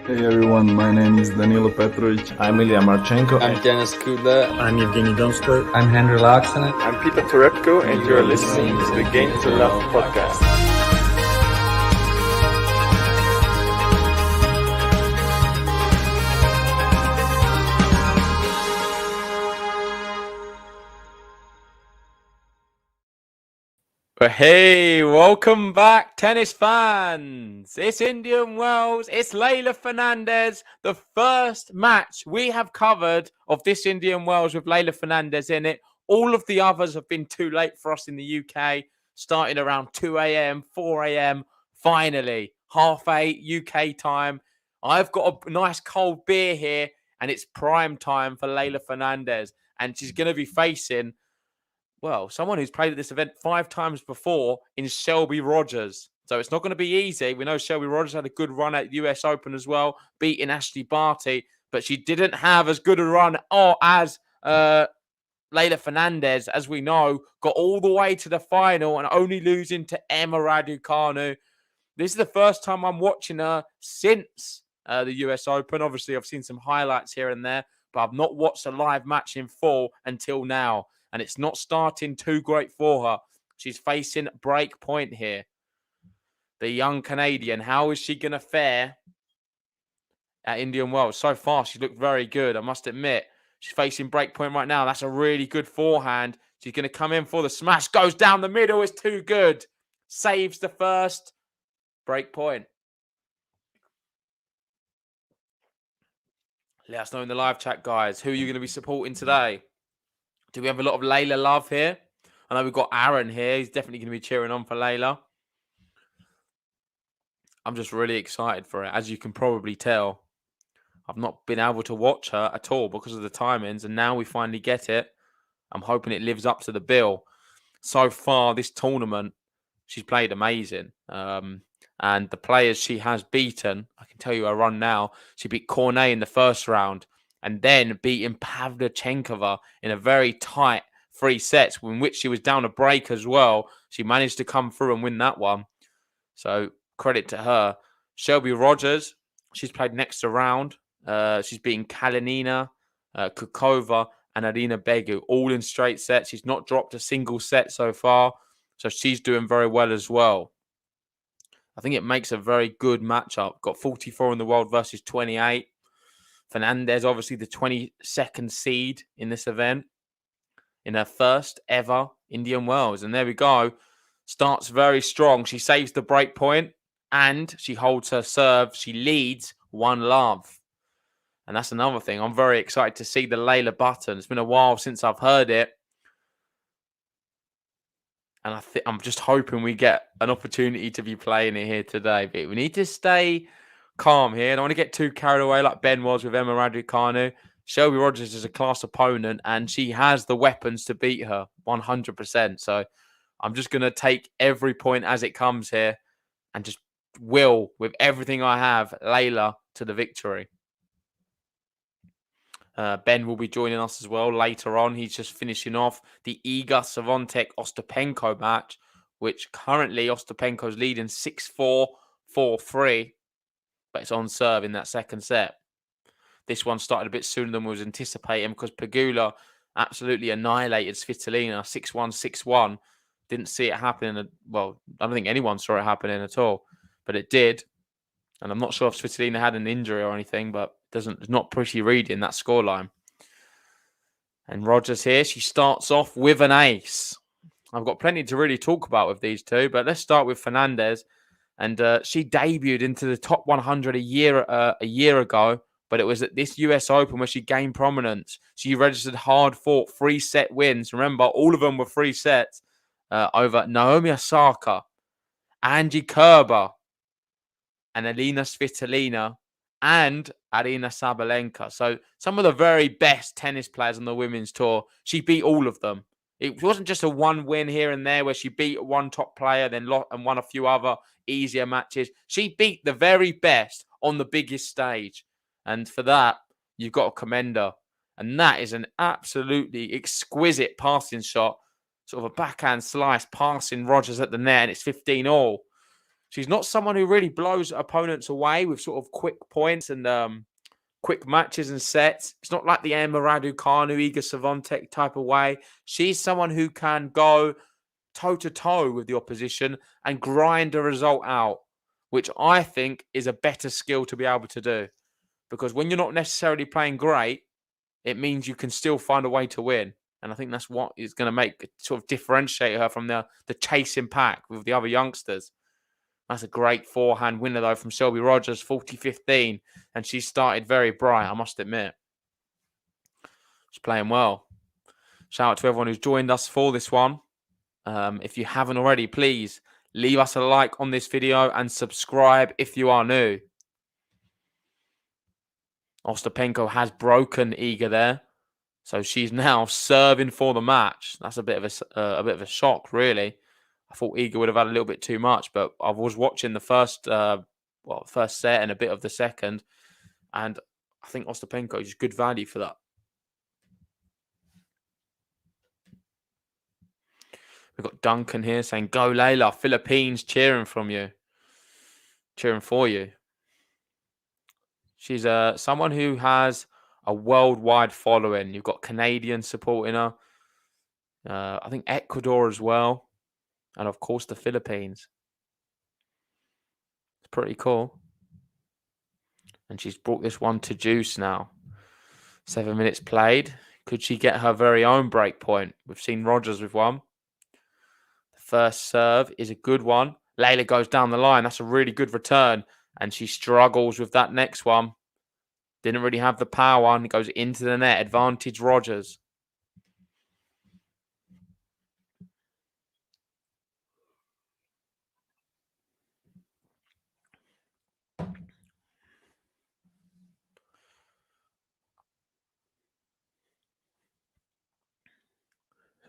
Hey everyone, my name is Danilo Petrovic. I'm Ilya Marchenko. I'm Denis Kudla. I'm Evgeny Donskoy. I'm Henry Laaksonen. I'm Peter Torebko, and you're listening to the Game to Love podcast. Hey, welcome back, tennis fans. It's Indian Wells. It's Leylah Fernandez. The first match we have covered of this Indian Wells with Leylah Fernandez in it. All of the others have been too late for us in the UK, starting around 2 a.m., 4 a.m. Finally, 8:30 UK time. I've got a nice cold beer here, and it's prime time for Leylah Fernandez. And she's going to be facing, well, someone who's played at this event 5 times before in Shelby Rogers. So it's not going to be easy. We know Shelby Rogers had a good run at US Open as well, beating Ashley Barty, but she didn't have as good a run as Leylah Fernandez, as we know, got all the way to the final and only losing to Emma Raducanu. This is the first time I'm watching her since the US Open. Obviously, I've seen some highlights here and there, but I've not watched a live match in full until now. And it's not starting too great for her. She's facing break point here. The young Canadian, how is she going to fare at Indian Wells? So far, she's looked very good, I must admit. She's facing break point right now. That's a really good forehand. She's going to come in for the smash. Goes down the middle. It's too good. Saves the first break point. Let us know in the live chat, guys. Who are you going to be supporting today? Do we have a lot of Leylah love here? I know we've got Aaron here. He's definitely going to be cheering on for Leylah. I'm just really excited for it. As you can probably tell, I've not been able to watch her at all because of the timings, and now we finally get it. I'm hoping it lives up to the bill. So far, this tournament, she's played amazing. And the players she has beaten, I can tell you her run now. She beat Cornet in the first round, and then beating Pavlyuchenkova in a very tight 3 sets, in which she was down a break as well. She managed to come through and win that one. So credit to her. Shelby Rogers, she's played next round. She's beaten Kalinina, Kukova, and Arina Begu, all in straight sets. She's not dropped a single set so far. So she's doing very well as well. I think it makes a very good matchup. Got 44 in the world versus 28. Fernandez, obviously the 22nd seed in this event, in her first ever Indian Wells. And there we go. Starts very strong. She saves the break point and she holds her serve. She leads 1-love. And that's another thing. I'm very excited to see the Leylah button. It's been a while since I've heard it. And I'm just hoping we get an opportunity to be playing it here today. But we need to stay calm here. I don't want to get too carried away like Ben was with Emma Raducanu. Shelby Rogers is a class opponent and she has the weapons to beat her 100%. So I'm just going to take every point as it comes here and just will, with everything I have, Leylah to the victory. Ben will be joining us as well later on. He's just finishing off the Iga Swiatek Ostapenko match, which currently Ostapenko's leading 6-4, 4-3. But it's on serve in that second set. This one started a bit sooner than we was anticipating because Pegula absolutely annihilated Svitolina 6-1, 6-1. Didn't see it happening. Well, I don't think anyone saw it happening at all, but it did. And I'm not sure if Svitolina had an injury or anything, but it's not pretty reading that scoreline. And Rogers here, she starts off with an ace. I've got plenty to really talk about with these two, but let's start with Fernandez. And she debuted into the top 100 a year ago, but it was at this US Open where she gained prominence. She registered hard-fought 3-set wins. Remember, all of them were 3 sets over Naomi Osaka, Angie Kerber, and Elina Svitolina, and Arina Sabalenka. So some of the very best tennis players on the women's tour, she beat all of them. It wasn't just a one win here and there where she beat one top player and won a few other easier matches. She beat the very best on the biggest stage. And for that, you've got to commend her. And that is an absolutely exquisite passing shot. Sort of a backhand slice passing Rogers at the net, and it's 15-all. She's not someone who really blows opponents away with sort of quick points and quick matches and sets. It's not like the Emma Raducanu, Iga Swiatek type of way. She's someone who can go toe-to-toe with the opposition and grind a result out, which I think is a better skill to be able to do. Because when you're not necessarily playing great, it means you can still find a way to win. And I think that's what is going to make sort of differentiate her from the chasing pack with the other youngsters. That's a great forehand winner, though, from Shelby Rogers, 40-15. And she started very bright, I must admit. She's playing well. Shout out to everyone who's joined us for this one. If you haven't already, please leave us a like on this video and subscribe if you are new. Ostapenko has broken Iga there. So she's now serving for the match. That's a bit of a shock, really. I thought Iga would have had a little bit too much, but I was watching the first set and a bit of the second, and I think Ostapenko is good value for that. We've got Duncan here saying, "Go Leylah, Philippines cheering for you." She's someone who has a worldwide following. You've got Canadians supporting her. I think Ecuador as well. And, of course, the Philippines. It's pretty cool. And she's brought this one to juice now. 7 minutes played. Could she get her very own break point? We've seen Rogers with one. The first serve is a good one. Leylah goes down the line. That's a really good return. And she struggles with that next one. Didn't really have the power. And it goes into the net. Advantage Rogers.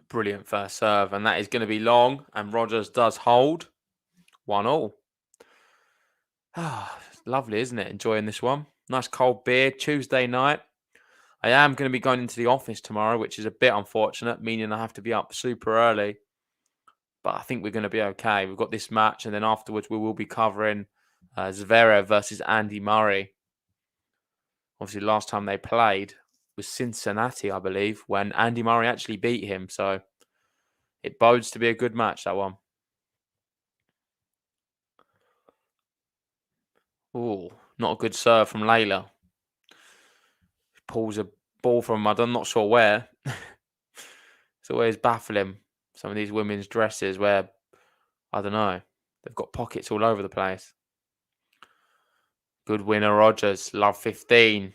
Brilliant first serve. And that is going to be long. And Rogers does hold. 1-1. Ah, lovely, isn't it? Enjoying this one. Nice cold beer. Tuesday night. I am going to be going into the office tomorrow, which is a bit unfortunate, meaning I have to be up super early. But I think we're going to be okay. We've got this match, and then afterwards we will be covering Zverev versus Andy Murray. Obviously, last time they played was Cincinnati, I believe, when Andy Murray actually beat him. So it bodes to be a good match, that one. Oh, not a good serve from Leylah. Pulls a ball from I'm not sure where. It's always baffling. Some of these women's dresses where, I don't know, they've got pockets all over the place. Good winner, Rogers. Love 15.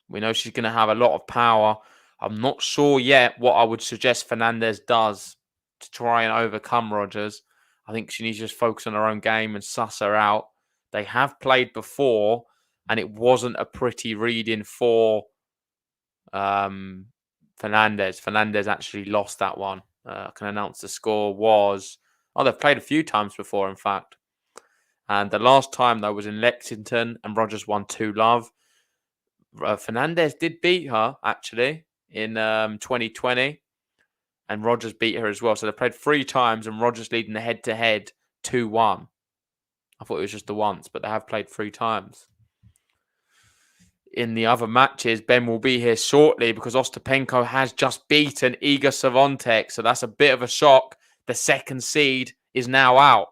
We know she's going to have a lot of power. I'm not sure yet what I would suggest Fernandez does to try and overcome Rogers. I think she needs to just focus on her own game and suss her out. They have played before, and it wasn't a pretty reading for Fernandez. Fernandez actually lost that one. I can announce the score was... Oh, they've played a few times before, in fact. And the last time, though, was in Lexington, and Rogers won 2-love. Fernandez did beat her, actually, in 2020. And Rogers beat her as well. So they played 3 times, and Rogers leading the head-to-head 2-1. I thought it was just the once, but they have played 3 times. In the other matches, Ben will be here shortly because Ostapenko has just beaten Iga Swiatek. So that's a bit of a shock. The second seed is now out.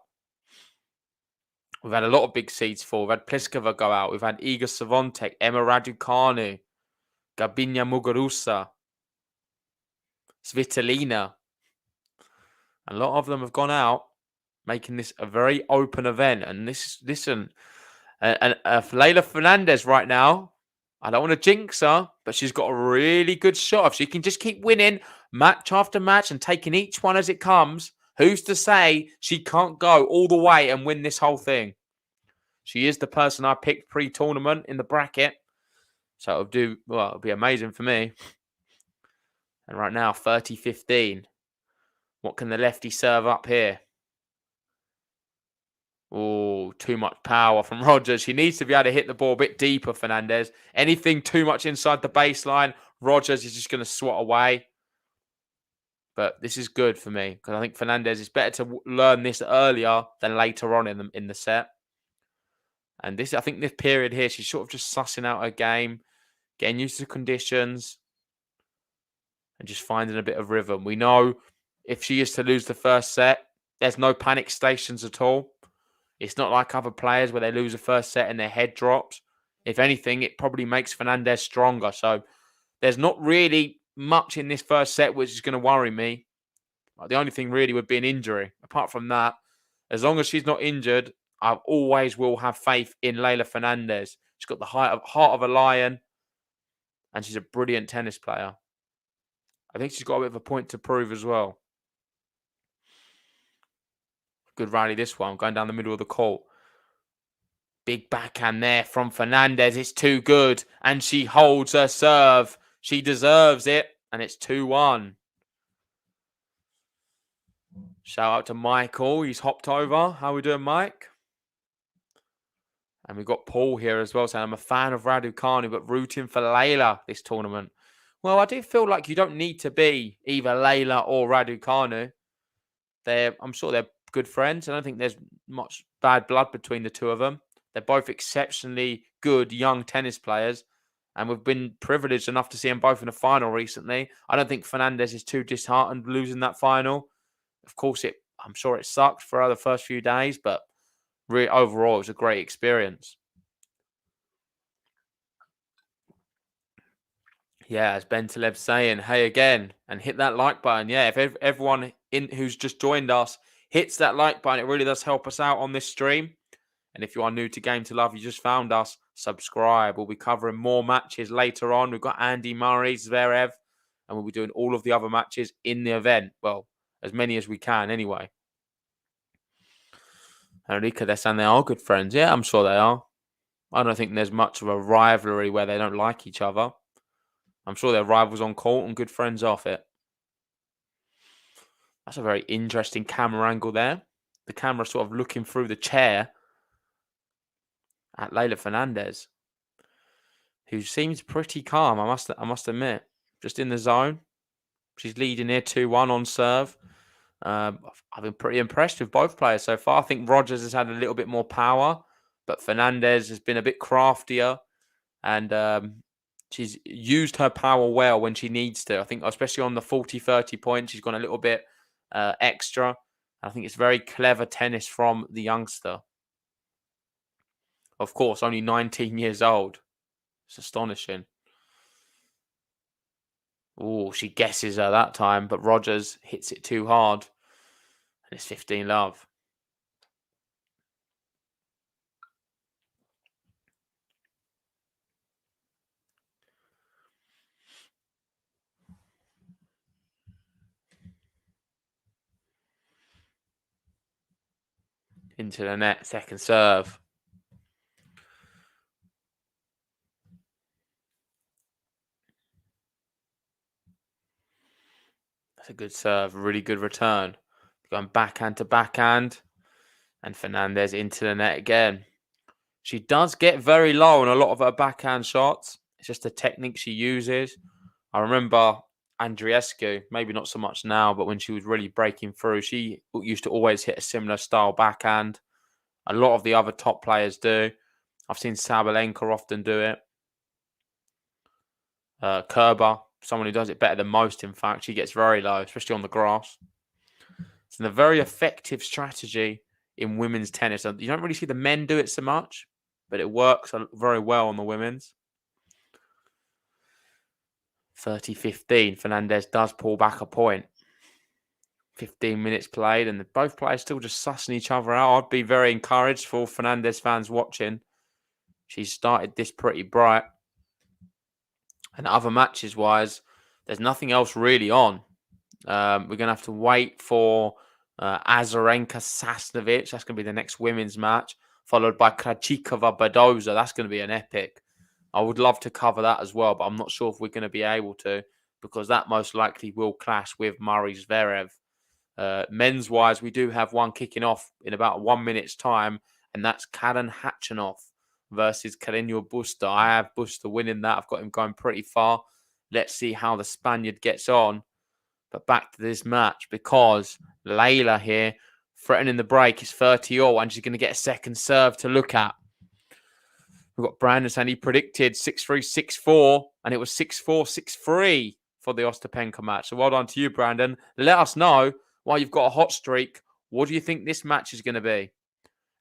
We've had a lot of big seeds fall. We've had Pliskova go out. We've had Iga Swiatek, Emma Raducanu, Gabina Muguruza, Svitolina. A lot of them have gone out, making this a very open event. And listen, Leylah Fernandez right now, I don't want to jinx her, but she's got a really good shot. If she can just keep winning match after match and taking each one as it comes, who's to say she can't go all the way and win this whole thing? She is the person I picked pre-tournament in the bracket. So it'll be amazing for me. And right now, 30-15. What can the lefty serve up here? Oh, too much power from Rogers. She needs to be able to hit the ball a bit deeper, Fernandez. Anything too much inside the baseline, Rogers is just going to swat away. But this is good for me because I think Fernandez is better to learn this earlier than later on in the set. And I think this period here, she's sort of just sussing out her game, getting used to the conditions, and just finding a bit of rhythm. We know if she is to lose the first set, there's no panic stations at all. It's not like other players where they lose the first set and their head drops. If anything, it probably makes Fernandez stronger. So there's not really much in this first set which is going to worry me. The only thing really would be an injury. Apart from that, as long as she's not injured, I always will have faith in Leylah Fernandez. She's got the heart of a lion, and she's a brilliant tennis player. I think she's got a bit of a point to prove as well. Good rally this one, going down the middle of the court. Big backhand there from Fernandez. It's too good, and she holds her serve. She deserves it, and it's 2-1. Shout out to Michael. He's hopped over. How we doing, Mike? And we've got Paul here as well saying, I'm a fan of Raducanu, but rooting for Leylah this tournament. Well, I do feel like you don't need to be either Leylah or Raducanu. I'm sure they're good friends. I don't think there's much bad blood between the two of them. They're both exceptionally good young tennis players. And we've been privileged enough to see them both in the final recently. I don't think Fernandez is too disheartened losing that final. Of course, I'm sure it sucked for the first few days, but really, overall, it was a great experience. Yeah, as Ben Taleb's saying, hey again, and hit that like button. Yeah, if everyone who's just joined us hits that like button, it really does help us out on this stream. And if you are new to Game to Love, you just found us, subscribe. We'll be covering more matches later on. We've got Andy Murray, Zverev, and we'll be doing all of the other matches in the event. Well, as many as we can anyway. Enrique, they're saying they are good friends. Yeah, I'm sure they are. I don't think there's much of a rivalry where they don't like each other. I'm sure they're rivals on court and good friends off it. That's a very interesting camera angle there. The camera sort of looking through the chair at Leylah Fernandez, who seems pretty calm, I must admit. Just in the zone. She's leading here 2-1 on serve. I've been pretty impressed with both players so far. I think ROGERS has had a little bit more power, but Fernandez has been a bit craftier, and she's used her power well when she needs to. I think especially on the 40-30 point, she's gone a little bit extra. I think it's very clever tennis from the youngster. Of course, only 19 years old. It's astonishing. Oh, she guesses her that time, but ROGERS hits it too hard. And it's 15-love. Into the net, second serve. That's a good serve, really good return. Going backhand to backhand. And Fernandez into the net again. She does get very low on a lot of her backhand shots. It's just the technique she uses. I remember Andreescu, maybe not so much now, but when she was really breaking through, she used to always hit a similar style backhand. A lot of the other top players do. I've seen Sabalenka often do it. Kerber, someone who does it better than most, in fact. She gets very low, especially on the grass. It's a very effective strategy in women's tennis. You don't really see the men do it so much, but it works very well on the women's. 30-15. Fernandez does pull back a point. 15 minutes played, and both players still just sussing each other out. I'd be very encouraged for Fernandez fans watching. She's started this pretty bright. And other matches-wise, there's nothing else really on. We're going to have to wait for Azarenka-Sasnovich. That's going to be the next women's match, followed by Krejcikova-Badoza. That's going to be an epic. I would love to cover that as well, but I'm not sure if we're going to be able to, because that most likely will clash with Murray-Zverev. Men's-wise, we do have one kicking off in about 1 minute's time, and that's Karen Khachanov versus Carreño Busta. I have Busta winning that. I've got him going pretty far. Let's see how the Spaniard gets on. But back to this match, because Leylah here threatening the break is 30-all, and she's going to get a second serve to look at. We've got Brandon saying he predicted 6-3, 6-4, and it was 6-4, 6-3 for the Ostapenko match. So well done to you, Brandon. Let us know why you've got a hot streak. What do you think this match is going to be?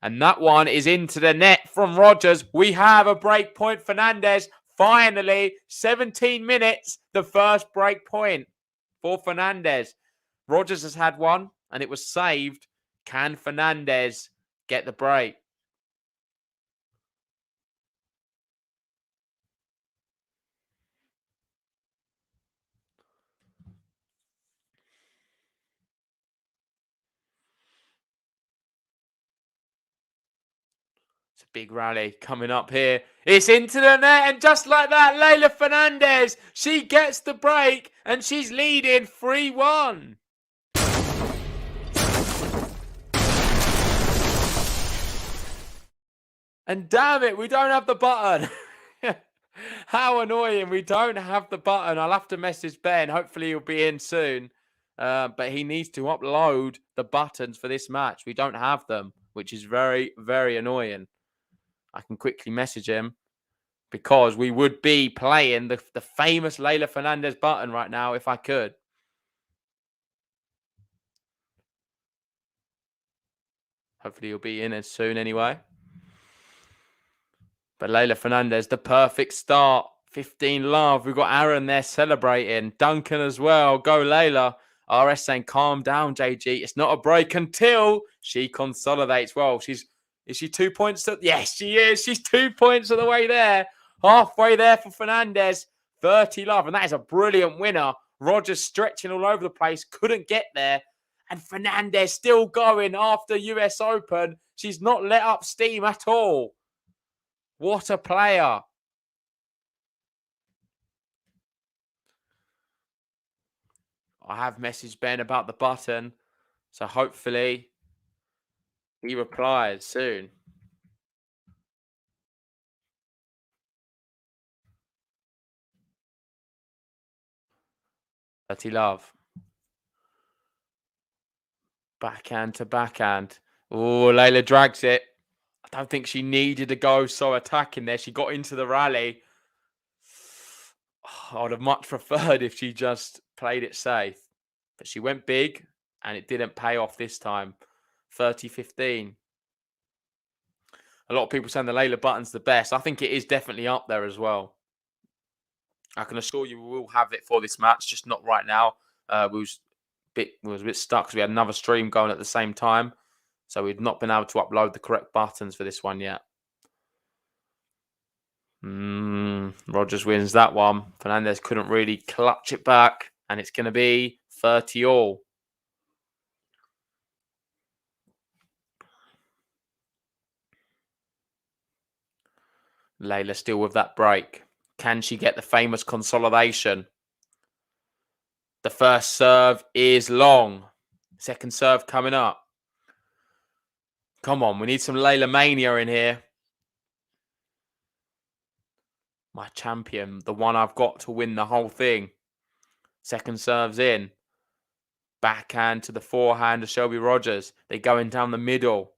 And that one is into the net from Rogers. We have a break point. Fernandez, finally, 17 minutes, the first break point for Fernandez. Rogers has had one, and it was saved. Can Fernandez get the break? It's a big rally coming up here. It's into the net, and just like that, Leylah Fernandez, she gets the break, and she's leading 3-1. And damn it, we don't have the button. How annoying. We don't have the button. I'll have to message Ben. Hopefully he'll be in soon. But he needs to upload the buttons for this match. We don't have them, which is very, very annoying. I can quickly message him because we would be playing the famous Leylah Fernandez button right now if I could. Hopefully he'll be in as soon anyway. But Leylah Fernandez, the perfect start. 15 love. We've got Aaron there celebrating. Duncan as well. Go Leylah. RS saying, calm down, JG. It's not a break until she consolidates. Well, is she 2 points? Yes, she is. She's 2 points of the way there. Halfway there for Fernandez. 30 love. And that is a brilliant winner. Rogers stretching all over the place. Couldn't get there. And Fernandez still going after US Open. She's not let up steam at all. What a player. I have messaged Ben about the button. So hopefully he replies soon. Dirty love. Backhand to backhand. Oh, Leylah drags it. I don't think she needed to go so attacking there. She got into the rally. I would have much preferred if she just played it safe. But she went big, and it didn't pay off this time. 30-15. A lot of people saying the Leylah button's the best. I think it is definitely up there as well. I can assure you we will have it for this match, just not right now. We was a bit stuck because we had another stream going at the same time. So we've not been able to upload the correct buttons for this one yet. Rogers wins that one. Fernandez couldn't really clutch it back. And it's going to be 30-all. Leylah still with that break. Can she get the famous consolidation? The first serve is long. Second serve coming up. Come on, we need some Leylah mania in here. My champion, the one I've got to win the whole thing. Second serve's in. Backhand to the forehand of Shelby Rogers. They're going down the middle.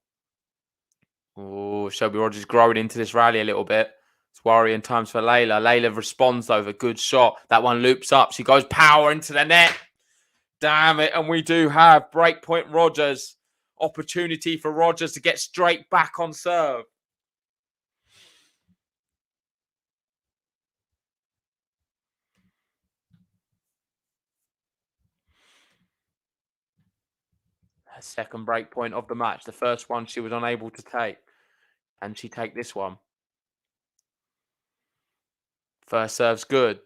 Oh, Shelby Rogers growing into this rally a little bit. It's worrying times for Leylah. Leylah responds over. Good shot. That one loops up. She goes power into the net. Damn it. And we do have breakpoint Rogers. Opportunity for Rogers to get straight back on serve. Her second break point of the match. The first one she was unable to take. Can she take this one? First serve's good.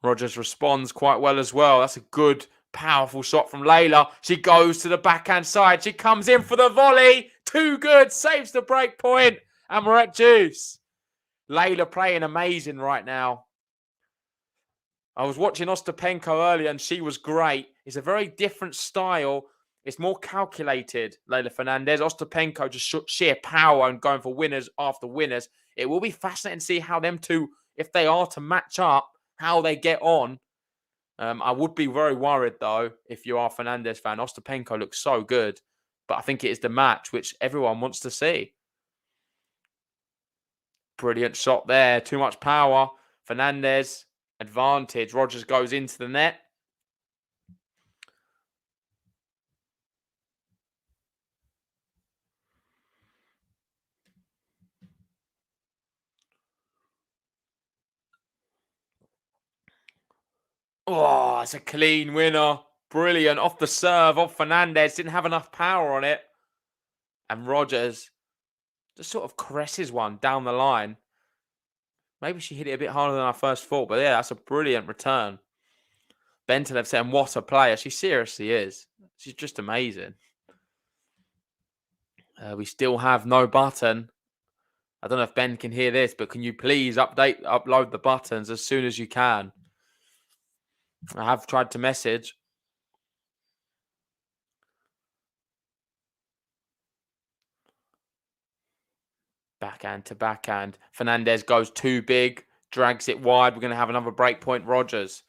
Rogers responds quite well as well. That's a good, powerful shot from Leylah. She goes to the backhand side. She comes in for the volley. Too good. Saves the break point. And we're at juice. Leylah playing amazing right now. I was watching Ostapenko earlier and she was great. It's a very different style. It's more calculated, Leylah Fernandez. Ostapenko just sheer power and going for winners after winners. It will be fascinating to see how them two, if they are to match up, how they get on. I would be very worried, though, if you are a Fernandez fan. Ostapenko looks so good, but I think it is the match which everyone wants to see. Brilliant shot there. Too much power. Fernandez, advantage. Rogers goes into the net. Oh, it's a clean winner. Brilliant. Off the serve, off Fernandez. Didn't have enough power on it. And Rogers just sort of caresses one down the line. Maybe she hit it a bit harder than I first thought. But yeah, that's a brilliant return. Bentelev saying, what a player. She seriously is. She's just amazing. We still have no button. I don't know if Ben can hear this, but can you please upload the buttons as soon as you can? I have tried to message. Backhand to backhand. Fernandez goes too big, drags it wide. We're going to have another break point. Rogers.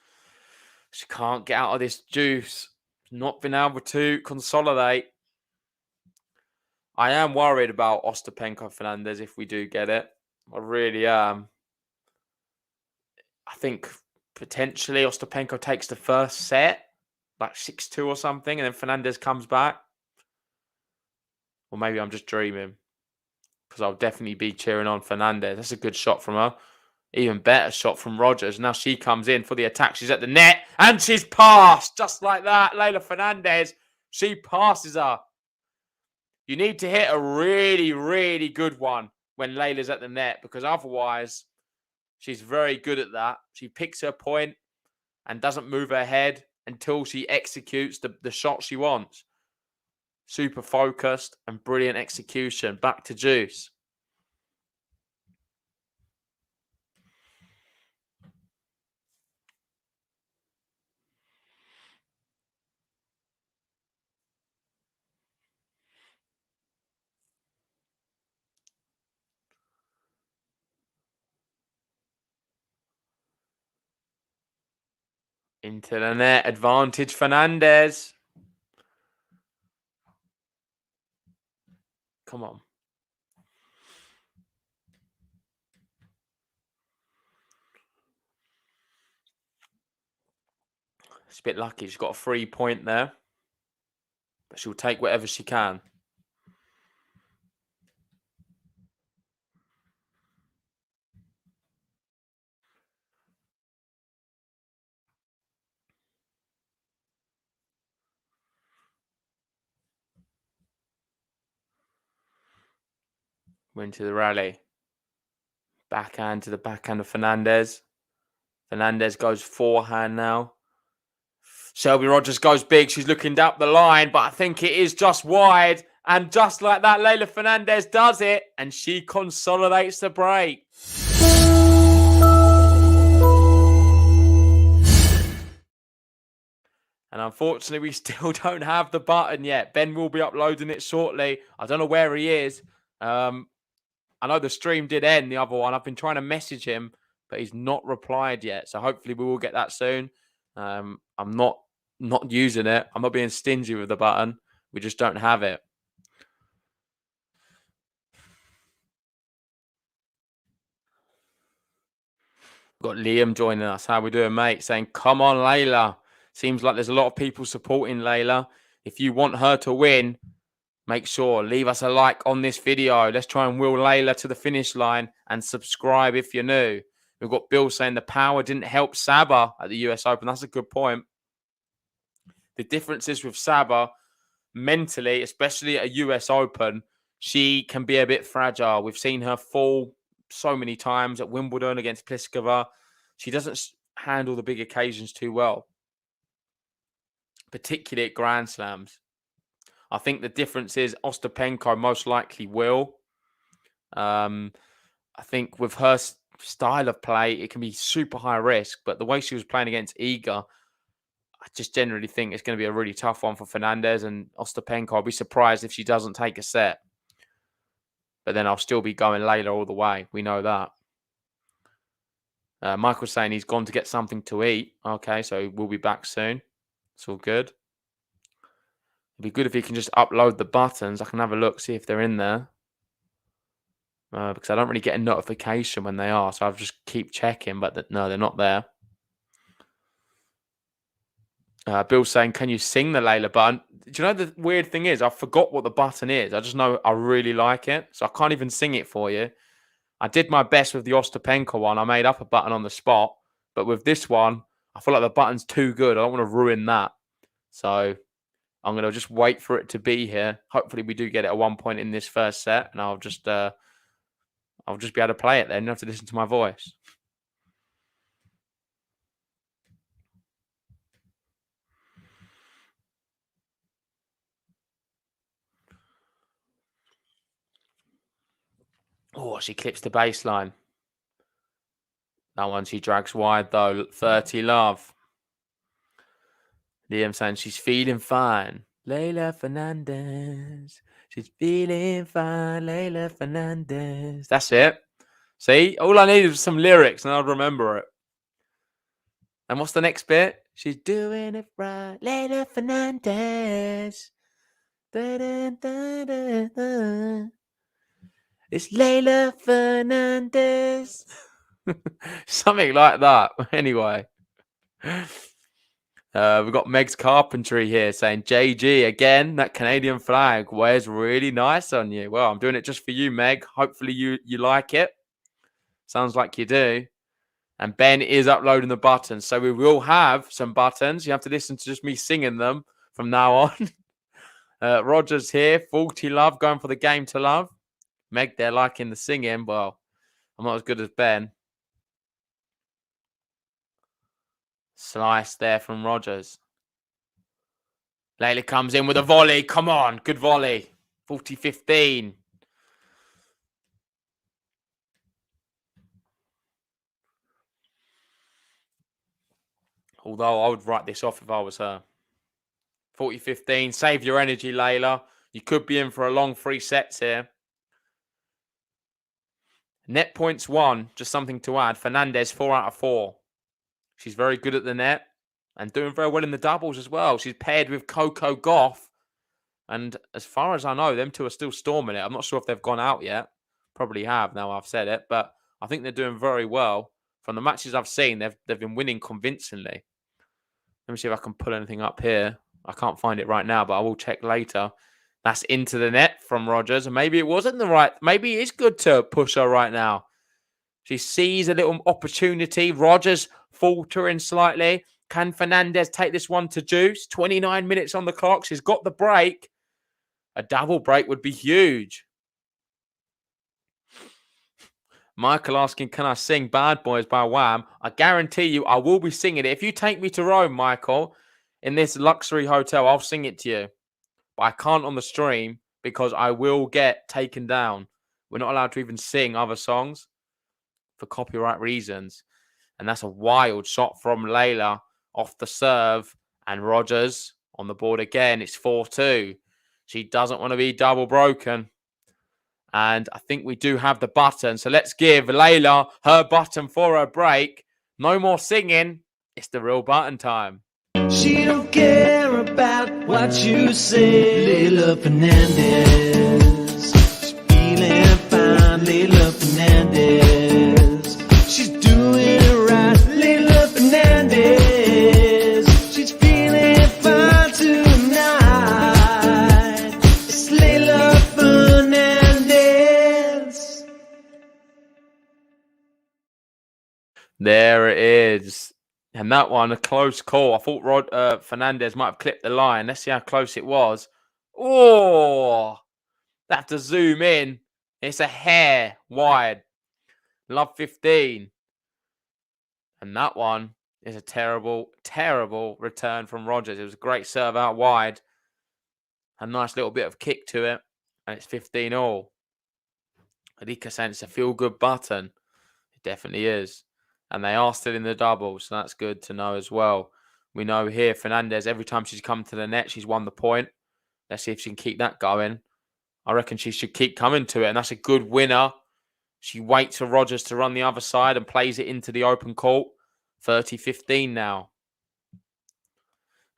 She can't get out of this juice. Not been able to consolidate. I am worried about Ostapenko Fernandez if we do get it. I really am. I think potentially Ostapenko takes the first set, like 6-2 or something, and then Fernandez comes back. Or maybe I'm just dreaming, because I'll definitely be cheering on Fernandez. That's a good shot from her. Even better shot from Rogers. Now she comes in for the attack. She's at the net, and she's passed. Just like that, Leylah Fernandez, she passes her. You need to hit a really, really good one when Leylah's at the net, because otherwise she's very good at that. She picks her point and doesn't move her head until she executes the shot she wants. Super focused and brilliant execution. Back to juice. Into the net. Advantage Fernandez. Come on. It's a bit lucky. She's got a 3 point there. But she'll take whatever she can. Went to the rally. Backhand to the backhand of Fernandez. Fernandez goes forehand now. Shelby Rogers goes big. She's looking up the line, but I think it is just wide. And just like that, Leylah Fernandez does it. And she consolidates the break. And unfortunately, we still don't have the button yet. Ben will be uploading it shortly. I don't know where he is. I know the stream did end, the other one. I've been trying to message him, but he's not replied yet. So hopefully we will get that soon. I'm not using it. I'm not being stingy with the button. We just don't have it. We've got Liam joining us. How we doing, mate? Saying, come on, Leylah. Seems like there's a lot of people supporting Leylah. If you want her to win, make sure, leave us a like on this video. Let's try and wheel Leylah to the finish line, and subscribe if you're new. We've got Bill saying the power didn't help Sabah at the US Open. That's a good point. The difference is with Sabah, mentally, especially at a US Open, she can be a bit fragile. We've seen her fall so many times at Wimbledon against Pliskova. She doesn't handle the big occasions too well, particularly at Grand Slams. I think the difference is Ostapenko most likely will. I think with her style of play, it can be super high risk. But the way she was playing against Iga, I just generally think it's going to be a really tough one for Fernandez and Ostapenko. I'll be surprised if she doesn't take a set. But then I'll still be going Leylah all the way. We know that. Michael's saying he's gone to get something to eat. Okay, so we'll be back soon. It's all good. It'd be good if he can just upload the buttons. I can have a look, see if they're in there. Because I don't really get a notification when they are, so I'll just keep checking, but no, they're not there. Bill's saying, can you sing the Leylah button? Do you know the weird thing is, I forgot what the button is. I just know I really like it, so I can't even sing it for you. I did my best with the Ostapenko one. I made up a button on the spot, but with this one, I feel like the button's too good. I don't want to ruin that. So I'm going to just wait for it to be here. Hopefully we do get it at one point in this first set, and I'll just be able to play it then. You don't have to listen to my voice. Oh, she clips the baseline. That one she drags wide, though. 30 love. Liam saying she's feeling fine. Leylah Fernandez. She's feeling fine. Leylah Fernandez. That's it. See? All I needed was some lyrics and I'd remember it. And what's the next bit? She's doing it right. Leylah Fernandez. Da, da, da, da, da. It's Leylah Fernandez. Something like that. Anyway. We've got Meg's Carpentry here saying, JG, again, that Canadian flag wears really nice on you. Well, I'm doing it just for you, Meg. Hopefully you like it. Sounds like you do. And Ben is uploading the buttons. So we will have some buttons. You have to listen to just me singing them from now on. Roger's here. 40 love, going for the game to love. Meg, they're liking the singing. Well, I'm not as good as Ben. Slice there from Rogers. Leylah comes in with a volley. Come on. Good volley. 40-15. Although I would write this off if I was her. 40-15. Save your energy, Leylah. You could be in for a long 3 sets here. Net points 1. Just something to add. Fernandez, 4 out of 4. She's very good at the net and doing very well in the doubles as well. She's paired with Coco Gauff. And as far as I know, them two are still storming it. I'm not sure if they've gone out yet. Probably have now I've said it. But I think they're doing very well. From the matches I've seen, they've been winning convincingly. Let me see if I can pull anything up here. I can't find it right now, but I will check later. That's into the net from Rogers. And maybe it wasn't the right... Maybe it is good to push her right now. She sees a little opportunity. Rogers faltering slightly. Can Fernandez take this one to juice? 29 minutes on the clock. She's got the break. A double break would be huge. Michael asking, can I sing Bad Boys by Wham? I guarantee you I will be singing it. If you take me to Rome, Michael, in this luxury hotel, I'll sing it to you. But I can't on the stream because I will get taken down. We're not allowed to even sing other songs for copyright reasons. And that's a wild shot from Leylah off the serve. And Rogers on the board again. It's 4-2. She doesn't want to be double broken. And I think we do have the button. So let's give Leylah her button for her break. No more singing. It's the real button time. She don't care about what you say, Leylah Fernandez. She's feeling fine, Leylah Fernandez. She's doing it right, Leylah Fernandez. She's feeling fine tonight. It's Leylah Fernandez. There it is. And that one, a close call. I thought Fernandez might have clipped the line. Let's see how close it was. Oh, they have to zoom in. It's a hair wide. Love 15. And that one is a terrible, terrible return from Rogers. It was a great serve out wide. A nice little bit of kick to it. And it's 15-all. Adika saying it's a feel-good button. It definitely is. And they are still in the doubles, so that's good to know as well. We know here, Fernandez, every time she's come to the net, she's won the point. Let's see if she can keep that going. I reckon she should keep coming to it, and that's a good winner. She waits for Rogers to run the other side and plays it into the open court. 30-15 now.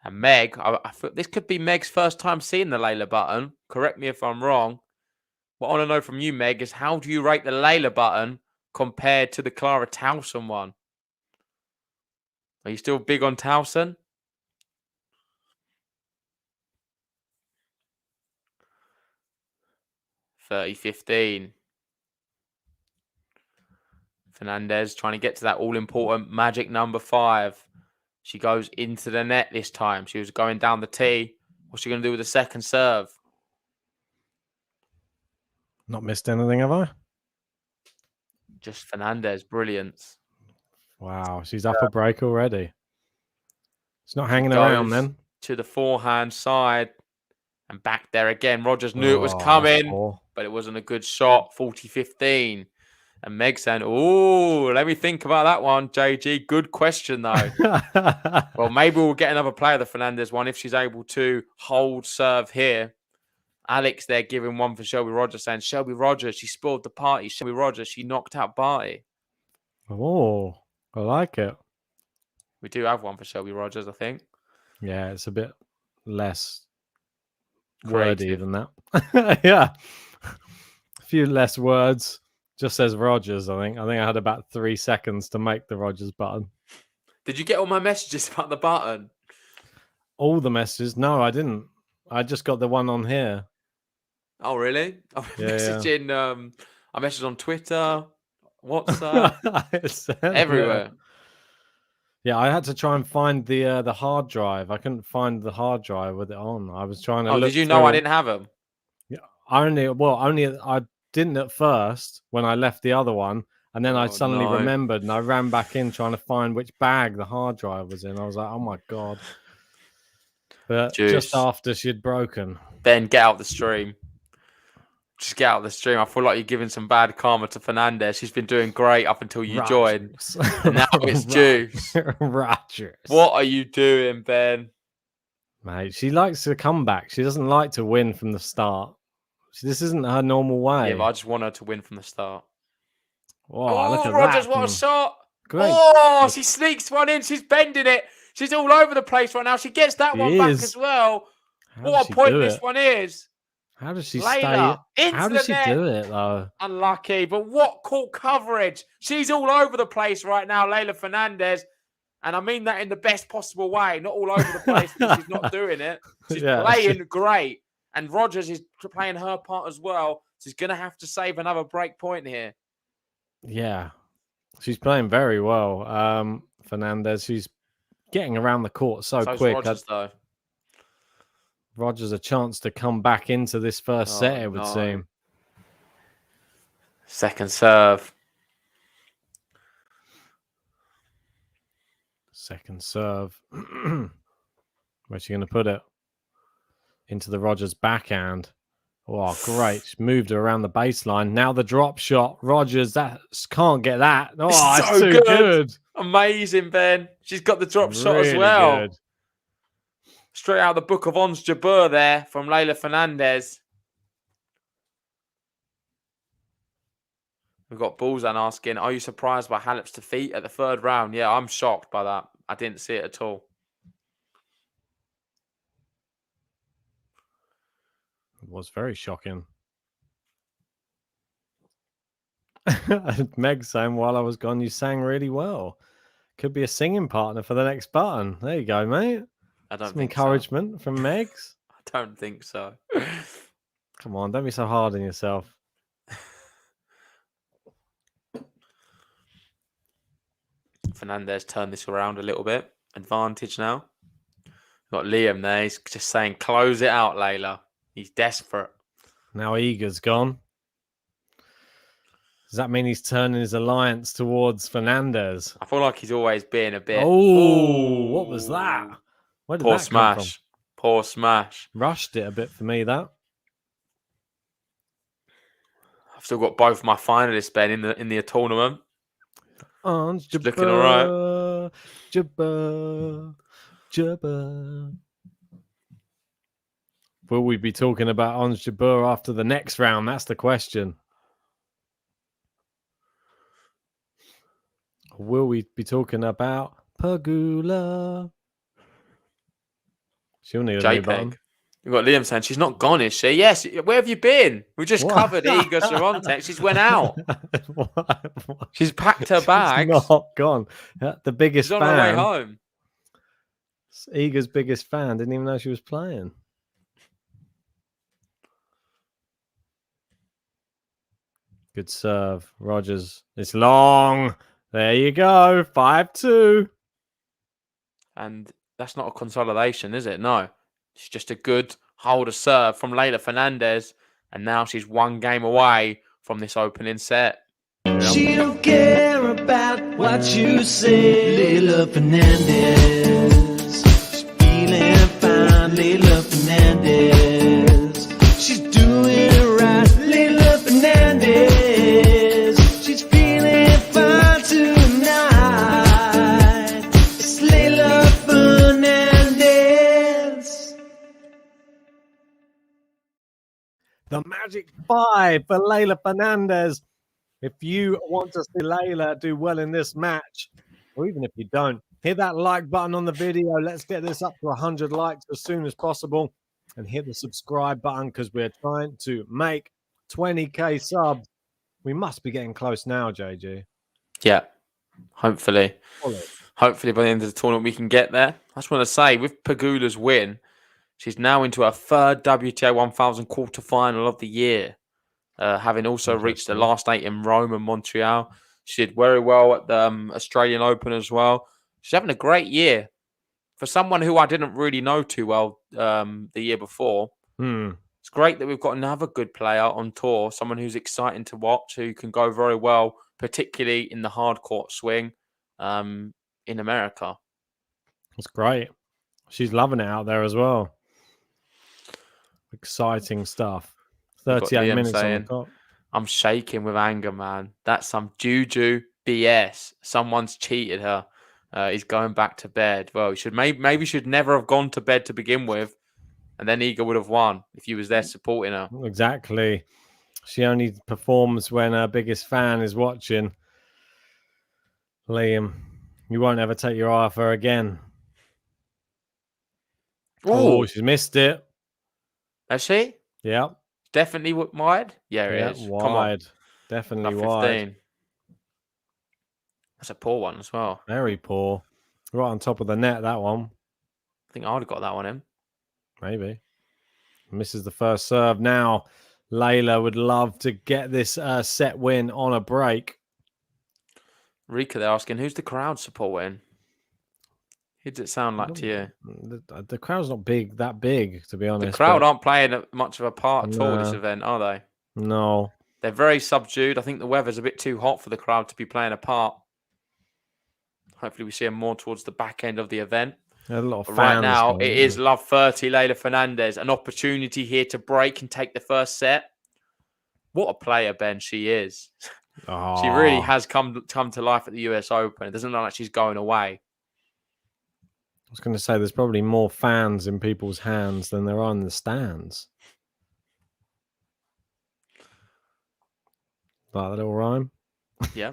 And Meg, I thought this could be Meg's first time seeing the Leylah button. Correct me if I'm wrong. What I want to know from you, Meg, is how do you rate the Leylah button compared to the Clara Towson one? Are you still big on Towson? 30-15. Fernandez trying to get to that all-important magic number 5. She goes into the net this time. She was going down the tee. What's she going to do with the second serve? Not missed anything, have I? Just Fernandez. Brilliance. Wow, she's up a break already. It's not hanging around then. To the forehand side. And back there again. Rogers knew it was coming, but it wasn't a good shot. 40-15. And Meg saying, oh, let me think about that one, JG. Good question, though. Well, maybe we'll get another player, the Fernandez one, if she's able to hold serve here. Alex there giving one for Shelby Rogers, saying, Shelby Rogers, she spoiled the party. Shelby Rogers, she knocked out Barty. Oh, I like it. We do have one for Shelby Rogers, I think. Yeah, it's a bit less Creative. wordy than that. Yeah. A few less words. Just says Rogers, I think. I had about 3 seconds to make the Rogers button. Did you get all my messages about the button? All the messages? No, I didn't. I just got the one on here. Oh, really? I'm messaging. I messaged on Twitter, WhatsApp, everywhere. Yeah, I had to try and find the hard drive. I couldn't find the hard drive with it on. I was trying to. Oh, did you know I didn't have them? Yeah, I didn't at first when I left the other one, and then I suddenly remembered and I ran back in trying to find which bag the hard drive was in. I was like, oh my god! But just after she'd broken. Ben, get out the stream. Just get out of the stream. I feel like you're giving some bad karma to Fernandez. She's been doing great up until you joined. And now it's Juice. Rogers. What are you doing, Ben? Mate, she likes to come back. She doesn't like to win from the start. This isn't her normal way. Yeah, but I just want her to win from the start. Oh, look at Rogers, that. what a shot. Great. Oh, she sneaks one in. She's bending it. She's all over the place right now. She gets that one back as well. What a point this one is. How does she Leylah, stay? How does she do it, though? Unlucky, but what court coverage. She's all over the place right now, Leylah Fernandez. And I mean that in the best possible way. Not all over the place because she's not doing it. She's playing great. And Rogers is playing her part as well. She's going to have to save another break point here. Yeah. She's playing very well. Fernandez, she's getting around the court so quick. Rogers, though. Rogers a chance to come back into this first set, it would seem. Second serve. Second serve. Where's she going to put it? Into the Rogers backhand. Oh, great. She moved her around the baseline. Now the drop shot. Rogers, that can't get that. Oh, it's so too good. Amazing, Ben. She's got the drop shot as well. Good. Straight out of the book of Ons Jabeur there from Leylah Fernandez. We've got Bullseye asking, are you surprised by Halep's defeat at the 3rd round? Yeah, I'm shocked by that. I didn't see it at all. It was very shocking. Meg saying, while I was gone, you sang really well. Could be a singing partner for the next button. There you go, mate. I don't Some encouragement from Megs. I don't think so. Come on, don't be so hard on yourself. Fernandez turned this around a little bit. Advantage now. Got Liam there. He's just saying, close it out, Leylah. He's desperate. Now Eager's gone. Does that mean he's turning his alliance towards Fernandez? I feel like he's always been a bit. Oh, what was that? Where did that come from? Poor smash. Rushed it a bit for me, that. I've still got both my finalists, Ben, in the tournament. Looking all right. Jabeur. Will we be talking about Ons Jabeur after the next round? That's the question. will we be talking about Pegula? She'll need a new button. JPEG. You've got Liam saying she's not gone, is she? Yes. Where have you been? We just What? covered Iga Swiatek. She's went out. What? She's packed her bags. She's not gone. The biggest She's on fan. her way home. Iga's biggest fan didn't even know she was playing. Good serve, Rogers. It's long. There you go. 5-2. And that's not a consolidation, is it? No. It's just a good holder serve from Leylah Fernandez. And now she's one game away from this opening set. She don't care about what you say. Leylah Fernandez. She's feeling fine. Leylah Fernandez. She's doing it right. Leylah Fernandez. She's feeling fine tonight. It's Leylah Fernandez. The magic 5 for Leylah Fernandez. If you want to see Leylah do well in this match, or even if you don't, hit that like button on the video. Let's get this up to 100 likes as soon as possible. And hit the subscribe button because we're trying to make 20k subs. We must be getting close now, JG. Yeah. Hopefully. Hopefully by the end of the tournament we can get there. I just want to say, with Pegula's win, she's now into her third WTA 1000 quarterfinal of the year. Having also reached the last 8 in Rome and Montreal. She did very well at the Australian Open as well. She's having a great year. For someone who I didn't really know too well the year before, it's great that we've got another good player on tour, someone who's exciting to watch, who can go very well, particularly in the hard court swing in America. It's great. She's loving it out there as well. Exciting stuff. 38 minutes on the clock. I'm shaking with anger, man. That's some juju BS. Someone's cheated her. He's going back to bed. Well, maybe should never have gone to bed to begin with, and then Iga would have won if you was there supporting her. Exactly. She only performs when her biggest fan is watching. Liam, you won't ever take your eye off her again. Ooh. Oh, she's missed it. Has she? Yeah. Definitely wide? Yeah, it is. Wide. Come on. Definitely About wide. 15. That's a poor one as well. Very poor. Right on top of the net, that one. I think I would have got that one in. Maybe. Misses the first serve. Now, Leylah would love to get this set win on a break. Rika, they're asking, who's the crowd supporting? Who does it sound like to you? The crowd's not that big, to be honest. The crowd aren't playing much of a part at all this event, are they? No. They're very subdued. I think the weather's a bit too hot for the crowd to be playing a part. Hopefully we see them more towards the back end of the event. There's a lot of fans right now, going, it is Love 30, Leylah Fernandez. An opportunity here to break and take the first set. What a player, Ben, she is. She really has come to life at the US Open. It doesn't look like she's going away. I was going to say there's probably more fans in people's hands than there are in the stands. Like that little rhyme? Yeah.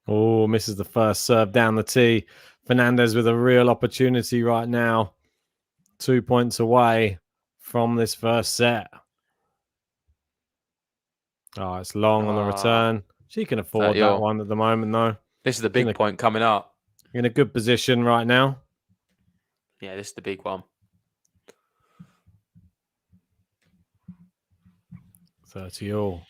Oh, misses the first serve down the tee. Fernandez with a real opportunity right now. 2 points away from this first set. Oh, it's long on the return. She can afford that one at the moment, though. This is the big point coming up. In a good position right now. Yeah, this is the big one. 30 all.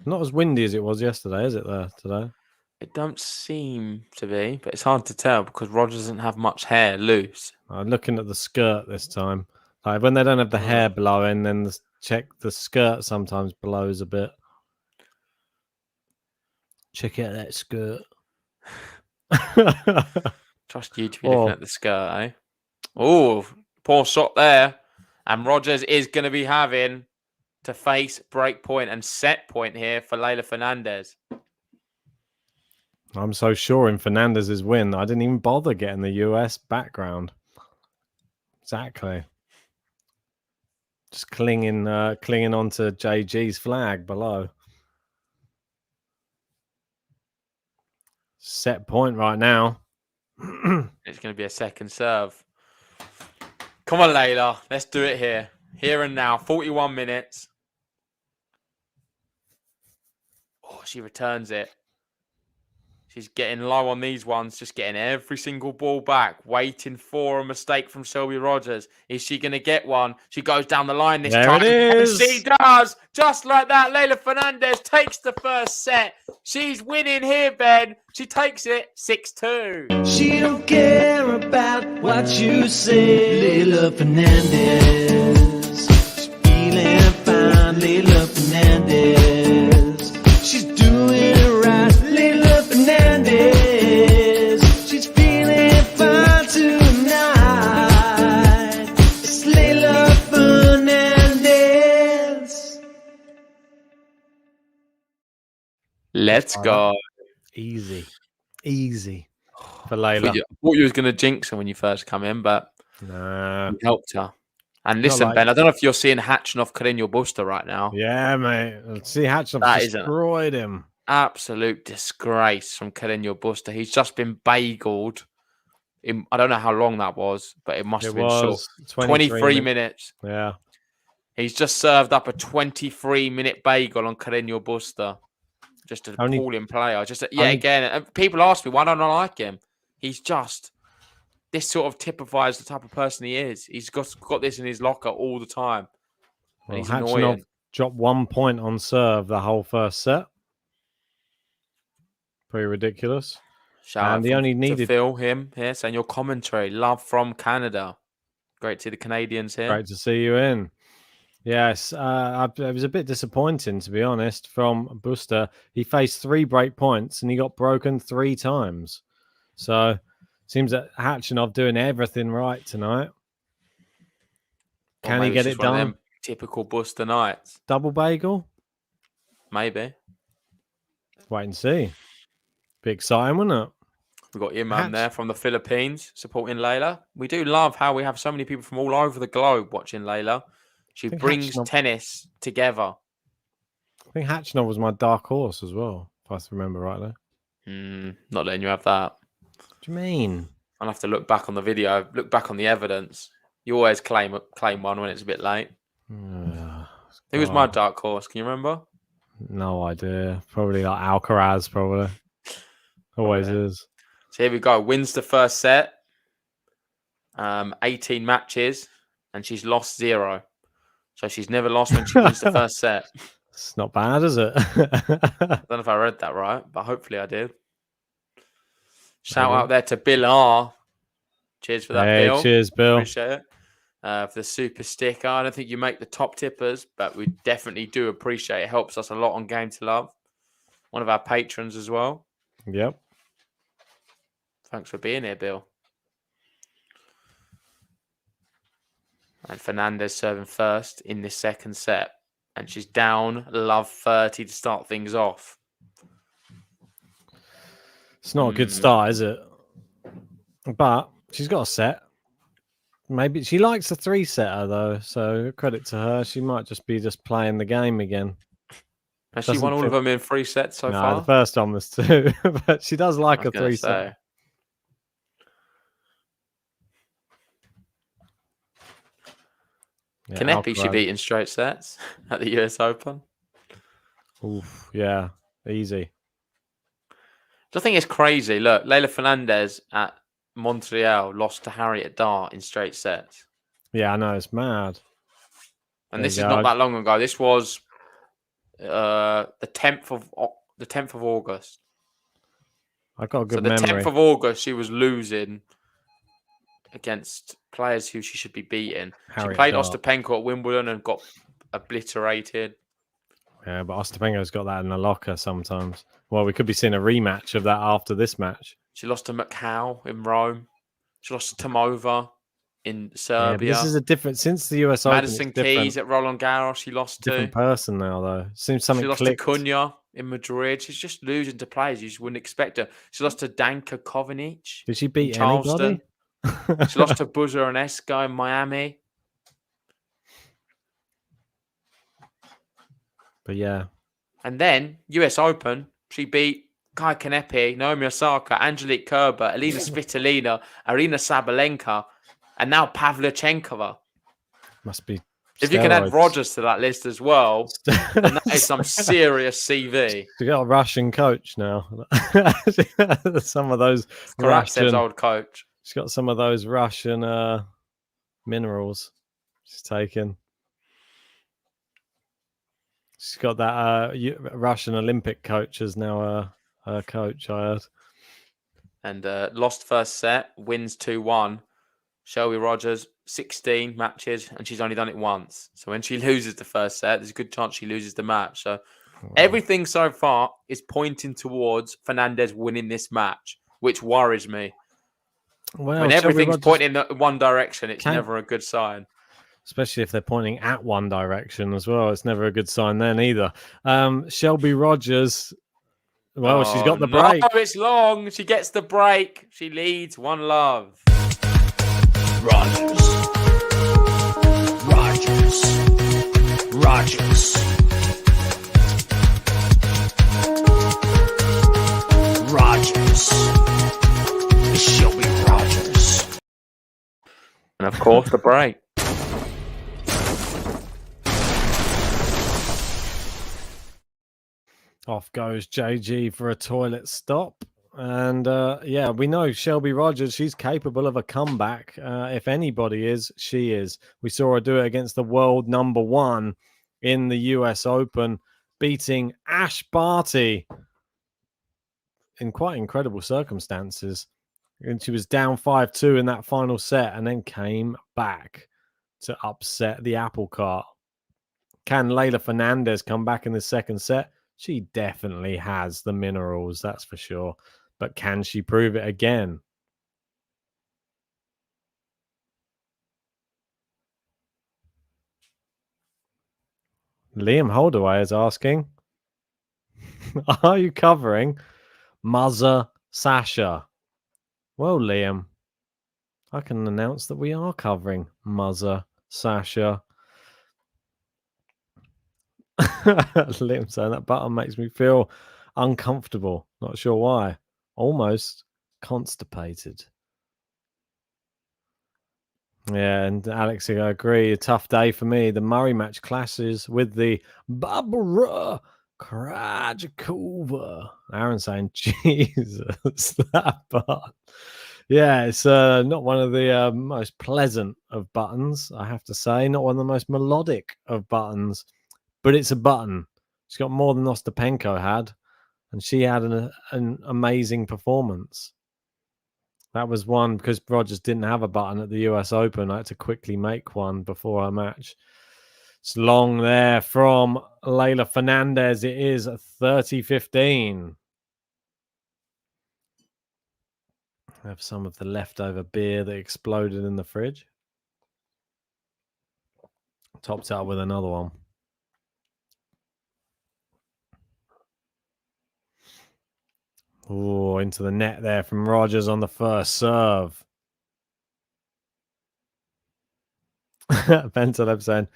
Not as windy as it was yesterday, is it there today? It don't seem to be, but it's hard to tell because Rogers doesn't have much hair loose. I'm looking at the skirt this time. Like when they don't have the hair blowing, then the skirt sometimes blows a bit. Check out that skirt. Trust you to be looking at the skirt, eh? Oh, poor shot there. And Rogers is going to be having to face break point and set point here for Leylah Fernandez. I'm so sure in Fernandez's win, I didn't even bother getting the US background. Exactly. Just clinging onto JG's flag below. Set point right now. It's going to be a second serve. Come on, Leylah. Let's do it here. Here and now. 41 minutes. Oh, she returns it. She's getting low on these ones, just getting every single ball back, waiting for a mistake from Shelby Rogers. Is she going to get one? She goes down the line this time. There it is. And she does. Just like that, Leylah Fernandez takes the first set. She's winning here, Ben. She takes it 6-2. She don't care about what you say. Leylah Fernandez. She's feeling fine. Leylah Fernandez. She's doing it right. Leylah Fernandez. She's feeling fine tonight. It's Leylah Fernandez. Let's go. Easy for I Leylah. thought you was going to jinx her when you first come in, but Nah. you helped her. And listen, like- Ben, I don't know if you're seeing Hatchinov Carreño Busta right now. Yeah, mate. Let's see, Hatchinov That is destroyed him. Absolute disgrace from Carreño Busta. He's just been bageled. I don't know how long that was, but it must have been short. 23 minutes. Yeah. He's just served up a 23-minute bagel on Carreño Busta. Just an appalling player. Again, and people ask me, why don't I like him? He's just... This sort of typifies the type of person he is. He's got this in his locker all the time. And he's annoying. Dropped 1 point on serve the whole first set. Pretty ridiculous. Shout out to Phil, him here, saying your commentary. Love from Canada. Great to see the Canadians here. Great to see you in. Yes, it was a bit disappointing, to be honest, from Busta. He faced 3 break points and he got broken 3 times. So... Seems that Hatchinov doing everything right tonight. Can he get it done? Typical Busta nights. Double bagel? Maybe. Wait and see. Be exciting, wouldn't it? We've got your man there from the Philippines supporting Leylah. We do love how we have so many people from all over the globe watching Leylah. She brings tennis together. I think Hatchinov was my dark horse as well, if I remember rightly. Not letting you have that. What do you mean? I'll have to look back on the video, look back on the evidence. You always claim one when it's a bit late. Who was my dark horse? Can you remember? No idea. Probably like Alcaraz, probably. Always is. So here we go. Wins the first set. 18 matches, and she's lost 0. So she's never lost when she wins the first set. It's not bad, is it? I don't know if I read that right, but hopefully I did. Shout out there to Bill R. Cheers for that, Bill. Cheers, Bill. Appreciate it. For the super sticker. I don't think you make the top tippers, but we definitely do appreciate it. It helps us a lot on Game to Love. One of our patrons as well. Yep. Thanks for being here, Bill. And Fernandez serving first in this second set. And she's down love 30 to start things off. It's not a good start, is it? But she's got a set. Maybe she likes a 3-setter though, so credit to her. She might just be playing the game again. Has she won all of them in 3 sets so far? No, the first one was 2, but she does like a 3-setter. Yeah, Kanepi she beat in straight sets at the US Open. Oof, yeah, easy. I think it's crazy. Look, Leylah Fernandez at Montreal lost to Harriet Dart in straight sets. Yeah, I know, it's mad. And this is not that long ago. This was the 10th of August. I got a good memory. So the 10th of August, she was losing against players who she should be beating. She played Ostapenko at Wimbledon and got obliterated. Yeah, but Ostapenko's got that in the locker sometimes. Well, we could be seeing a rematch of that after this match. She lost to Macau in Rome. She lost to Tomova in Serbia. Yeah, this is a different... Since the US Open, Madison Keys at Roland Garros, she lost to... Different person now, though. Seems something She lost clicked. to Cunha in Madrid. She's just losing to players you just wouldn't expect her. She lost to Danka Kovanic. Did she beat anybody? She lost to Buzzer and Esco in Miami. But yeah. And then, US Open, she beat Kai Kanepi, Naomi Osaka, Angelique Kerber, Elena Svitolina, Arina Sabalenka, and now Pavlyuchenkova. Must be. If you can add Rogers to that list as well, then that is some serious CV. You got a Russian coach now. Some of those Karatse's old coach. She's got some of those Russian minerals she's taken. She's got that Russian Olympic coach as now her coach, I heard. And lost first set, wins 2-1. Shelby Rogers, 16 matches, and she's only done it once. So when she loses the first set, there's a good chance she loses the match. So everything so far is pointing towards Fernandez winning this match, which worries me. Well, when everything's pointing in one direction, it's never a good sign. Especially if they're pointing at one direction as well. It's never a good sign then either. Shelby Rogers, well, she's got the break. No, it's long. She gets the break. She leads 1-0. Rogers. It's Shelby Rogers. And of course, the break. Off goes JG for a toilet stop. And yeah, we know Shelby Rogers, she's capable of a comeback. If anybody is, she is. We saw her do it against the world number 1 in the US Open, beating Ash Barty in quite incredible circumstances. And she was down 5-2 in that final set and then came back to upset the apple cart. Can Leylah Fernandez come back in the second set? She definitely has the minerals, that's for sure. But can she prove it again? Liam Holdaway is asking, are you covering Mother Sasha? Well, Liam, I can announce that we are covering Mother Sasha. Liam saying that button makes me feel uncomfortable. Not sure why. Almost constipated. Yeah, and Alex, I agree. A tough day for me. The Murray match clashes with the Barbara Krajcikova. Aaron saying, Jesus, that button. Yeah, it's not one of the most pleasant of buttons, I have to say. Not one of the most melodic of buttons. But it's a button. She's got more than Ostapenko had. And she had an amazing performance. That was one because Rogers didn't have a button at the US Open. I had to quickly make one before our match. It's long there from Leylah Fernandez. It is 30-15. I have some of the leftover beer that exploded in the fridge. Topped out with another one. Oh, into the net there from Rogers on the first serve. Pentaleb saying,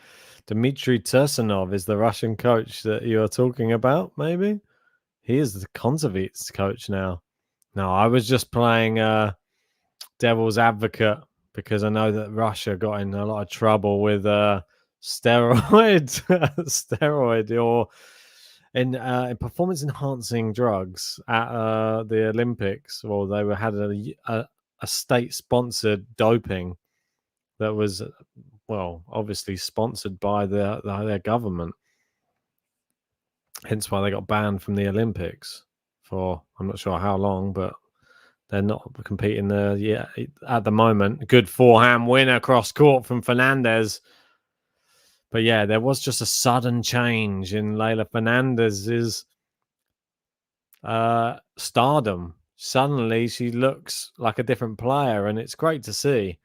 Dmitry Tursunov is the Russian coach that you're talking about, maybe? He is the Konzervets coach now. No, I was just playing devil's advocate because I know that Russia got in a lot of trouble with steroid or in performance-enhancing drugs at the Olympics. Well, they had a state-sponsored doping that was, well, obviously sponsored by their government. Hence why they got banned from the Olympics for I'm not sure how long, but they're not competing there yet at the moment. Good forehand win across court from Fernandez. But yeah, there was just a sudden change in Leylah Fernandez's stardom. Suddenly, she looks like a different player, and it's great to see.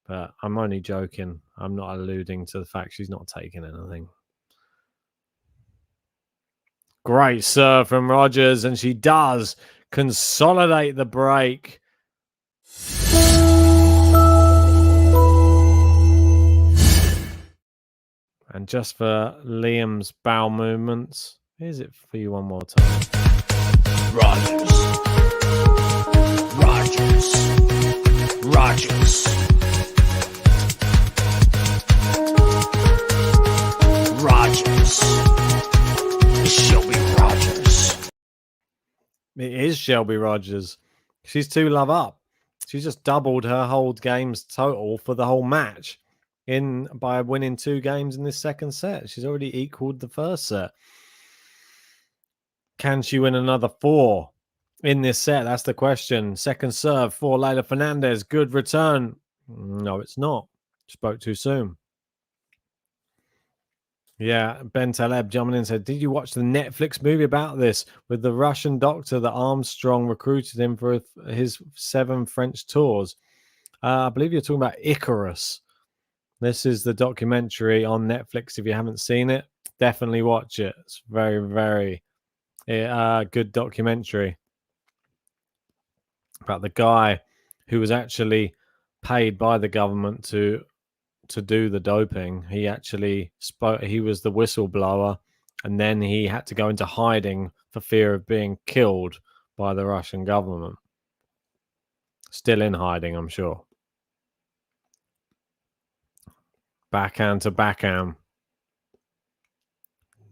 But I'm only joking. I'm not alluding to the fact she's not taking anything. Great serve from Rogers, and she does consolidate the break. And just for Liam's bowel movements, here's it for you one more time. Rogers. Rogers. Rogers. Rogers. Shelby Rogers. It is Shelby Rogers. She's 2-love up. She's just doubled her whole games total for the whole match by winning 2 games in this second set. She's already equaled the first set. Can she win another 4 in this set? That's the question. Second serve for Leylah Fernandez. Good return. No, it's not. Spoke too soon. Yeah, Ben Taleb jumping in said, did you watch the Netflix movie about this with the Russian doctor that Armstrong recruited him for his 7 French tours? I believe you're talking about Icarus. This is the documentary on Netflix. If you haven't seen it, definitely watch it. It's very, very good documentary about the guy who was actually paid by the government to do the doping. He actually spoke. He was the whistleblower, and then he had to go into hiding for fear of being killed by the Russian government. Still in hiding, I'm sure. Backhand to backhand.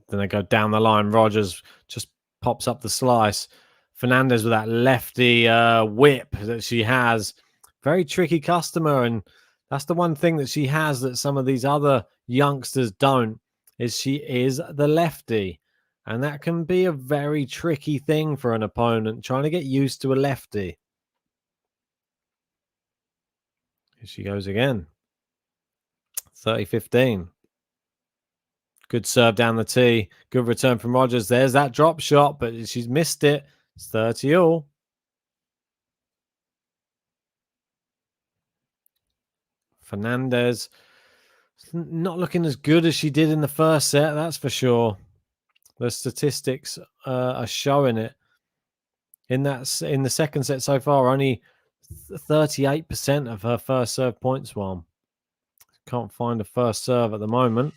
Then they go down the line. Rogers just pops up the slice. Fernandez with that lefty whip that she has. Very tricky customer, and that's the one thing that she has that some of these other youngsters don't, is she is the lefty. And that can be a very tricky thing for an opponent, trying to get used to a lefty. Here she goes again. 30-15. Good serve down the tee. Good return from Rogers. There's that drop shot, but she's missed it. It's 30-all. Fernandez not looking as good as she did in the first set, that's for sure. The statistics are showing it. In the second set so far, only 38% of her first serve points won. Can't find a first serve at the moment.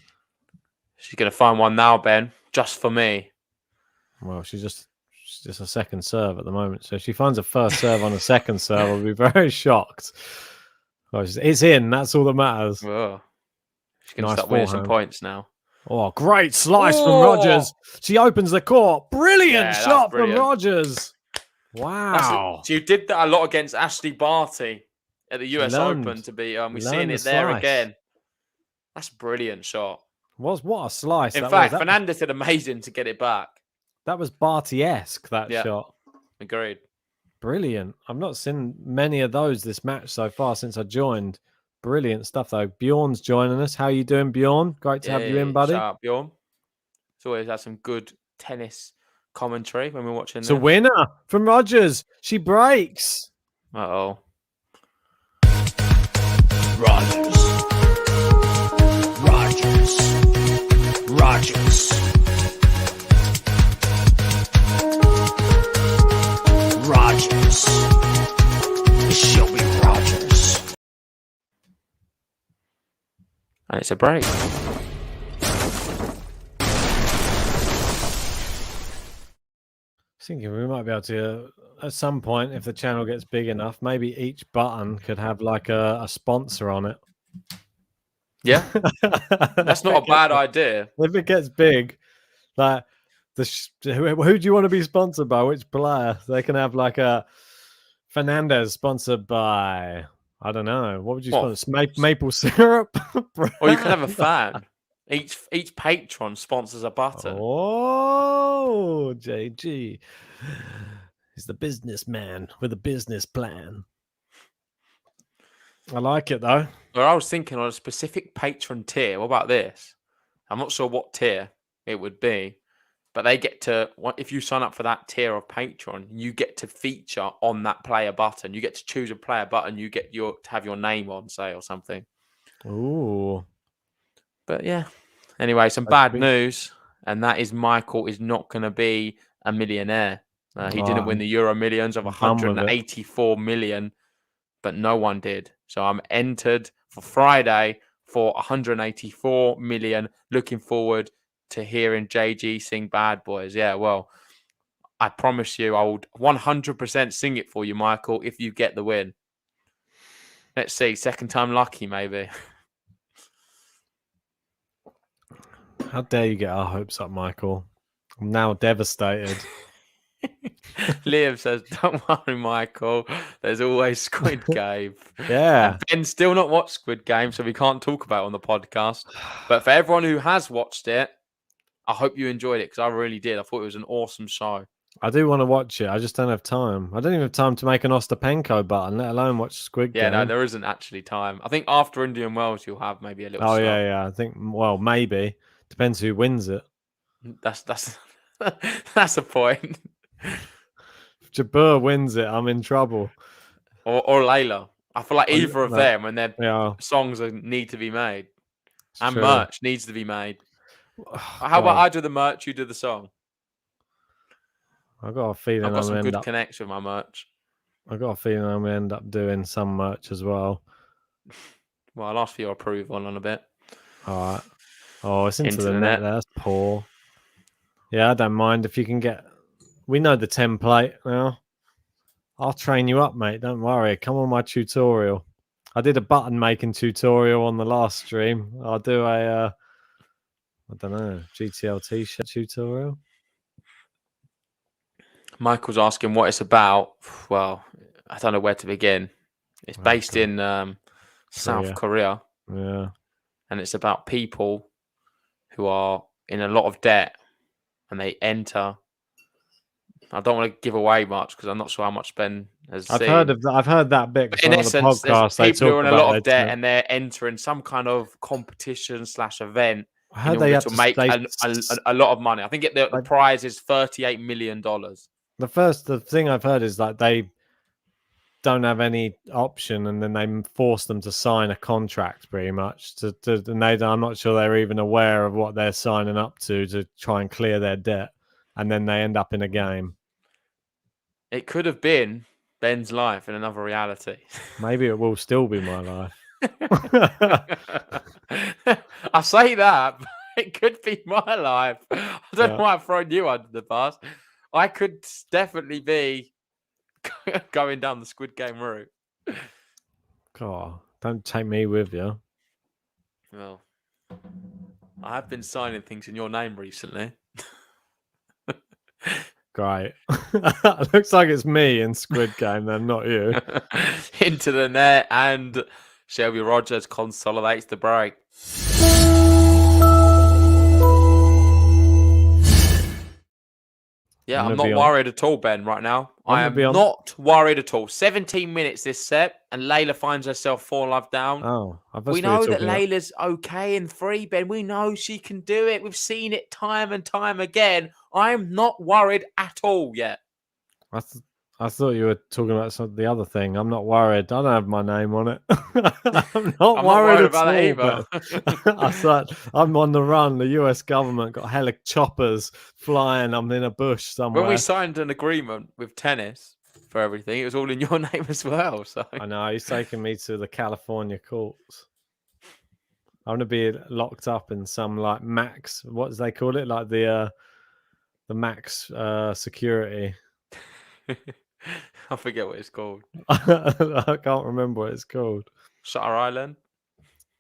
She's going to find one now, Ben, just for me. Well, she's just a second serve at the moment. So if she finds a first serve on a second serve, I'll be very shocked. Well, it's in. That's all that matters. Oh. She's going to start winning some points now. Oh, great slice from Rogers. She opens the court. Brilliant shot from Rogers. Wow. She did that a lot against Ashley Barty at the US Open to be. We're seeing it there again. That's a brilliant shot. What a slice. In fact, Fernandez did amazing to get it back. That was Barty-esque, that shot. Agreed. Brilliant. I've not seen many of those this match so far since I joined. Brilliant stuff, though. Bjorn's joining us. How are you doing, Bjorn? Great to have you in, buddy. Shout out, Bjorn. It's always had some good tennis commentary when we're watching this. It's a winner from Rogers. She breaks. Uh-oh. Rogers. Rogers. Rogers. Rogers. Shelby Rogers. And it's a break. I think we might be able to, at some point, if the channel gets big enough, maybe each button could have like a sponsor on it. Yeah, that's not a bad idea. If it gets big, like who do you want to be sponsored by? Which player? They can have like a Fernandez sponsored by, I don't know. What would you sponsor? Maple syrup? Or you can have a fan. Each patron sponsors a button. Oh, JG is the businessman with a business plan. I like it though. Well, I was thinking on a specific patron tier. What about this? I'm not sure what tier it would be, but they get to, if you sign up for that tier of patron, you get to feature on that player button. You get to choose a player button. You get to have your name on, say, or something. Ooh. But yeah. Anyway, some bad news, and that is Michael is not going to be a millionaire. He didn't win the Euro Millions of 184 million, but no one did. So I'm entered for Friday for 184 million. Looking forward to hearing JG sing Bad Boys. Yeah, well, I promise you, I will 100% sing it for you, Michael, if you get the win. Let's see. Second time lucky, maybe. How dare you get our hopes up, Michael? I'm now devastated. Liam says, "Don't worry, Michael. There's always Squid Game." Yeah. And Ben's still not watched Squid Game, so we can't talk about it on the podcast. But for everyone who has watched it, I hope you enjoyed it because I really did. I thought it was an awesome show. I do want to watch it. I just don't have time. I don't even have time to make an Ostapenko button, let alone watch Squid Game. Yeah, no, there isn't actually time. I think after Indian Wells, you'll have maybe a little. Oh slot. yeah. I think maybe depends who wins it. That's that's a point. If Jabeur wins it, I'm in trouble. Or Leylah. I feel like either of No. them, when their songs need to be made, and true. merch needs to be made. How about God, I do the merch, you do the song? I got a feeling I've got some I'm good end up. connection with my merch. I got a feeling I'm gonna end up doing some merch as well. Well, I'll ask for your approval on a bit. All right. Oh, it's into the net. That's poor. Yeah, I don't mind if you can get. We know the template now. I'll train you up, mate. Don't worry. Come on my tutorial. I did a button making tutorial on the last stream. I'll do a, I don't know, GTL t-shirt tutorial. Michael's asking what it's about. Well, I don't know where to begin. It's based in South Korea. Yeah. And it's about people who are in a lot of debt and they enter. I don't want to give away much because I'm not sure how much Ben has seen. I've heard that bit. But in essence, there's people who are in a lot of debt and they're entering some kind of competition / event I heard in they order have to to make a lot of money. I think the prize is $38 million. The thing I've heard is that they don't have any option, and then they force them to sign a contract, pretty much. I'm not sure they're even aware of what they're signing up to try and clear their debt, and then they end up in a game. It could have been Ben's life in another reality. Maybe it will still be my life. I say that, but it could be my life. I don't know why I've thrown you under the bus. I could definitely be going down the Squid Game route. God, don't take me with you. Well, I have been signing things in your name recently. Great. Looks like it's me in Squid Game, then, not you. Into the net, and Shelby Rogers consolidates the break. Yeah, I'm not worried at all, Ben, right now. I am not worried at all. 17 minutes this set, and Leylah finds herself 4-love down. Oh, we know that Leylah's okay in 3, Ben. We know she can do it. We've seen it time and time again. I'm not worried at all yet. I thought you were talking about the other thing. I'm not worried. I don't have my name on it. I'm not worried about that either. I thought I'm on the run. The US government got hella choppers flying. I'm in a bush somewhere. When we signed an agreement with tennis for everything, it was all in your name as well. So I know he's taking me to the California courts. I'm gonna be locked up in some like max. What do they call it? Like the max security. I forget what it's called. I can't remember what it's called. Shutter Island.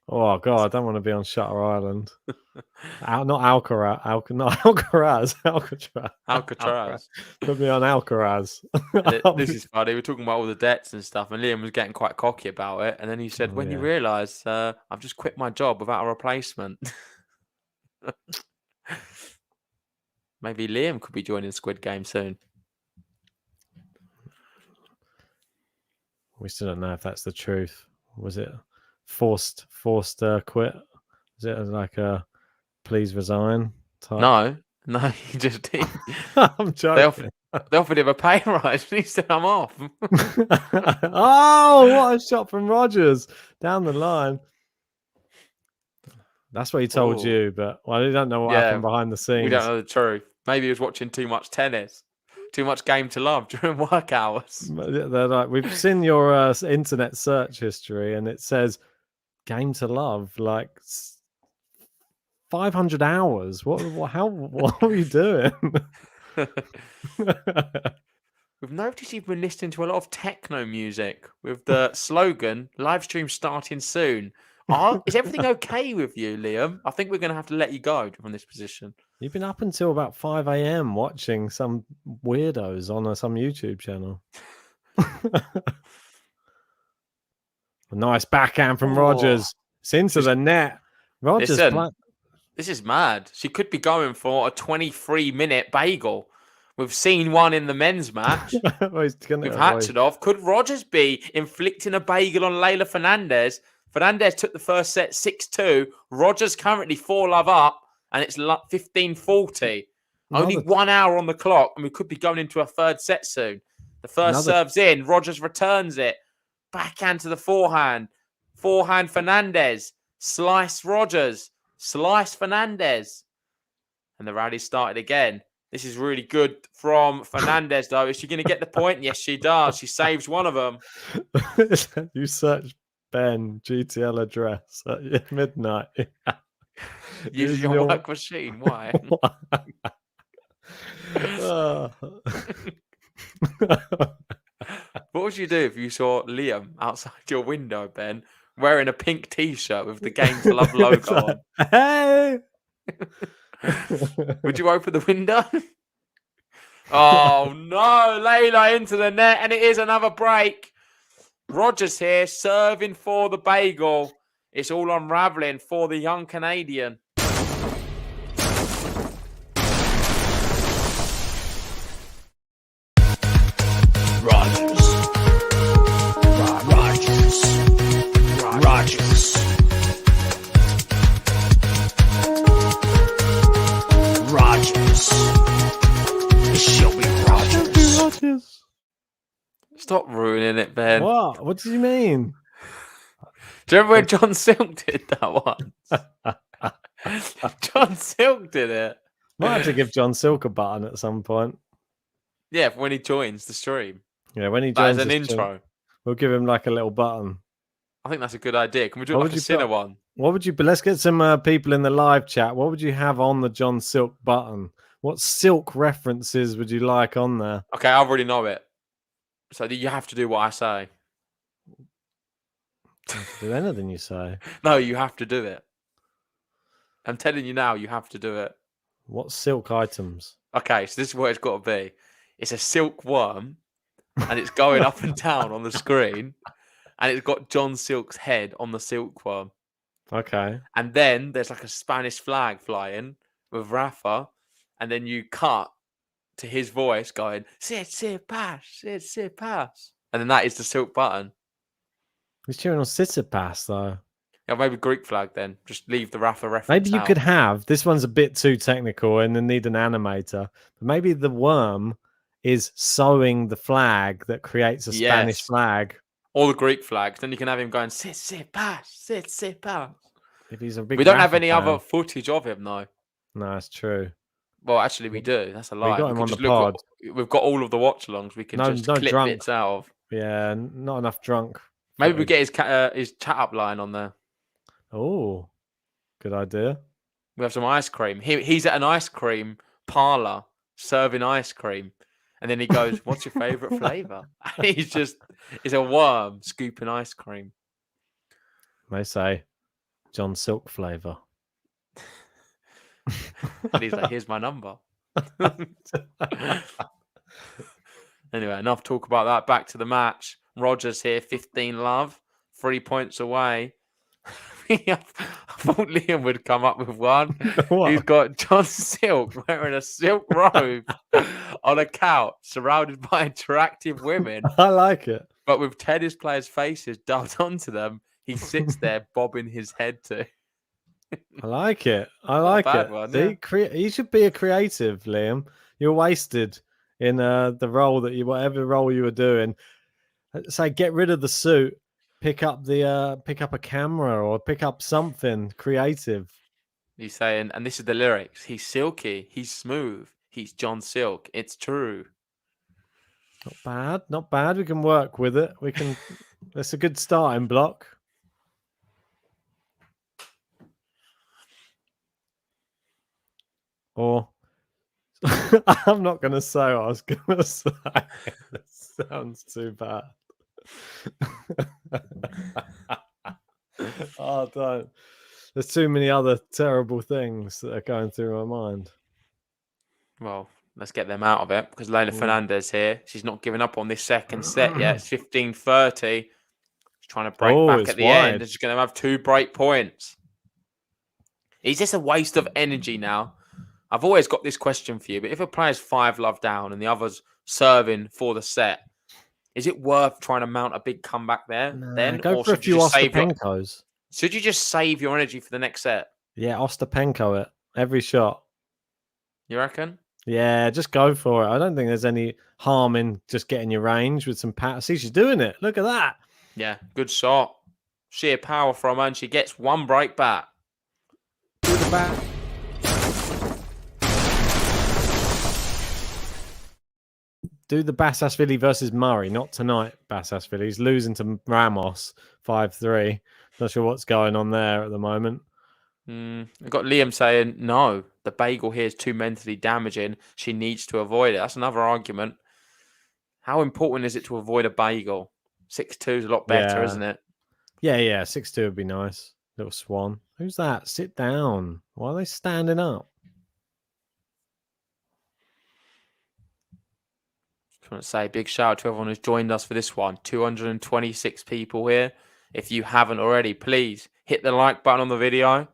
Oh God, I don't want to be on Shutter Island. Not Alcaraz. Not Alcaraz. Alcatraz. Put me on Alcaraz. This is funny. We're talking about all the debts and stuff, and Liam was getting quite cocky about it. And then he said, "When you realise I've just quit my job without a replacement." Maybe Liam could be joining Squid Game soon. We still don't know if that's the truth. Was it forced quit? Was it like a please resign type? No, he just did. I'm joking. They offered him a pay rise, and he said, "I'm off." Oh, what a shot from Rogers down the line. That's what he told you, but we don't know what happened behind the scenes. We don't know the truth. Maybe he was watching too much tennis. Too much Game to Love during work hours. They're like, we've seen your internet search history, and it says Game to Love like 500 hours. What are you doing? We've noticed you've been listening to a lot of techno music with the slogan "Live stream starting soon." Is everything okay with you, Liam? I think we're going to have to let you go from this position. You've been up until about 5 a.m. watching some weirdos on some YouTube channel. A nice backhand from Rogers. It's into the net. Rogers. Listen, this is mad. She could be going for a 23-minute bagel. We've seen one in the men's match. We've hatched it off. Could Rogers be inflicting a bagel on Leylah Fernandez? Fernandez took the first set 6-2. Rogers currently 4-love up, and it's 15-40. Only 1 hour on the clock, and we could be going into a third set soon. The first serve's in. Rogers returns it. Backhand to the forehand. Forehand Fernandez. Slice Rogers. Slice Fernandez. And the rally started again. This is really good from Fernandez, though. Is she going to get the point? Yes, she does. She saves one of them. You search Ben GTL address at midnight. Use your work machine. Why? What would you do if you saw Liam outside your window, Ben, wearing a pink T-shirt with the Game to Love logo on? Hey! Would you open the window? Oh no, Leylah into the net, and it is another break. Rogers here serving for the bagel. It's all unraveling for the young Canadian. Rogers. Shelby Rogers. Stop ruining it, Ben. What? What do you mean? Do you remember when John Silk did that once? John Silk did it. Might have to give John Silk a button at some point. Yeah, when he joins the stream. Yeah, when he joins as an intro. We'll give him like a little button. I think that's a good idea. Can we do like a Sinner one? What would you? Let's get some people in the live chat. What would you have on the John Silk button? What Silk references would you like on there? Okay, I already know it. So you have to do what I say. Do anything you say. No, you have to do it. I'm telling you now, you have to do it. What silk items? Okay, so this is what it's got to be. It's a silk worm, and it's going up and down on the screen, and it's got John Silk's head on the silkworm. Okay. And then there's like a Spanish flag flying with Rafa, and then you cut to his voice going, "Se pass, se pass," and then that is the silk button. He's cheering on Tsitsipas though. Yeah, maybe Greek flag then. Just leave the Rafa reference. Maybe you out. could have this one's a bit too technical and then need an animator. But maybe the worm is sewing the flag that creates a Spanish flag. Or the Greek flags. Then you can have him going, se pass. If he's a big We don't have Rafa any fan. other footage of him though. No, it's true. Well, actually, we do. That's a lie. We got him on the pod. We've got all of the watch-alongs. We can just clip drunk bits out of. Yeah, not enough drunk. Maybe we get his chat-up line on there. Oh, good idea. We have some ice cream. He's at an ice cream parlor serving ice cream. And then he goes, "What's your favorite flavor?" And he's a worm scooping ice cream. They say John Silk flavor. And he's like, "Here's my number." Anyway, enough talk about that. Back to the match. Rogers here, 15-love, 3 points away. I thought Liam would come up with one. What? He's got John Silk wearing a silk robe on a couch surrounded by interactive women. I like it. But with tennis players' faces dubbed onto them, he sits there bobbing his head to. I like it. I like it. One, See, you should be a creative, Liam. You're wasted in the role whatever role you were doing. Say, get rid of the suit. Pick up a camera or pick up something creative. He's saying, and this is the lyrics: "He's silky, he's smooth, he's John Silk. It's true." Not bad, not bad. We can work with it. We can. That's a good starting block. Or I'm not going to say what I was going to say. That sounds too bad. Oh, don't. There's too many other terrible things that are going through my mind. Well, let's get them out of it because Leylah Fernandez here. She's not giving up on this second set yet. It's 15-30. She's trying to break back at the end. And she's going to have 2 break points. Is this a waste of energy now? I've always got this question for you, but if a player's 5-love down and the other's serving for the set, is it worth trying to mount a big comeback there? Then, go or for a should few you just save Ostapenkos. Should you just save your energy for the next set? Yeah, Ostapenko it every shot. You reckon? Yeah, just go for it. I don't think there's any harm in just getting your range with some pat. See, she's doing it. Look at that. Yeah, good shot. Sheer power from her, and she gets 1 break back. Do the back. Do the Bassasvili versus Murray, not tonight, Bassasvili. He's losing to Ramos 5-3. Not sure what's going on there at the moment. We've got Liam saying, no, the bagel here is too mentally damaging. She needs to avoid it. That's another argument. How important is it to avoid a bagel? 6-2 is a lot better, isn't it? Yeah, 6-2 would be nice. Little swan. Who's that? Sit down. Why are they standing up? Just want to say a big shout out to everyone who's joined us for this one. 226 people here. If you haven't already, please hit the like button on the video.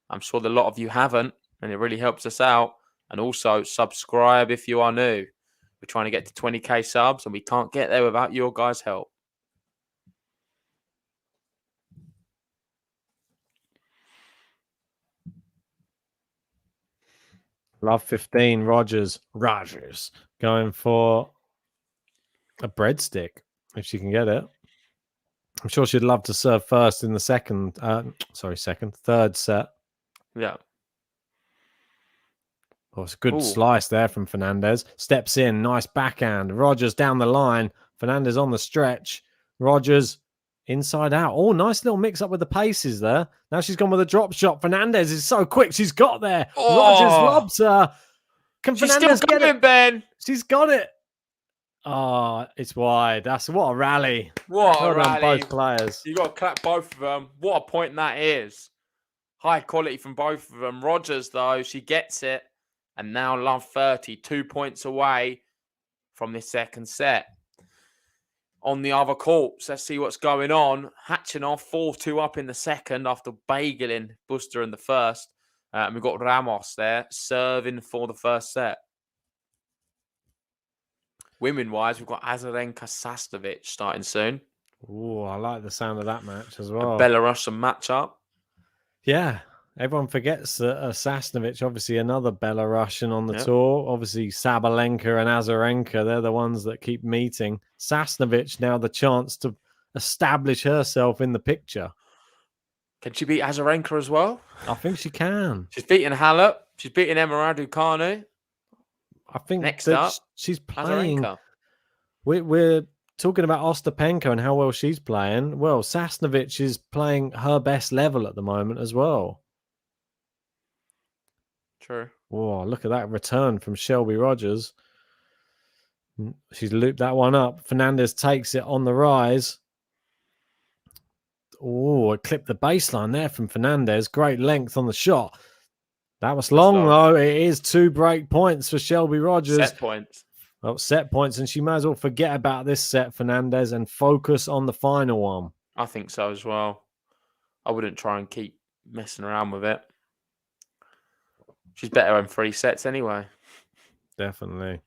I'm sure that a lot of you haven't, and it really helps us out. And also subscribe if you are new. We're trying to get to 20k subs, and we can't get there without your guys' help. Love 15, Rogers going for a breadstick if she can get it. I'm sure she'd love to serve first in the third set. Yeah. Oh, it's a good slice there from Fernandez. Steps in, nice backhand. Rogers down the line. Fernandez on the stretch. Rogers inside out. Oh, nice little mix up with the paces there. Now she's gone with a drop shot. Fernandez is so quick. She's got there. Rogers lobs her. Can Fernandez get it? Ben. She's got it. Oh, it's wide. What a rally. What a rally. Both players. You got to clap both of them. What a point that is. High quality from both of them. Rogers, though, she gets it. And now Love 30, 2 points away from this second set. On the other courts, let's see what's going on. Hatching off 4-2 up in the second after bageling Buster in the first. And we've got Ramos there serving for the first set. Women-wise, we've got Azarenka Sasnovich starting soon. Oh, I like the sound of that match as well. A Belarusian matchup. Yeah. Everyone forgets that Sasnovich, obviously another Belarusian on the tour. Obviously Sabalenka and Azarenka, they're the ones that keep meeting. Sasnovich now the chance to establish herself in the picture. Can she beat Azarenka as well? I think she can. She's beaten Halep. She's beaten Emma Raducanu. I think next up, she's playing. Azarenka. We're talking about Ostapenko and how well she's playing. Well, Sasnovich is playing her best level at the moment as well. True. Whoa, look at that return from Shelby Rogers. She's looped that one up. Fernandez takes it on the rise. Oh, it clipped the baseline there from Fernandez. Great length on the shot. That was long, though. It is 2 break points for Shelby Rogers. Set points. Well, set points, and she might as well forget about this set, Fernandez, and focus on the final one. I think so as well. I wouldn't try and keep messing around with it. She's better in 3 sets anyway. Definitely.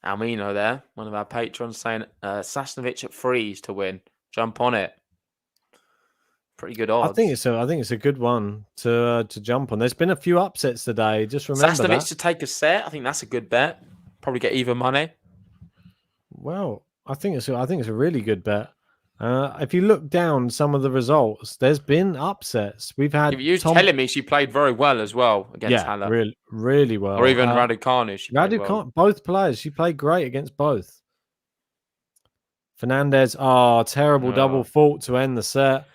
Almino there, one of our patrons, saying Sasnovich at freeze to win. Jump on it. Pretty good odds. I think it's a good one to jump on. There's been a few upsets today. Just remember Sasnovich to take a set. I think that's a good bet. Probably get even money. Well, I think it's a really good bet. If you look down some of the results, there's been upsets. We've had. You're telling me she played very well as well against Halep. really well. Or even Raducanu. Raducanu, both players. She played great against both. Fernandez, terrible double fault to end the set.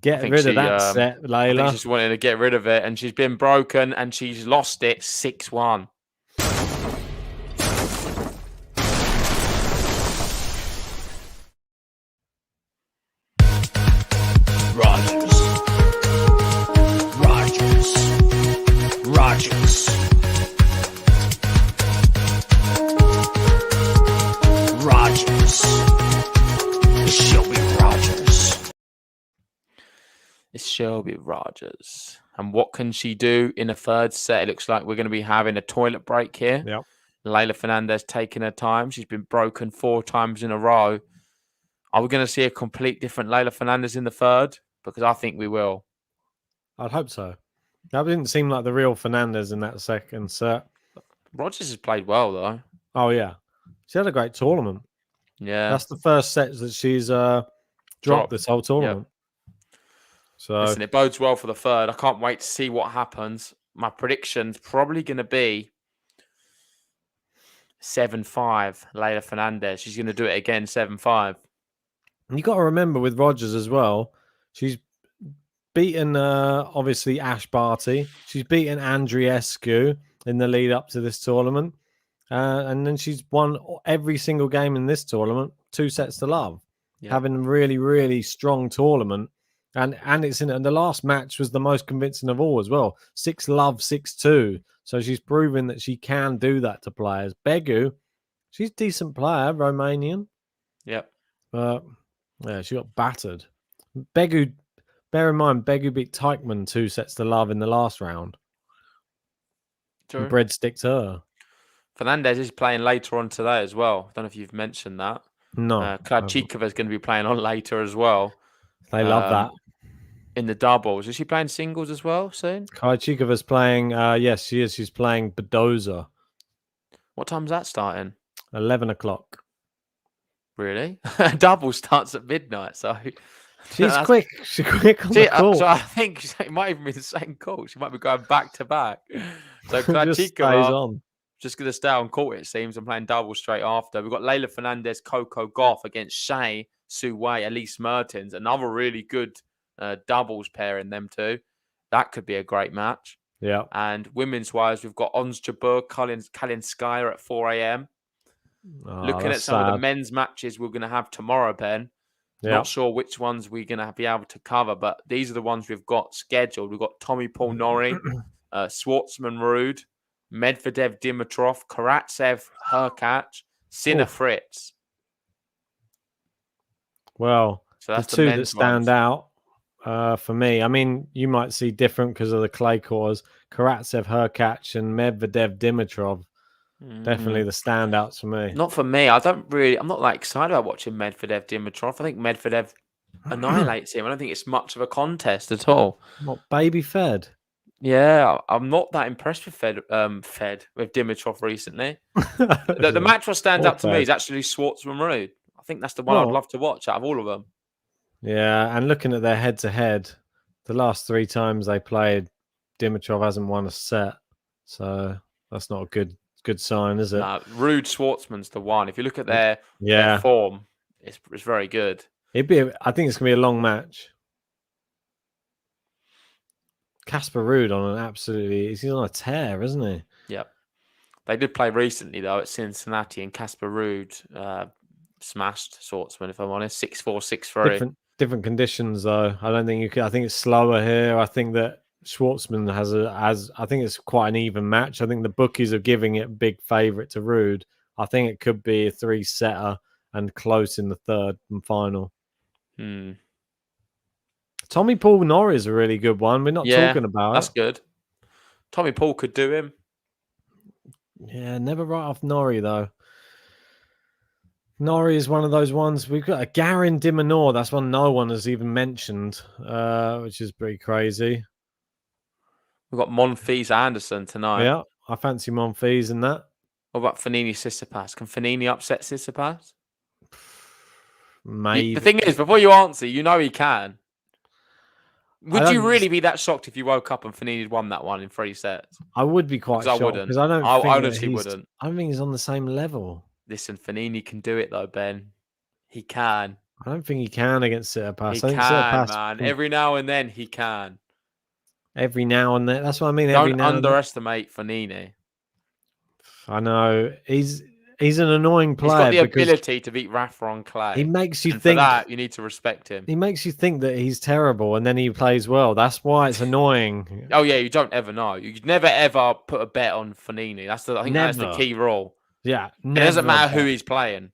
Get rid of that set, I think Leylah. she's wanting to get rid of it, and she's been broken, and she's lost it 6-1. Rogers. Rogers. Rogers. Rogers. It's Shelby Rogers. It's Shelby Rogers. And what can she do in a third set? It looks like we're going to be having a toilet break here. Yep. Leylah Fernandez taking her time. She's been broken 4 times in a row. Are we going to see a complete different Leylah Fernandez in the third? Because I think we will. I'd hope so. That didn't seem like the real Fernandez in that second set. Rogers has played well, though. Oh, yeah. She had a great tournament. Yeah. That's the first set that she's dropped this whole tournament. Yep. So listen, it bodes well for the third. I can't wait to see what happens. My prediction's probably going to be 7-5, Leylah Fernandez. She's going to do it again, 7-5. You got to remember with Rogers as well, she's beaten obviously Ash Barty. She's beaten Andriescu in the lead up to this tournament. And then she's won every single game in this tournament, 2 sets to love. Yeah. Having a really, really strong tournament. And it's and the last match was the most convincing of all as well. 6-love, 6-2. So she's proven that she can do that to players. Begu, she's a decent player, Romanian. Yep. Yeah, she got battered. Begu, bear in mind, Begu beat Teichmann 2 sets to love in the last round. True. And breadstick to her. Fernandez is playing later on today as well. I don't know if you've mentioned that. No. Krajcikova is going to be playing on later as well. They love that. In the doubles. Is she playing singles as well soon? Krajcikova's playing, yes, she is. She's playing Bedoza. What time's that starting? 11 o'clock. Really? Double starts at midnight, so... She's quick. She's quick on the call. So I think it might even be the same call. She might be going back to back. So Krajcikova just going to stay on court, it seems, and playing double straight after. We've got Leylah Fernandez, Coco Gauff against Shea, Su Wei, Elise Mertens. Another really good doubles pair in them two. That could be a great match. Yeah. And women's-wise, we've got Ons Jabeur, Kalinskaya at 4 a.m. Looking at some of the men's matches we're going to have tomorrow, Ben. Yeah. Not sure which ones we're going to be able to cover, but these are the ones we've got scheduled. We've got Tommy Paul Norrie, Schwartzman Ruud, Medvedev Dimitrov, Karatsev Hurkacz, Sinner Fritz. Well, so that's the two that stand out for me. I mean, you might see different because of the clay courts. Karatsev Hurkacz and Medvedev Dimitrov. Definitely the standouts for me. Not for me. I'm not like excited about watching Medvedev Dimitrov. I think Medvedev annihilates him. I don't think it's much of a contest at all. What, baby fed? Yeah, I'm not that impressed with Fed with Dimitrov recently. the match that stands out to me is actually Schwartzman Ruud. I think that's the one I'd love to watch out of all of them. Yeah, and looking at their head-to-head, the last 3 times they played, Dimitrov hasn't won a set. So that's not a good sign, is it? No, Ruud Schwartzman's the one. If you look at their form, it's very good. I think it's gonna be a long match. Casper Ruud on he's on a tear, isn't he? Yep. They did play recently though at Cincinnati, and Casper Ruud smashed Schwartzman. If I'm honest, 6-4, 6-3. Different conditions though. I don't think you can. I think it's slower here. I think that Schwartzman has I think it's quite an even match. I think the bookies are giving it a big favourite to Ruud. I think it could be a 3-setter and close in the third and final. Tommy Paul Norrie is a really good one. We're not talking about that's good. Tommy Paul could do him. Yeah, never write off Norrie though. Norrie is one of those ones. We've got a Garin Dimanor. That's one no one has even mentioned, which is pretty crazy. We've got Monfils Anderson tonight. Yeah, I fancy Monfils in that. What about Fognini Tsitsipas? Can Fognini upset Tsitsipas? Maybe. The thing is, before you answer, you know he can. Would you really be that shocked if you woke up and Fognini won that one in 3 sets? I would be quite shocked. I wouldn't. Because I honestly wouldn't. I don't think he's on the same level. Listen, Fognini can do it though, Ben. He can. I don't think he can against Tsitsipas. He I think can, Tsitsipas man. Every now and then he can. every now and then. That's what I mean. Every Don't now and then. underestimate Fognini. I know he's an annoying He's got player the because ability to beat Rafa on clay. he makes you and think for that, you need to respect him. he makes you think that he's terrible, and then he plays well. That's why it's annoying. Oh yeah, you don't ever know. You never ever put a bet on Fognini. I think that's the Never. key rule. Yeah, It doesn't matter who bet. he's playing.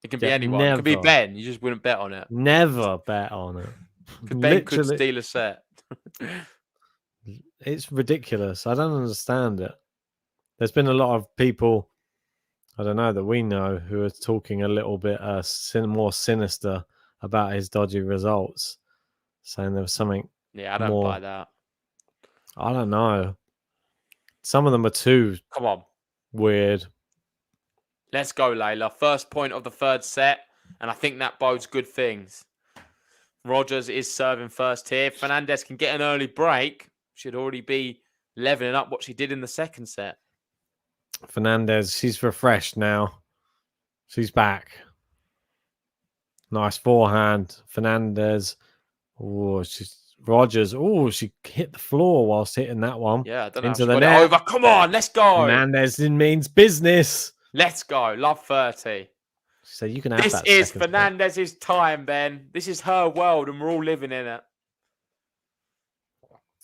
It can be Yeah, anyone. It could be never. Ben. You just wouldn't bet on it. Never bet on it. Because Ben could Literally, steal a set. it's ridiculous. I don't understand it. There's been a lot of people, I don't know, that we know who are talking a little bit more sinister about his dodgy results, saying there was something. Yeah, I don't more. buy that. I don't know. Some of them are too Come on. weird. Let's go, Leylah. First point of the third set, and I think that bodes good things. Rogers is serving first here. Fernandez can get an early break. Should already be leveling up what she did in the second set. Fernandez, she's refreshed now. She's back. Nice forehand. Fernandez. Oh, Rogers. Oh, she hit the floor whilst hitting that one. Yeah, I don't know. Into She the got net. it over. Come on, let's go. Fernandez means business. Let's go. Love 30. So you can have This that. is second set. Fernandez's time, Ben. This is her world, and we're all living in it.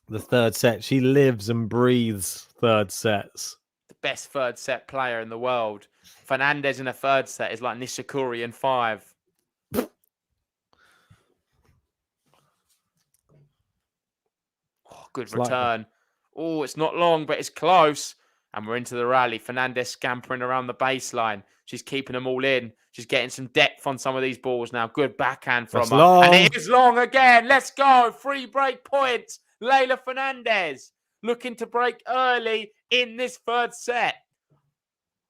The third set. She lives and breathes third sets. The best third set player in the world. Fernandez in a third set is like Nishikori in 5. Oh, good It's like return. Oh, it's not long, but it's close. And we're into the rally. Fernandez scampering around the baseline. She's keeping them all in. She's getting some depth on some of these balls now. Good backhand from That's her. long. And it is long again. Let's go. Free break points. Leylah Fernandez looking to break early in this third set.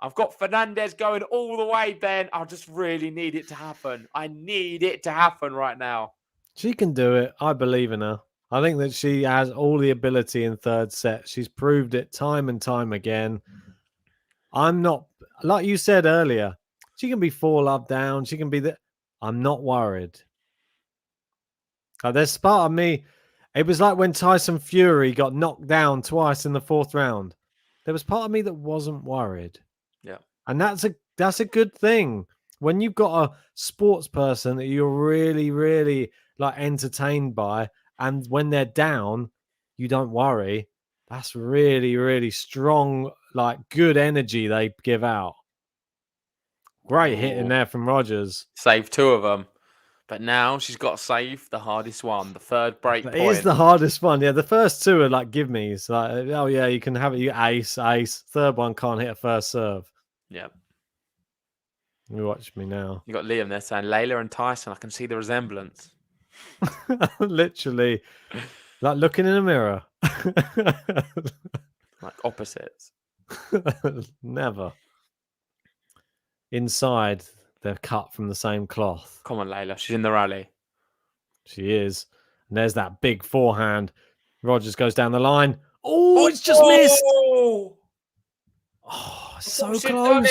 I've got Fernandez going all the way, Ben. I just really need it to happen. I need it to happen right now. She can do it. I believe in her. I think that she has all the ability in third set. She's proved it time and time again. I'm not, like you said earlier, she can be 4-love down. She can be the. I'm not worried. There's part of me. It was like when Tyson Fury got knocked down twice in the fourth round. There was part of me that wasn't worried. Yeah. And that's a good thing. When you've got a sports person that you're really, really like entertained by, and when they're down, you don't worry. That's really, really strong, like good energy they give out. Great hitting there from Rogers. Saved 2 of them. But now she's got to save the hardest one, the third break point. It is the hardest one. Yeah, the first 2 are like give me's. Like, oh yeah, you can have it. You ace. Third one can't hit a first serve. Yeah. You watch me now. You got Liam there saying Leylah and Tyson. I can see the resemblance. Literally, like looking in a mirror. Like opposites. Never. Inside, they're cut from the same cloth. Come on, Leylah. She's in the rally. She is. And there's that big forehand. Rogers goes down the line. Oh, it's just missed. Oh, so close.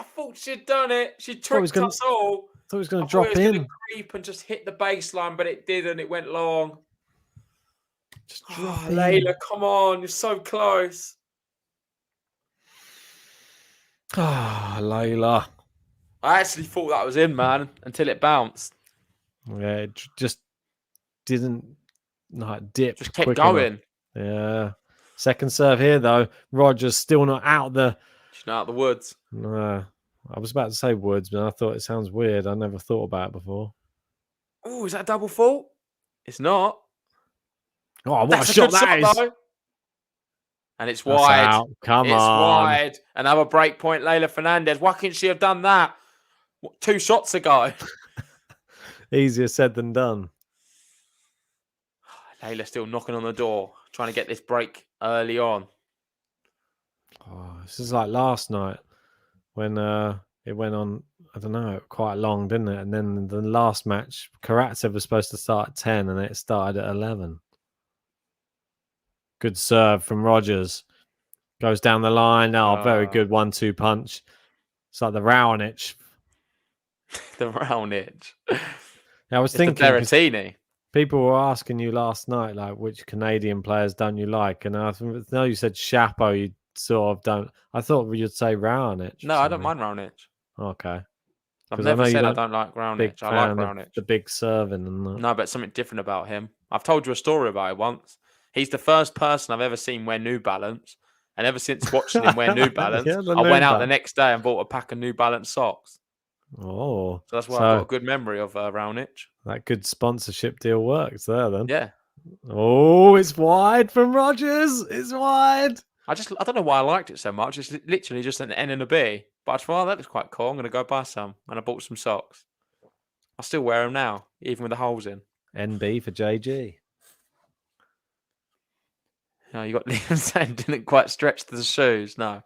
I thought she'd done it. She tricked us all. I thought it was going to drop in. Creep and just hit the baseline, but it didn't. It went long. Just drop in. Leylah, come on. You're so close. Leylah. I actually thought that was in, man, until it bounced. Yeah, it just didn't like dip. Just kept going. Yeah. Second serve here, though. Rogers still not out the... She's not out the woods. No. I was about to say woods, but I thought it sounds weird. I never thought about it before. Oh, is that a double fault? It's not. Oh, what That's a shot that is. Though. And it's wide. Out. Come it's on. Wide. Another break point, Leylah Fernandez. Why couldn't she have done that 2 shots ago? Easier said than done. Leylah still knocking on the door, trying to get this break early on. Oh, this is like last night when it went on, I don't know, quite long, didn't it? And then the last match, Karatsev was supposed to start at 10 and it started at 11. Good serve from Rogers. Goes down the line. Oh, very good 1-2 punch. It's like the Raonic. The Raonic. I was It's the thinking 'cause Berrettini. people were asking you last night, like, which Canadian players don't you like? And I know you said Chapo. You sort of don't. I thought you'd say Raonic. No, I don't mind Raonic. Okay. I've 'Cause I know never you said I don't- don't like Big Raonic. I like fan of Raonic. the big serving and that. No, but something different about him. I've told you a story about it once. He's the first person I've ever seen wear New Balance. And ever since watching him wear New Balance, Yeah, the I New went out the Balance. next day and bought a pack of New Balance socks. Oh, So that's why I've got a good memory of Raonic. that good sponsorship deal works there then. Yeah. Oh, it's wide from Rogers. It's wide. I don't know why I liked it so much. It's literally just an N and a B. But I thought, oh, that looks quite cool. I'm going to go buy some. And I bought some socks. I still wear them now, even with the holes in. NB for JG. No, you got Liam saying didn't quite stretch the shoes. No,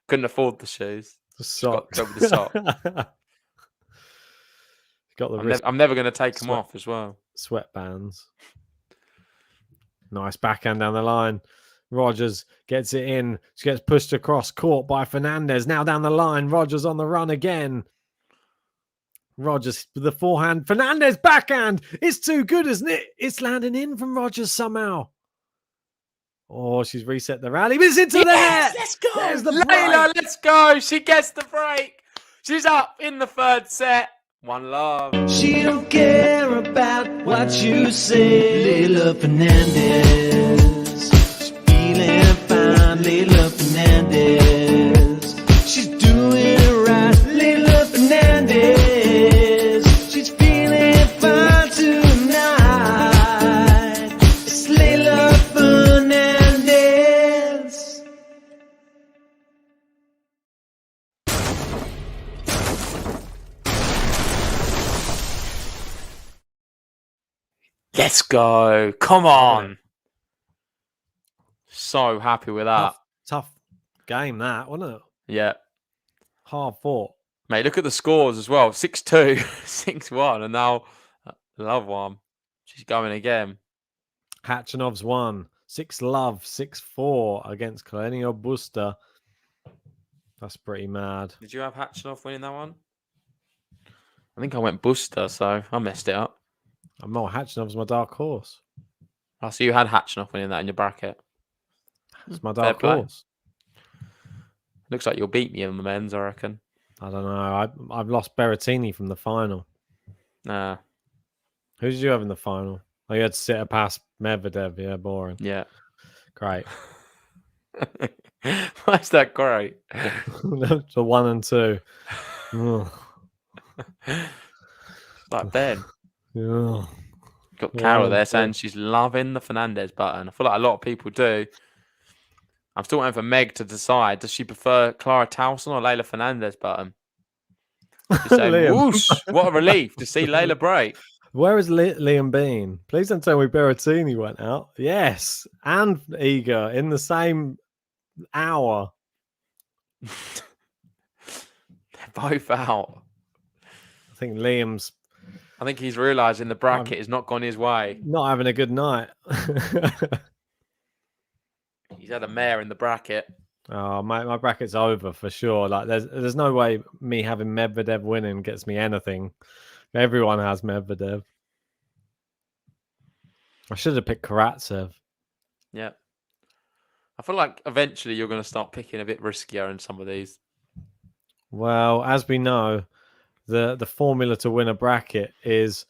couldn't afford the shoes. The Got socks. to go with the sock. Got the I'm never going to take them Sweat. off as well. sweatbands. Nice backhand down the line. Rogers gets it in. She gets pushed across, caught by Fernandez. Now down the line. Rogers on the run again. Rogers with the forehand. Fernandez backhand. It's too good, isn't it? It's landing in from Rogers somehow. Oh, she's reset the rally. But it's into the net. Let's go. There's the Leylah, break. let's go. She gets the break. She's up in the third set. One love. She don't care about what you say, Leylah Fernandez. She's feeling fine, Leylah Fernandez. She's doing it right, Leylah Fernandez. She's feeling fine tonight. It's Leylah Fernandez. Let's go. Come on. So happy with that. Tough game, that, wasn't it? Yeah. Hard fought. Mate, look at the scores as well. 6-2, 6-1, and now love one. She's going again. Hatchanov's won. 6-love, 6-4 against Kalenio Busta. That's pretty mad. Did you have Hatchanov winning that one? I think I went Buster, so I messed it up. No, Hatchanov's my dark horse. I see you had Hatchanov winning that in your bracket. It's my Fair dark play. horse. Looks like you'll beat me in the men's, I reckon. I don't know. I've lost Berrettini from the final. Nah, Who did you have in the final? Oh, you had to sit a past Medvedev. Yeah, boring. yeah. Great. Why is that great? The 1 and 2. Ugh. Like Ben. Ugh. Got Carol Yeah, there yeah. saying she's loving the Fernandez button. I feel like a lot of people do. I'm still waiting for Meg to decide. Does she prefer Clara Towson or Leylah Fernandez button? She's saying, Liam. whoosh, what a relief to see Leylah break. Where is Liam Bean? Please don't tell me Berrettini went out. Yes, and Eager in the same hour. They're both out. I think Liam's I think he's realising the bracket has not gone his way. not having a good night. He's had a mare in the bracket. Oh, my bracket's over for sure. Like, there's no way me having Medvedev winning gets me anything. Everyone has Medvedev. I should have picked Karatsev. Yeah. I feel like eventually you're going to start picking a bit riskier in some of these. Well, as we know, the formula to win a bracket is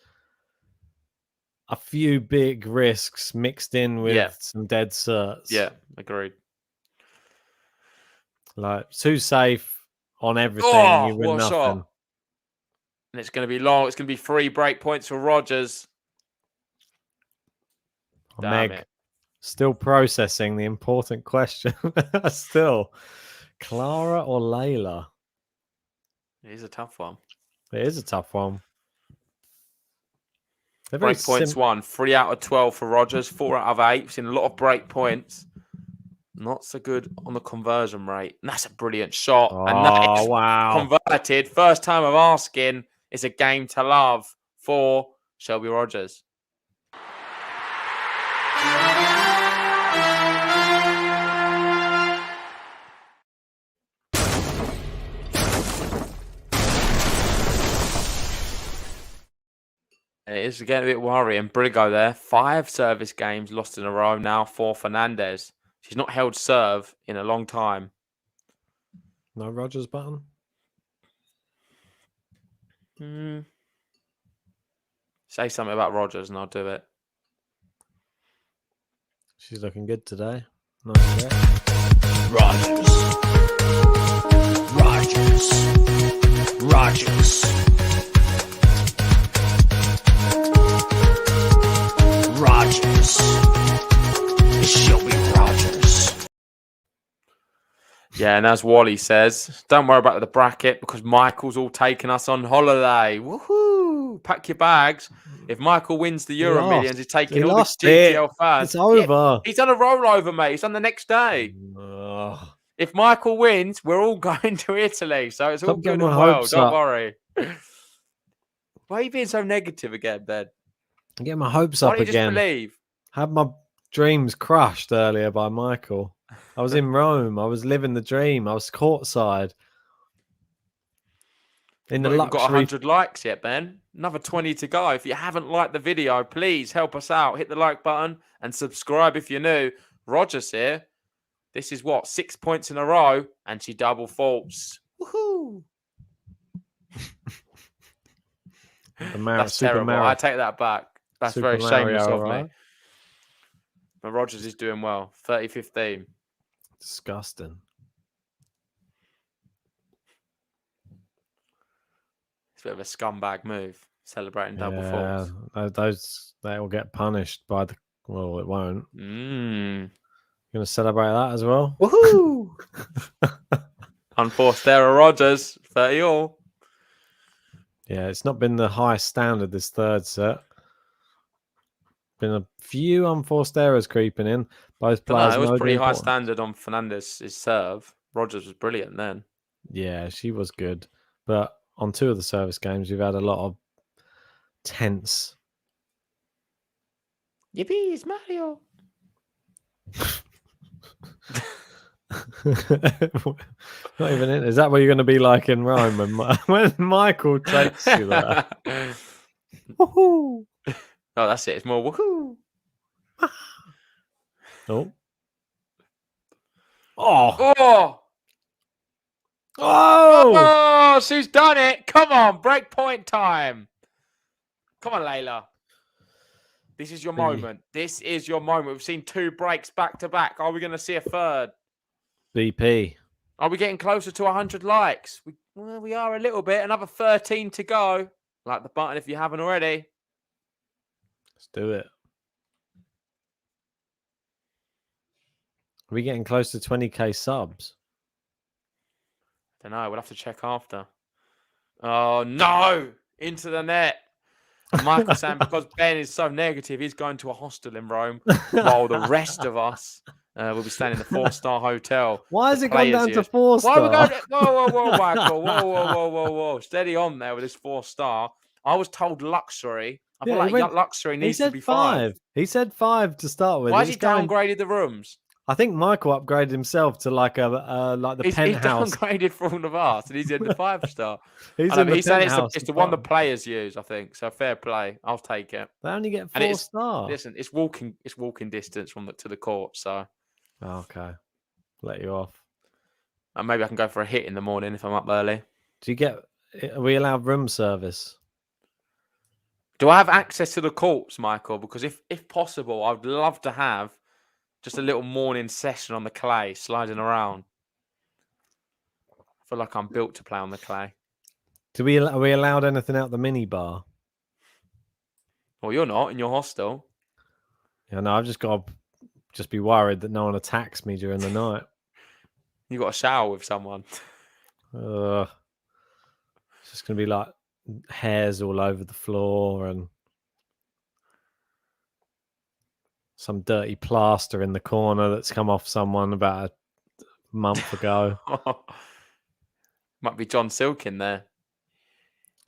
a few big risks mixed in with some dead certs. Yeah, agreed. Like, too safe on everything. Oh, you win what a nothing. shot. And it's going to be long. It's going to be 3 break points for Rogers. Damn Meg, it. still processing the important question. Still, Clara or Leylah? It is a tough one. It is a tough one. They're very Break points won. 3 out of 12 for Rogers. 4 out of 8. We've seen a lot of break points. Not so good on the conversion rate. And that's a brilliant shot. And that is wow. converted. First time of asking. It's a game to love for Shelby Rogers. is. We're getting a bit worrying. Brigo there. 5 service games lost in a row now for Fernandez. She's not held serve in a long time. No Rogers button? Say something about Rogers and I'll do it. She's looking good today. Nice bit. Rogers. Rogers. Rogers. It's Shelby Rogers. Yeah, and as Wally says, don't worry about the bracket because Michael's all taking us on holiday. Woohoo! Pack your bags. If Michael wins the Euro Millions, he's taking all the GTL fans. It's over. Yeah, he's done a rollover, mate. He's done the next day. If Michael wins, we're all going to Italy. So it's all good and well. Don't worry. Why are you being so negative again, Ben? I'm getting my hopes up Why don't you again. just believe? Had my dreams crushed earlier by Michael. I was in Rome. I was living the dream. I was courtside. In the Not even got luxury. 100 likes yet, Ben. Another 20 to go. If you haven't liked the video, please help us out. Hit the like button and subscribe if you're new. Rogers here. This is what? 6 points in a row, and she double faults. Woohoo! That's terrible. I take that back. That's very shameless of me. But Rogers is doing well. 30-15. Disgusting. It's a bit of a scumbag move. Celebrating double faults. Those they will get punished by the. Well, it won't. Mm. You're gonna celebrate that as well? Woohoo! Unforced error, Rogers. 30 all. Yeah, it's not been the highest standard this third set. Been a few unforced errors creeping in. Both players. No, it was pretty high standard on Fernandez's serve. Rogers was brilliant then. Yeah, she was good. But on 2 of the service games, we've had a lot of tense. Yippee, it's Mario. Not even in. Is that what you're going to be like in Rome when Michael takes you there? Woohoo! Oh, that's it. It's more woohoo. Oh. Oh. Oh, she's done it. Come on, break point time. Come on, Leylah. This is your moment. This is your moment. We've seen 2 breaks back to back. Are we going to see a third? BP. Are we getting closer to 100 likes? We are a little bit. Another 13 to go. Like the button if you haven't already. Let's do it. Are we getting close to 20k subs? I don't know. We'll have to check after. Oh, no! Into the net. And Michael saying because Ben is so negative, he's going to a hostel in Rome while the rest of us will be staying in the 4-star hotel. Why has it gone down to 4-star? Why are we going to... Whoa, Michael. Whoa. Steady on there with this 4-star. I was told luxury. I feel like luxury needs to be 5. He said 5 to start with. Why has he downgraded the rooms? I think Michael upgraded himself to like the penthouse. He's downgraded for all of us, and he's in the 5-star. He's saying it's the one the players use, I think. So fair play. I'll take it. They only get 4-star. Listen, it's walking distance from to the court. So okay, let you off. And maybe I can go for a hit in the morning if I'm up early. Are we allowed room service? Do I have access to the courts, Michael? Because if possible, I'd love to have just a little morning session on the clay, sliding around. I feel like I'm built to play on the clay. Are we allowed anything out the mini bar? Well, you're not in your hostel. Yeah, no, I've just got to be worried that no one attacks me during the night. You got a shower with someone. It's just gonna be like hairs all over the floor and some dirty plaster in the corner that's come off someone about a month ago. Might be John Silk in there.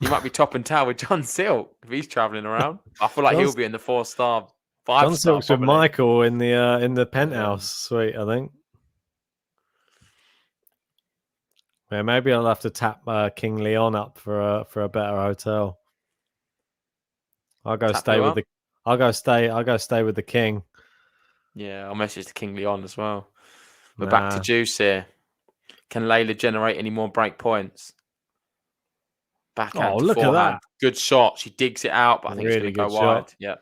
You might be top and tail with John Silk if he's travelling around. I feel like he'll be in the 4-star, 5-star. John Silk's with Michael in the penthouse suite, I think. Yeah, maybe I'll have to tap King Leon up for a better hotel. I'll go Tap stay you with up? the. I'll go stay with the king. Yeah, I'll message the King Leon as well. We're back to Nah. Juice here. Can Leylah generate any more break points? Backhand Oh, to look at forehand. that! Good shot. She digs it out, but I think it's going Really to go good shot. wide. Yeah.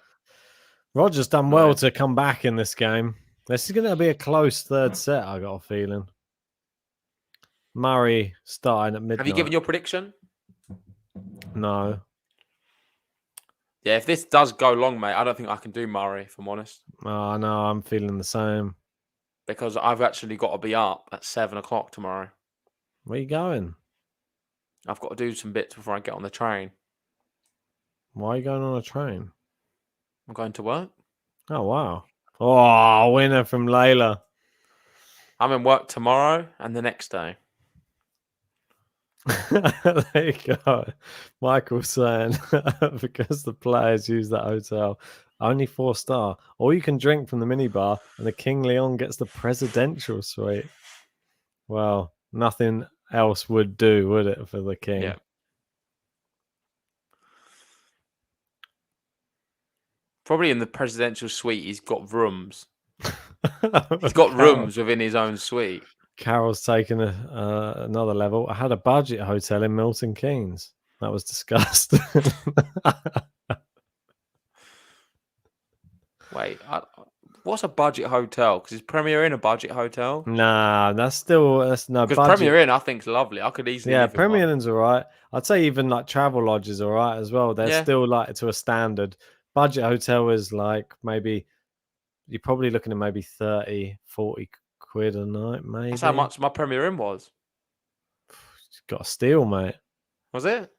Roger's done well Nice. to come back in this game. This is going to be a close third set. I got a feeling. Murray starting at midnight. Have you given your prediction? No. Yeah, if this does go long, mate, I don't think I can do Murray, if I'm honest. Oh, no, I'm feeling the same. Because I've actually got to be up at 7 o'clock tomorrow. Where you going? I've got to do some bits before I get on the train. Why are you going on a train? I'm going to work. Oh, wow. Oh, winner from Leylah. I'm in work tomorrow and the next day. There you go. Michael's saying because the players use that hotel, only 4-star. Or you can drink from the minibar and the King Leon gets the presidential suite. Well, nothing else would do, would it, for the king? Yeah. Probably in the presidential suite, he's got rooms. He's got rooms within his own suite. Carol's taken another level. I had a budget hotel in Milton Keynes. That was discussed. Wait, what's a budget hotel? Because is Premier Inn a budget hotel? Nah, that's no Because budget. Premier Inn, I think, is lovely. I could easily live in Premier one. Inn's all right. I'd say even like travel lodges all right as well. They're still like to a standard. Budget hotel is like maybe you're probably looking at maybe 30, 40 quid a night, maybe. That's how much my Premier Inn was. Got a steal, mate. Was it?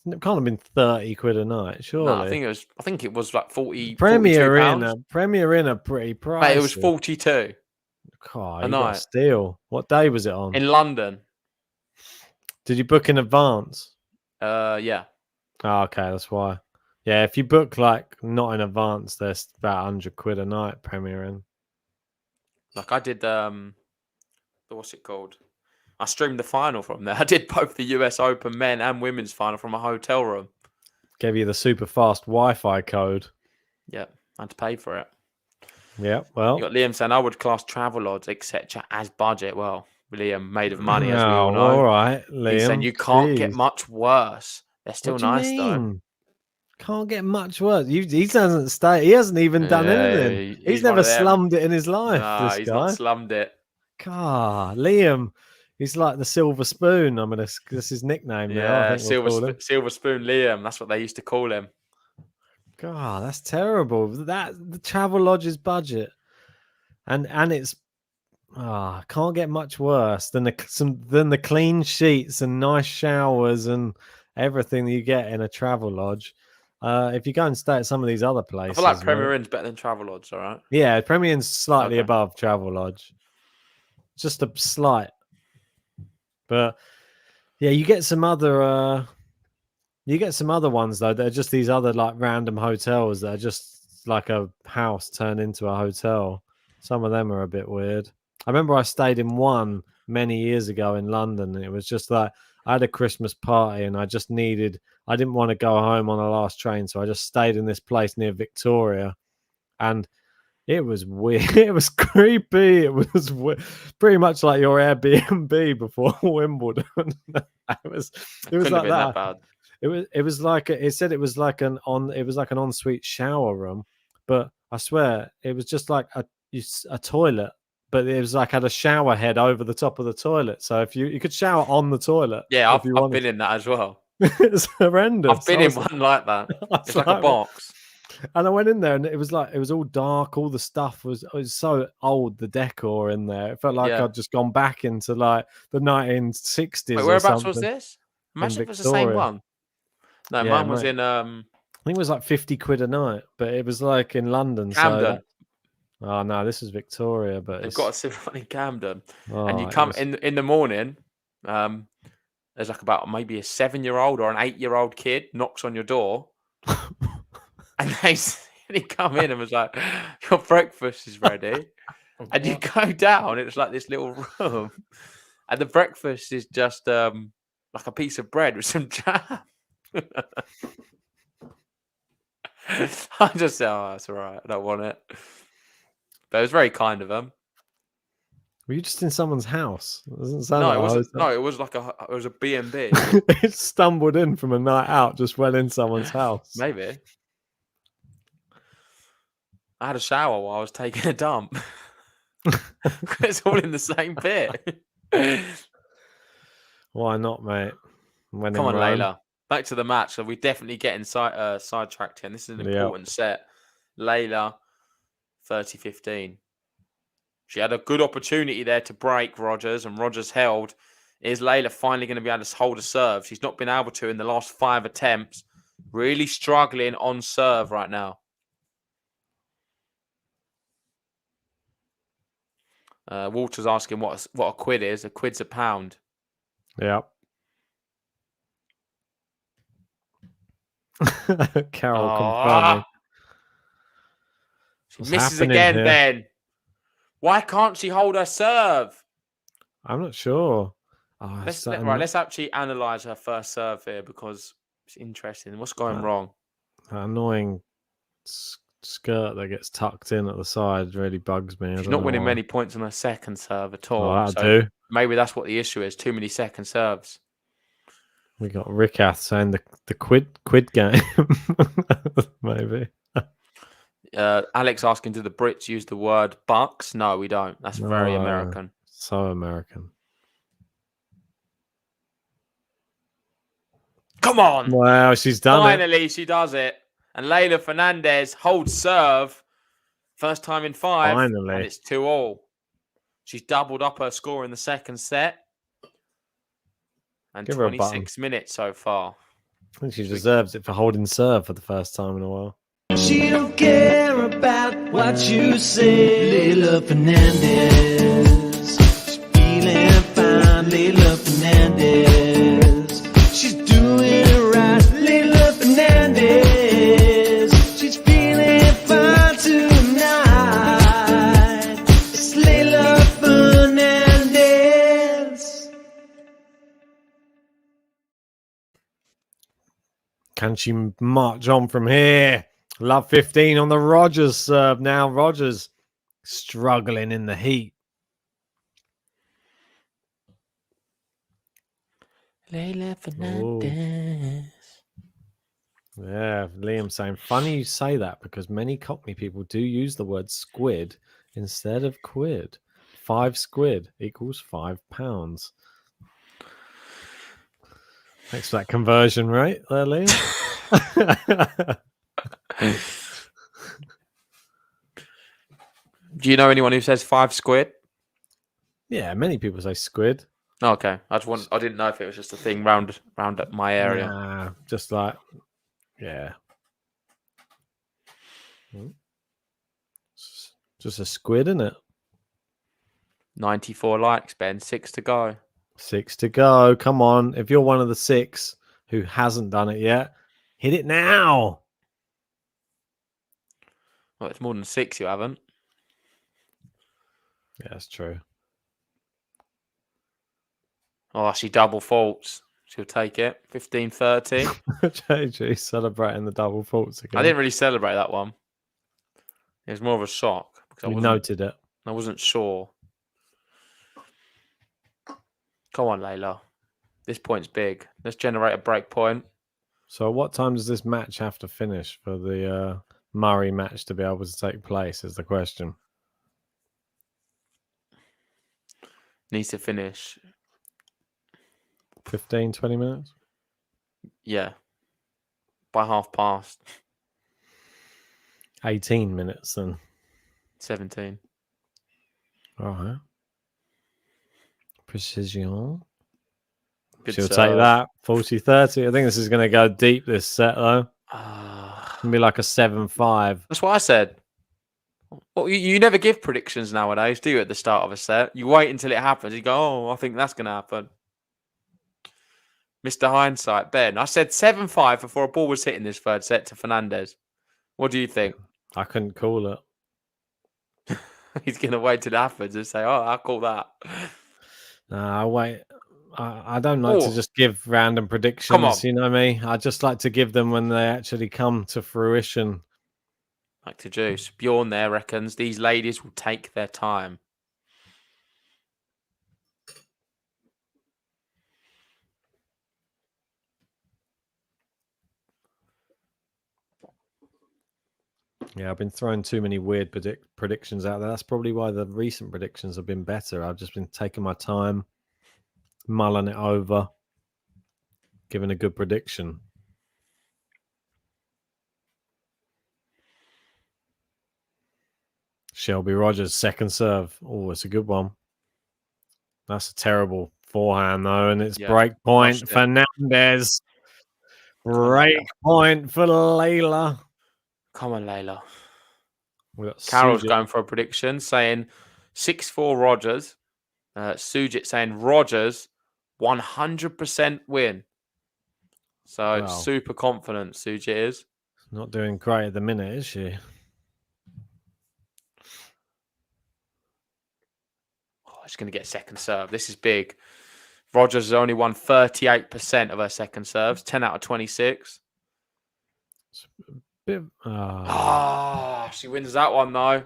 It can't have been 30 quid a night, surely. No, I think it was like 40. Premier Inn. Premier Inn are pretty pricey. Mate, it was 42. God, a you night. got a steal. What day was it on? In London. Did you book in advance? Yeah. Oh, okay, that's why. Yeah, if you book like not in advance, there's about 100 quid a night Premier Inn. Like I did what's it called? I streamed the final from there. I did both the US Open men and women's final from a hotel room. Gave you the super fast Wi-Fi code. Yeah, I had to pay for it. Yeah, well. You got Liam saying I would class Travelodge, etc. as budget. Well, Liam made of money, as we all know. All right, Liam. He's saying you can't get much worse. They're still nice though. Can't get much worse. He doesn't stay. He hasn't even done anything. He's never slummed it in his life. Nah, this he's guy. not slummed it. God, Liam. He's like the silver spoon. That's his nickname now. Yeah, I think silver spoon Liam. That's what they used to call him. God, that's terrible. The travel lodge's budget, and it's can't get much worse than the clean sheets and nice showers and everything that you get in a travel lodge. If you go and stay at some of these other places, I feel like Premier Inn's better than Travelodge. All right. Yeah, Premier Inn's slightly above Travel Lodge, just a slight. But yeah, you get some other ones though. They're just these other like random hotels that are just like a house turned into a hotel. Some of them are a bit weird. I remember I stayed in one many years ago in London. And it was just like I had a Christmas party and I didn't want to go home on the last train, so I just stayed in this place near Victoria, and it was weird. It was creepy. It was pretty much like your Airbnb before Wimbledon. it was like that. Bad. It was like it said it was like an ensuite shower room, but I swear it was just like a toilet, but it was like had a shower head over the top of the toilet, so if you could shower on the toilet. Yeah, I've been in that as well. It's horrendous. I've been in one like that. It's like a box. And I went in there and it was all dark. All the stuff was so old, the decor in there. It felt like I'd just gone back into like the 1960s. Wait, whereabouts was this? Imagine if it was the same one. No, yeah, mine was in I think it was like 50 quid a night, but it was like in London. Camden. Oh no, this is Victoria, but they've got a similar one in Camden. Oh, and you come in the morning, there's like about maybe a 7-year-old or an 8-year-old kid knocks on your door. And they come in and was like, your breakfast is ready. And you go down, it's like this little room. And the breakfast is just like a piece of bread with some jam. I just said, oh, that's all right. I don't want it. But it was very kind of him. Were you just in someone's house? It doesn't sound No, like it a wasn't. hotel. No, it was like it was a B&B. It stumbled in from a night out, just went in someone's house. Maybe. I had a shower while I was taking a dump. It's all in the same bit. Why not, mate? When Come in on, Rome. Leylah. Back to the match. So we definitely getting sidetracked here. And this is an Yep. important set. Leylah, 30-15. She had a good opportunity there to break Rogers, and Rogers held. Is Leylah finally going to be able to hold a serve? She's not been able to in the last 5 attempts. Really struggling on serve right now. Walter's asking what a quid is. A quid's a pound. Yep. Carol confirming. She What's misses happening again, here? Ben. Why can't she hold her serve? I'm not sure. Oh, Let's actually analyse her first serve here because it's interesting. What's going wrong? that annoying skirt that gets tucked in at the side really bugs me. She's not winning many points on her second serve at all. Oh, so do. maybe that's what the issue is. Too many second serves. We got Rickath saying the quid game. Maybe. Alex asking, do the Brits use the word bucks? No, we don't. That's very American. So American. Come on. Wow, she's done Finally, she does it. And Leylah Fernandez holds serve. First time in 5. Finally. And it's 2-2. She's doubled up her score in the second set. And Give her a 26 minutes so far. I think she deserves it for holding serve for the first time in a while. She don't care about what you say, Leylah Fernandez. She's feeling fine, Leylah Fernandez. She's doing it right, Leylah Fernandez. She's feeling fine tonight. It's Leylah Fernandez. Can she march on from here? Love 15 on the Rogers serve now. Rogers struggling in the heat. Leylah Fernandez. Yeah, Liam saying, funny you say that because many Cockney people do use the word squid instead of quid. 5 squid equals £5. Thanks for that conversion rate there, Liam. Do you know anyone who says 5 squid? Yeah, many people say squid. Okay, I didn't know if it was just a thing round up my area. Nah, just like, yeah. Just a squid, isn't it? 94 likes, Ben. 6 to go. 6 to go. Come on. If you're one of the 6 who hasn't done it yet, hit it now. Well, it's more than 6 you haven't. Yeah, that's true. Oh, she double faults. She'll take it. 15-30. JG celebrating the double faults again. I didn't really celebrate that one. It was more of a shock because We noted it. I wasn't sure. Come on, Leylah. This point's big. Let's generate a break point. So what time does this match have to finish for the Murray match to be able to take place is the question. Needs to finish. 15, 20 minutes? Yeah. By past. 18 minutes then. 17. All right. Precision. Good She'll serve. take that. 40-30. I think this is going to go deep this set, though. It's going to be like a 7-5. That's what I said. Well, you never give predictions nowadays, do you, at the start of a set? You wait until it happens. You go, oh, I think that's going to happen. Mr. Hindsight, Ben. I said 7-5 before a ball was hit in this third set to Fernandez. What do you think? I couldn't call it. He's going to wait till it happens and say, oh, I'll call that. Nah, I wait. I don't like to just give random predictions. Come on. You know me. I just like to give them when they actually come to fruition. Like to juice. Bjorn there reckons these ladies will take their time. Yeah, I've been throwing too many weird predictions out there. That's probably why the recent predictions have been better. I've just been taking my time, mulling it over, giving a good prediction. Shelby Rogers, second serve. Oh, it's a good one. That's a terrible forehand, though, and it's break point. Fernandez. Break point for Leylah. Come on, Leylah. Carol's going for a prediction, saying 6-4 Rogers. Sujit saying Rogers 100% win. So super confident Sujit is. Not doing great at the minute, is she? Oh, she's going to get second serve. This is big. Rogers has only won 38% of her second serves, 10 out of 26. She wins that one, though.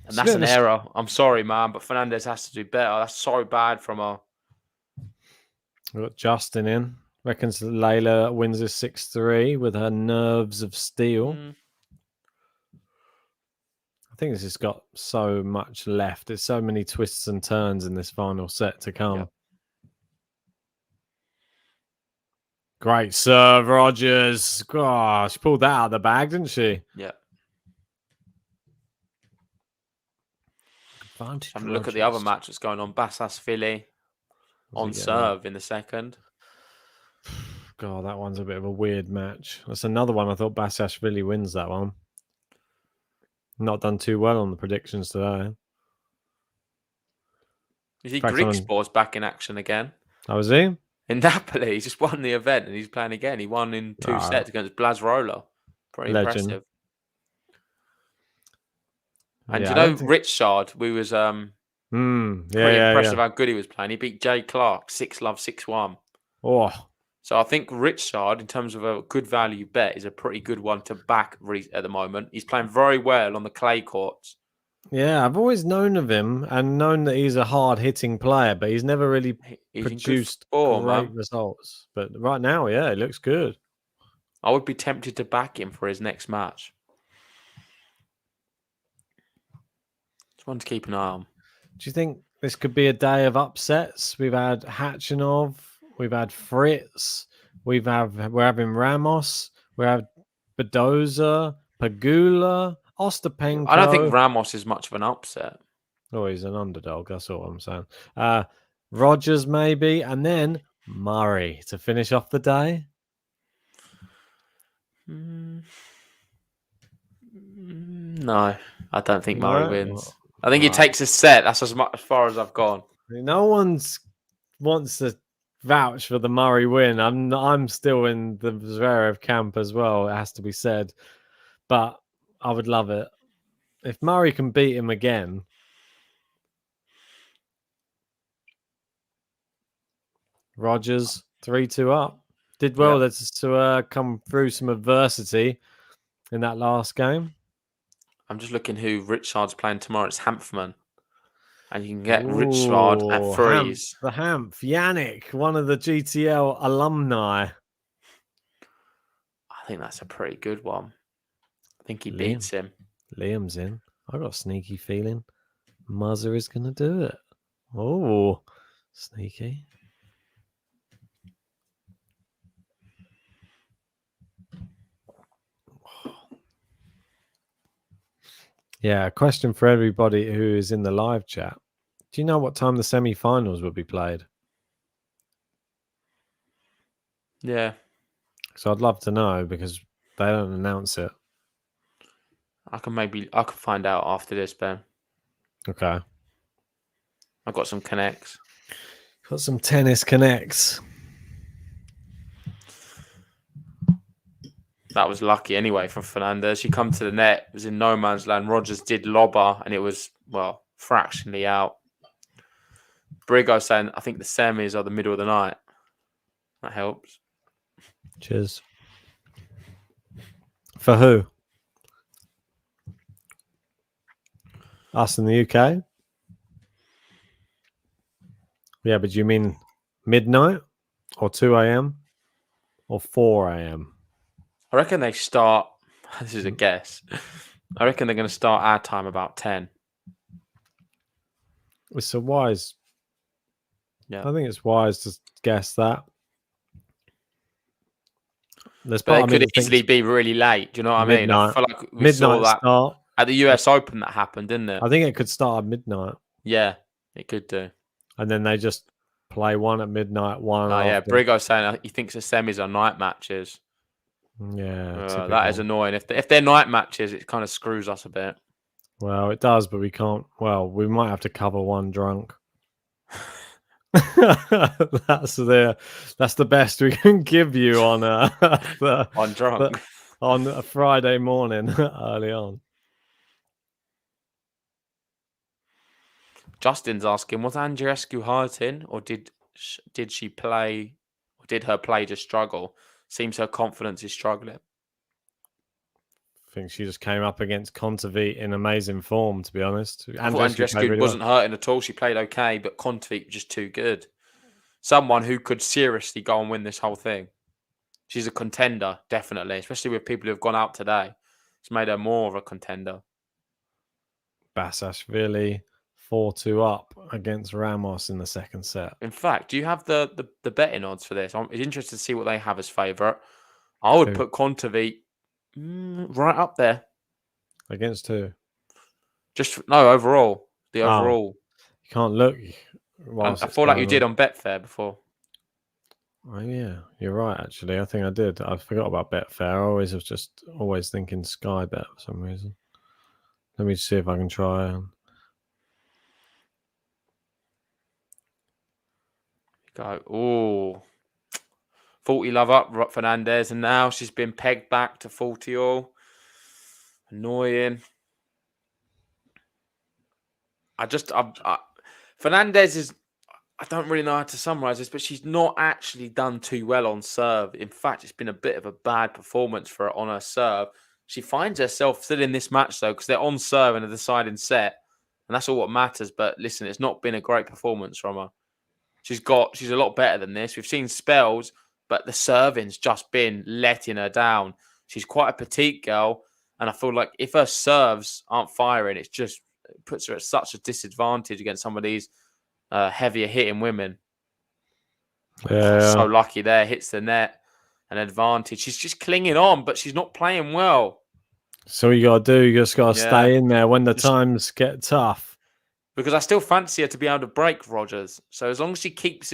And that's an error. I'm sorry, man, but Fernandez has to do better. That's so bad from her. We've got Justin in. Reckons Leylah wins this 6-3 with her nerves of steel. I think this has got so much left. There's so many twists and turns in this final set to come. Yep. Great serve, Rogers. Gosh, she pulled that out of the bag, didn't she? Yeah. Advantage. Have a look at the other match that's going on. Bassasvili on serve in the second. God, that one's a bit of a weird match. That's another one. I thought Bassasvili wins that one. Not done too well on the predictions today. You see Grigspor's back in action again. Oh, was he? In Napoli, he just won the event and he's playing again. He won in 2 sets against Blazrola. Pretty impressive. And you know, Richard, we was pretty impressive how good he was playing. He beat Jay Clark 6-love, 6-1. Oh. So I think Richard, in terms of a good value bet, is a pretty good one to back at the moment. He's playing very well on the clay courts. Yeah, I've always known of him and known that he's a hard-hitting player, but he's never really produced great results. But right now, yeah, it looks good. I would be tempted to back him for his next match. Just one to keep an eye on. Do you think this could be a day of upsets? We've had Hachinov, we've had Fritz, we're having Ramos, we have Badoza, Pagula, Ostapenko. I don't think Ramos is much of an upset. Oh, he's an underdog. That's all I'm saying. Rogers maybe, and then Murray to finish off the day. No, I don't think Murray wins. I think he takes a set. That's as far as I've gone. No one wants to vouch for the Murray win. I'm still in the Zverev camp as well. It has to be said, but I would love it if Murray can beat him again. Rogers 3-2 up. Did well to come through some adversity in that last game. I'm just looking who Richard's playing tomorrow. It's Hanfman. And you can get Richard at threes. The Hanf, Yannick, one of the GTL alumni. I think that's a pretty good one. I think he beats him. Liam's in. I got a sneaky feeling Muzzer is going to do it. Oh, sneaky. Yeah, a question for everybody who is in the live chat. Do you know what time the semi-finals will be played? Yeah. So I'd love to know because they don't announce it. I can find out after this, Ben. Okay. I've got some connects. Got some tennis connects. That was lucky anyway from Fernandez. She come to the net. It was in no man's land. Rogers did lob her and it was, fractionally out. Brigo saying, I think the semis are the middle of the night. That helps. Cheers. For who? Us in the UK? Yeah, but do you mean midnight or 2 a.m. or 4 a.m.? I reckon they start. This is a guess. I reckon they're going to start our time about 10. It's a wise. Yeah. I think it's wise to guess that. There's But part it of me could that easily thinks be really late. Do you know what I mean? I midnight. feel like we saw Midnight that start. at the US Open that happened, didn't it? I think it could start at midnight, Yeah, it could do. and then they just play one at midnight, one Oh, yeah. after. Brigo's saying he thinks the semis are night matches. Yeah, that is annoying. If they're night matches, it kind of screws us a bit. Well, it does, but we can't. Well, we might have to cover one drunk. That's the best we can give you on On drunk. on a Friday morning early on. Justin's asking, was Andreescu hurting, or did she play, or did her play just struggle? Seems her confidence is struggling. I think she just came up against Kontaveit in amazing form, to be honest. I thought Andreescu wasn't hurting at all. She played okay, but Kontaveit was just too good. Someone who could seriously go and win this whole thing. She's a contender, definitely, especially with people who have gone out today. It's made her more of a contender. Basashvili 4-2 up against Ramos in the second set. In fact, do you have the betting odds for this? I'm interested to see what they have as favourite. I would put Kontaveit right up there. Against who? Overall. The overall. You can't look. I feel like you did on Betfair before. Oh, yeah, you're right, actually. I think I did. I forgot about Betfair. I was always thinking Sky Bet for some reason. Let me see if I can try. Go. Oh. 40 love up, Fernandez, and now she's been pegged back to 40 all. Annoying. Fernandez is, I don't really know how to summarize this, but she's not actually done too well on serve. In fact, it's been a bit of a bad performance for her on her serve. She finds herself still in this match, though, because they're on serve in a deciding set, and that's all what matters. But listen, it's not been a great performance from her. She's a lot better than this. We've seen spells, but the serving's just been letting her down. She's quite a petite girl, and I feel like if her serves aren't firing, it puts her at such a disadvantage against some of these heavier hitting women. Yeah. So lucky there, hits the net, an advantage. She's just clinging on, but she's not playing well. So you got to do, you just got to stay in there when the times get tough. Because I still fancy her to be able to break Rogers. So as long as she keeps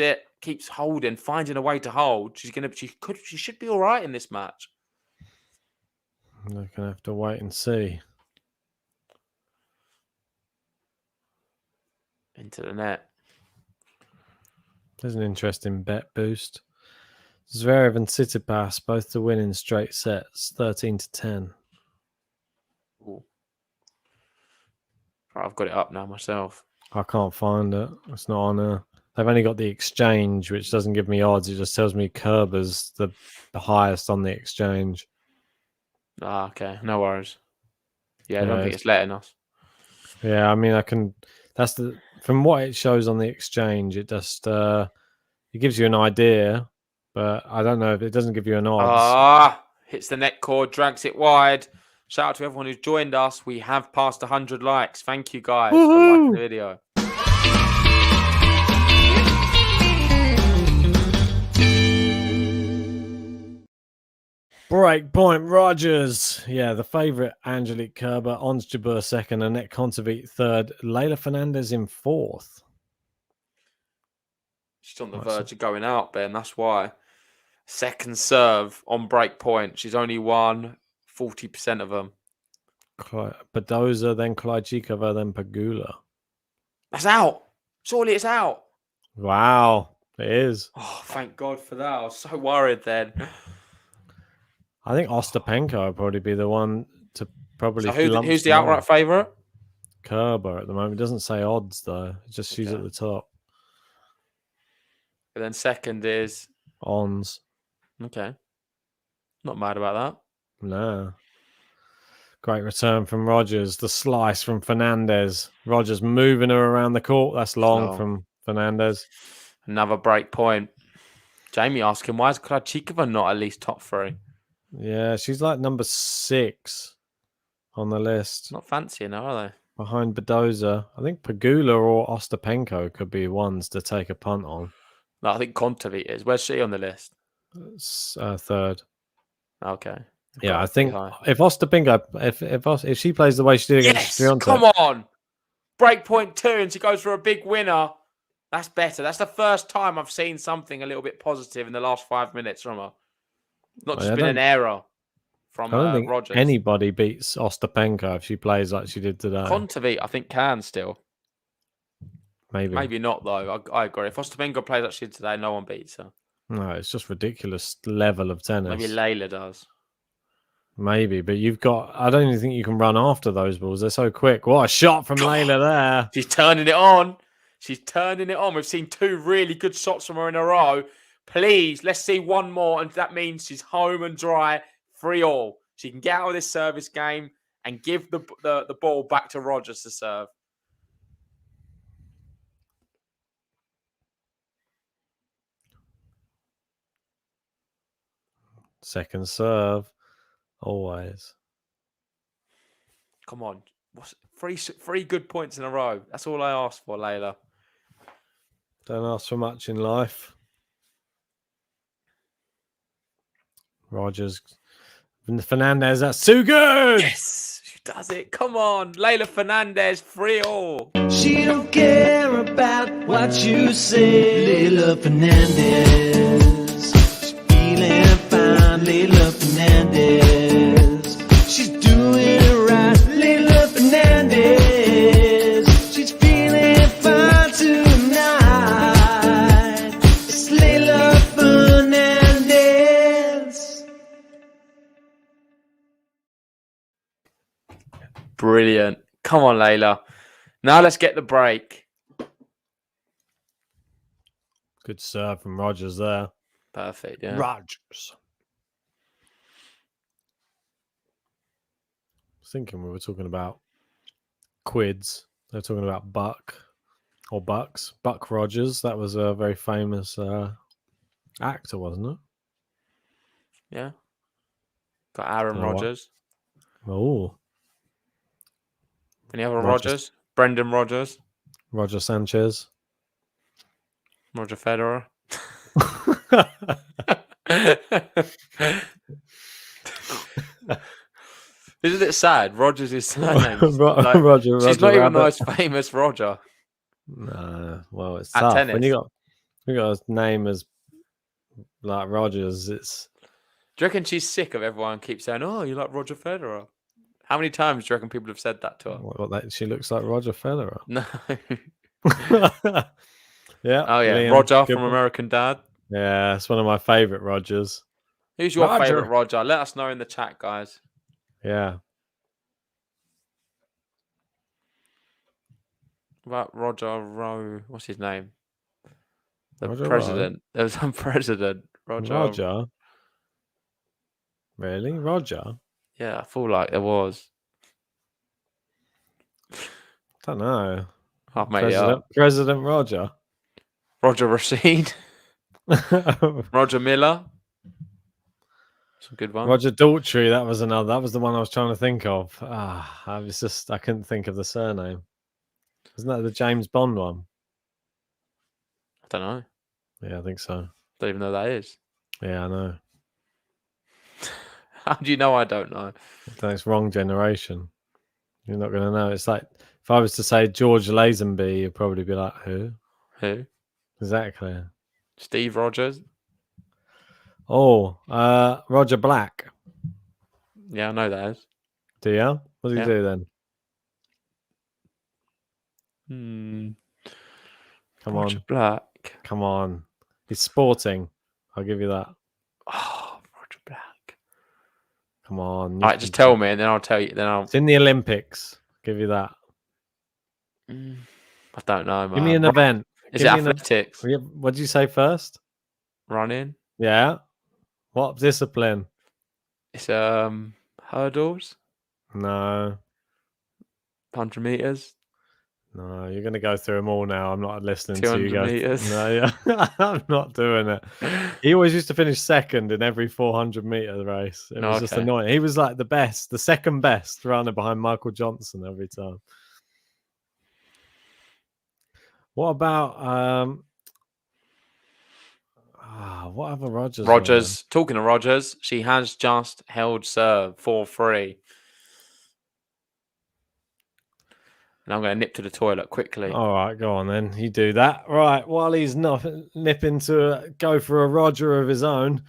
holding, finding a way to hold, she should be all right in this match. They're gonna have to wait and see. Into the net. There's an interesting bet boost. Zverev and Tsitsipas both to win in straight sets, 13-10. Ooh. I've got it up now myself. I can't find it. It's not on there. They've only got the exchange, which doesn't give me odds. It just tells me Kerber's the highest on the exchange. Ah, okay. No worries. Yeah, I don't think it's letting us. Yeah, I mean, from what it shows on the exchange, it just it gives you an idea, but I don't know if it doesn't give you an odds. Hits the net cord, drags it wide. Shout out to everyone who's joined us. We have passed 100 likes. Thank you guys for liking the video. Breakpoint Rogers. Yeah, the favourite Angelique Kerber, Ons Jabeur second, Annette Kontaveit third, Leylah Fernandez in fourth. She's on the verge of going out, Ben. That's why. Second serve on breakpoint. She's only won 40% of them. Badoza, then Krejcikova, then Pegula. That's out. Surely it's out. Wow, it is. Oh, thank God for that. I was so worried then. I think Ostapenko would probably be the one to probably. So who's the outright favourite? Kerber at the moment. It doesn't say odds though. It's just she's at the top. But then second is Ons. okay. Not mad about that. No. Great return from Rogers. The slice from Fernandez. Rogers moving her around the court. That's long from Fernandez. Another break point. Jamie asking, why is Krajcikova not at least top 3? Yeah, she's like number 6 on the list. Not fancy enough, are they? Behind Bedoza. I think Pegula or Ostapenko could be ones to take a punt on. No, I think Kontaveit is. Where's she on the list? Third. Okay. Yeah, I think if Ostapenko, if she plays the way she did against Sriontek, come on, break point 2, and she goes for a big winner. That's better. That's the first time I've seen something a little bit positive in the last 5 minutes from her. Not just been an error from I don't think Rogers. Anybody beats Ostapenko if she plays like she did today. Kontaveit, I think, can still. Maybe not though. I agree. If Ostapenko plays like she did today, no one beats her. No, it's just ridiculous level of tennis. Maybe Leylah does. Maybe, but I don't even think you can run after those balls. They're so quick. What a shot from Leylah there. She's turning it on. She's turning it on. We've seen 2 really good shots from her in a row. Please, let's see one more, and that means she's home and dry, 3-all. She can get out of this service game and give the ball back to Rogers to serve. Second serve. Always. Come on. What's 3 good points in a row? That's all I asked for, Leylah. Don't ask for much in life. Rogers. Fernandez, that's too good! Yes! She does it. Come on. Leylah Fernandez, 3-all. She don't care about what you say. Leylah Fernandez. She's feeling fine. Leylah Fernandez. She's doing it right. Leylah Fernandez. She's feeling fine tonight. It's Leylah Fernandez. Brilliant. Come on, Leylah. Now let's get the break. Good serve from Rogers there. Perfect, yeah. Rogers. I was thinking we were talking about quids. They're talking about Buck or Bucks. Buck Rogers. That was a very famous actor, wasn't it? Yeah. Got Aaron Rodgers. Oh. Any other Rogers? Brendan Rodgers. Roger Sanchez. Roger Federer. Isn't it sad? Rogers is surname. Roger. She's not even the most famous Roger. No, well, it's At tough tennis. when you got a name as like Rogers. It's. Do you reckon she's sick of everyone keeps saying, "Oh, you like Roger Federer"? How many times do you reckon people have said that to her? She looks like Roger Federer. No. Yeah. Oh yeah, Liam, Roger from American Dad. Yeah, it's one of my favorite Rogers. Who's your favorite Roger? Let us know in the chat, guys. Yeah. What about Roger Rowe? What's his name? The Roger president. There was some president. Roger. Really? Roger? Yeah, I feel like there was. Don't know. I've made it up. President Roger. Roger Rashid. Roger Miller. Some good ones. Roger Daltrey, that was another. That was the one I was trying to think of. I couldn't think of the surname. Isn't that the James Bond one? I don't know. Yeah, I think so. Don't even know who that is. Yeah, I know. How do you know I don't know? It's wrong generation. You're not going to know. It's like if I was to say George Lazenby, you'd probably be like, who? Who? Exactly. Steve Rogers. Oh, Roger Black. Yeah, I know that is. Do you? What do you do then? Come Roger on. Black. Come on. He's sporting. I'll give you that. Oh, Roger Black. Come on. All right, just tell me and then I'll tell you. It's in the Olympics. I'll give you that. I don't know, man. Give me an event. Is it athletics? What did you say first? Running. Yeah. What discipline? It's hurdles. No. 100 meters. No, you're going to go through them all now. I'm not listening to you 200 guys. meters. No, yeah. I'm not doing it. He always used to finish second in every 400-meter race. It was just annoying. He was like the second best runner behind Michael Johnson every time. What about what other Rogers? Rogers. Talking of Rogers, she has just held serve 4-3. And I'm going to nip to the toilet quickly. All right, go on then. You do that. Right, while he's not nipping to go for a Roger of his own,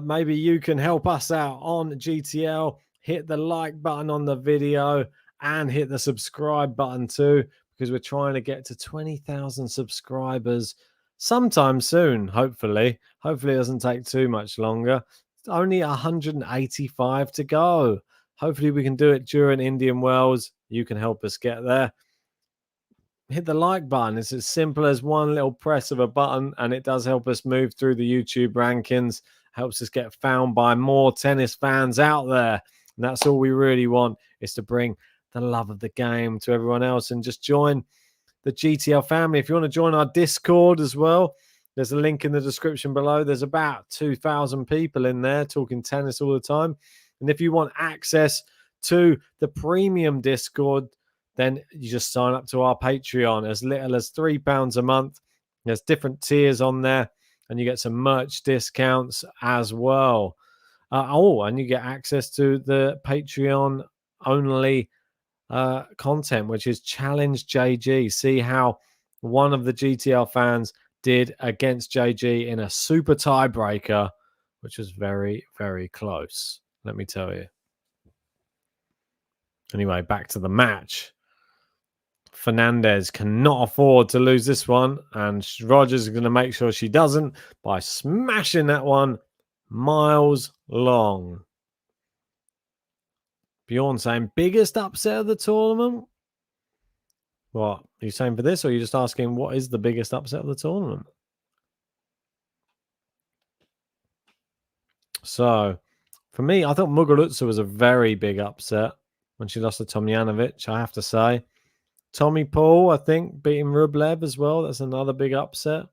maybe you can help us out on GTL. Hit the like button on the video and hit the subscribe button too, because we're trying to get to 20,000 subscribers sometime soon, hopefully. Hopefully it doesn't take too much longer. It's only 185 to go. Hopefully we can do it during Indian Wells. You can help us get there. Hit the like button. It's as simple as one little press of a button, and it does help us move through the YouTube rankings. Helps us get found by more tennis fans out there. And that's all we really want, is to bring the love of the game to everyone else and just join the GTL family. If you want to join our Discord as well, there's a link in the description below. There's about 2,000 people in there talking tennis all the time. And if you want access to the premium Discord, then you just sign up to our Patreon as little as £3 a month. There's different tiers on there, and you get some merch discounts as well. And you get access to the Patreon only content, which is Challenge JG. See how one of the GTL fans did against JG in a super tiebreaker, which was very, very close, let me tell you. Anyway, back to the match. Fernandez cannot afford to lose this one, and Rogers is going to make sure she doesn't by smashing that one miles long. Bjorn saying biggest upset of the tournament. What? Are you saying for this, or are you just asking what is the biggest upset of the tournament? So, for me, I thought Muguruza was a very big upset when she lost to Tomljanovic, I have to say. Tommy Paul, I think, beating Rublev as well. That's another big upset.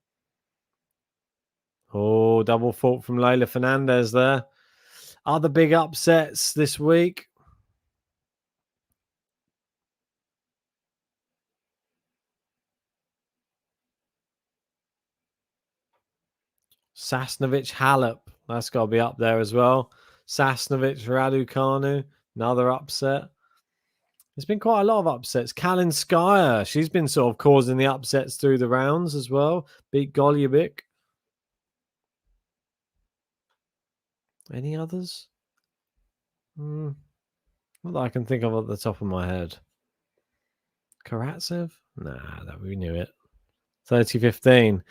Oh, double fault from Leylah Fernandez there. Other big upsets this week. Sasnovich Halep. That's got to be up there as well. Sasnovich Raducanu. Another upset. There's been quite a lot of upsets. Kalinskaya, she's been sort of causing the upsets through the rounds as well. Beat Golubik. Any others? Not that I can think of at the top of my head. Karatsev? Nah, that we knew it. 30-15.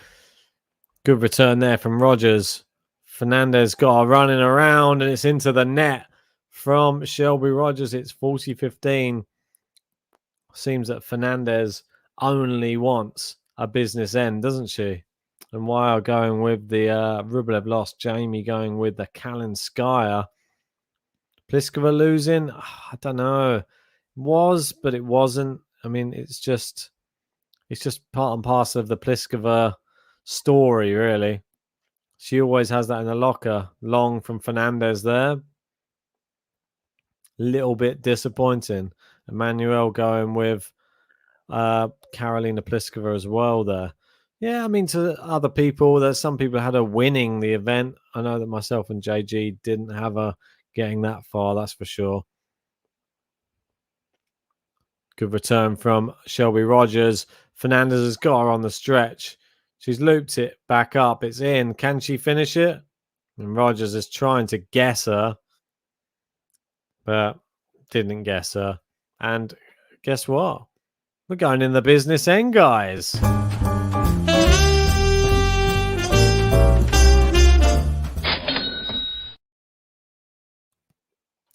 Good return there from Rogers. Fernandez got a running around, and it's into the net from Shelby Rogers. It's 40-15. Seems that Fernandez only wants a business end, doesn't she? And while going with the Rublev loss, Jamie going with the Kalinskaya. Pliskova losing? I don't know. It was, but it wasn't. I mean, it's just part and parcel of the Pliskova story, really. She always has that in the locker. Long from Fernandez there. Little bit disappointing. Emmanuel going with Karolina Pliskova as well there. Yeah, I mean, to other people, there's some people had her winning the event. I know that myself and JG didn't have her getting that far, that's for sure. Good return from Shelby Rogers. Fernandez has got her on the stretch. She's looped it back up. It's in. Can she finish it? And Rogers is trying to guess her, but didn't guess her. And guess what? We're going in the business end, guys.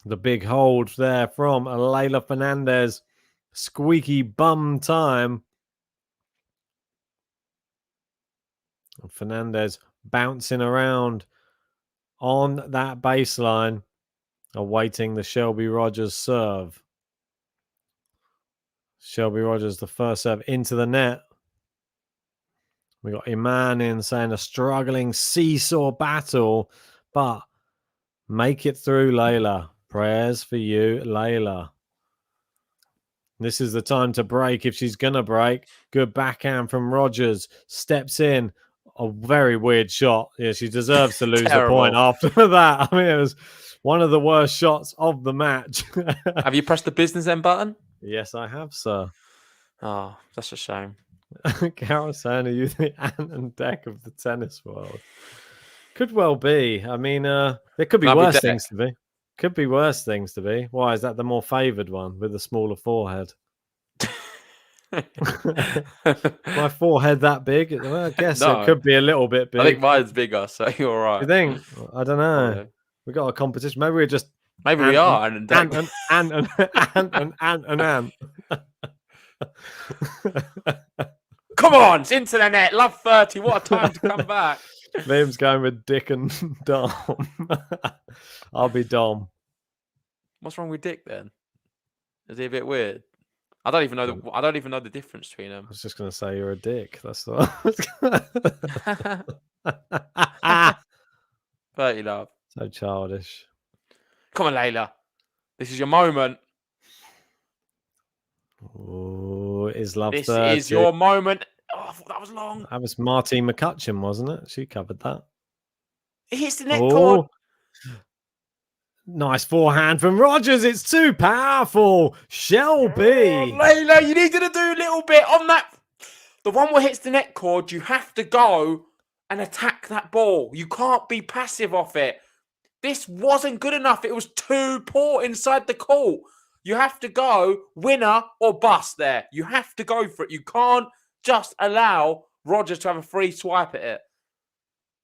The big hold there from Leylah Fernandez. Squeaky bum time. And Fernandez bouncing around on that baseline, awaiting the Shelby Rogers serve. Shelby Rogers, the first serve into the net. We got Iman in saying a struggling seesaw battle, but make it through, Leylah. Prayers for you, Leylah. This is the time to break if she's going to break. Good backhand from Rogers. Steps in. A very weird shot. Yeah, she deserves to lose the point after that. I mean, it was one of the worst shots of the match. Have you pressed the business end button? Yes, I have, sir. Oh, that's a shame. Carol saying, are you the Ant and Deck of the tennis world? Could well be. I mean, there could be worse things to be. Could be worse things to be. Why is that the more favoured one with the smaller forehead? My forehead that big? Well, I guess no. It could be a little bit big. I think mine's bigger, so you're all right. You think? I don't know. Probably. We got a competition. Maybe we're just. Maybe we are. Ant. Come on, it's into the net. Love 30. What a time to come back. Liam's going with Dick and Dom. I'll be Dom. What's wrong with Dick then? Is he a bit weird? I don't even know the difference between them. I was just going to say you're a dick. That's all. 30 love. So childish. Come on, Leylah. This is your moment. Oh, is love this 30. Is your moment. Oh, I thought that was long. That was Martine McCutcheon, wasn't it? She covered that. It hits the net cord. Nice forehand from Rogers. It's too powerful. Shelby. Oh, Leylah, you needed to do a little bit on that. The one where hits the net cord, you have to go and attack that ball. You can't be passive off it. This wasn't good enough. It was too poor inside the court. You have to go winner or bust there. You have to go for it. You can't just allow Rogers to have a free swipe at it.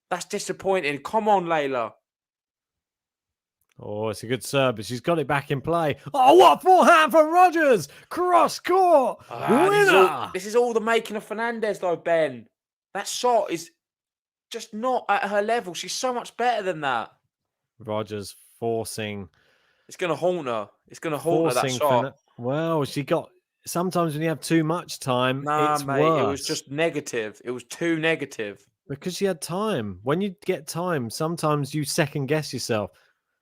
That's disappointing. Come on, Leylah. Oh, it's a good serve, but she's got it back in play. Oh, what forehand from Rogers! Cross court! Winner! This is all the making of Fernandez, though, Ben. That shot is just not at her level. She's so much better than that. Rogers forcing. It's going to haunt her. It's going to haunt her, that shot. Well, she got... Sometimes when you have too much time, it's mate, worse. It was just negative. It was too negative. Because she had time. When you get time, sometimes you second-guess yourself.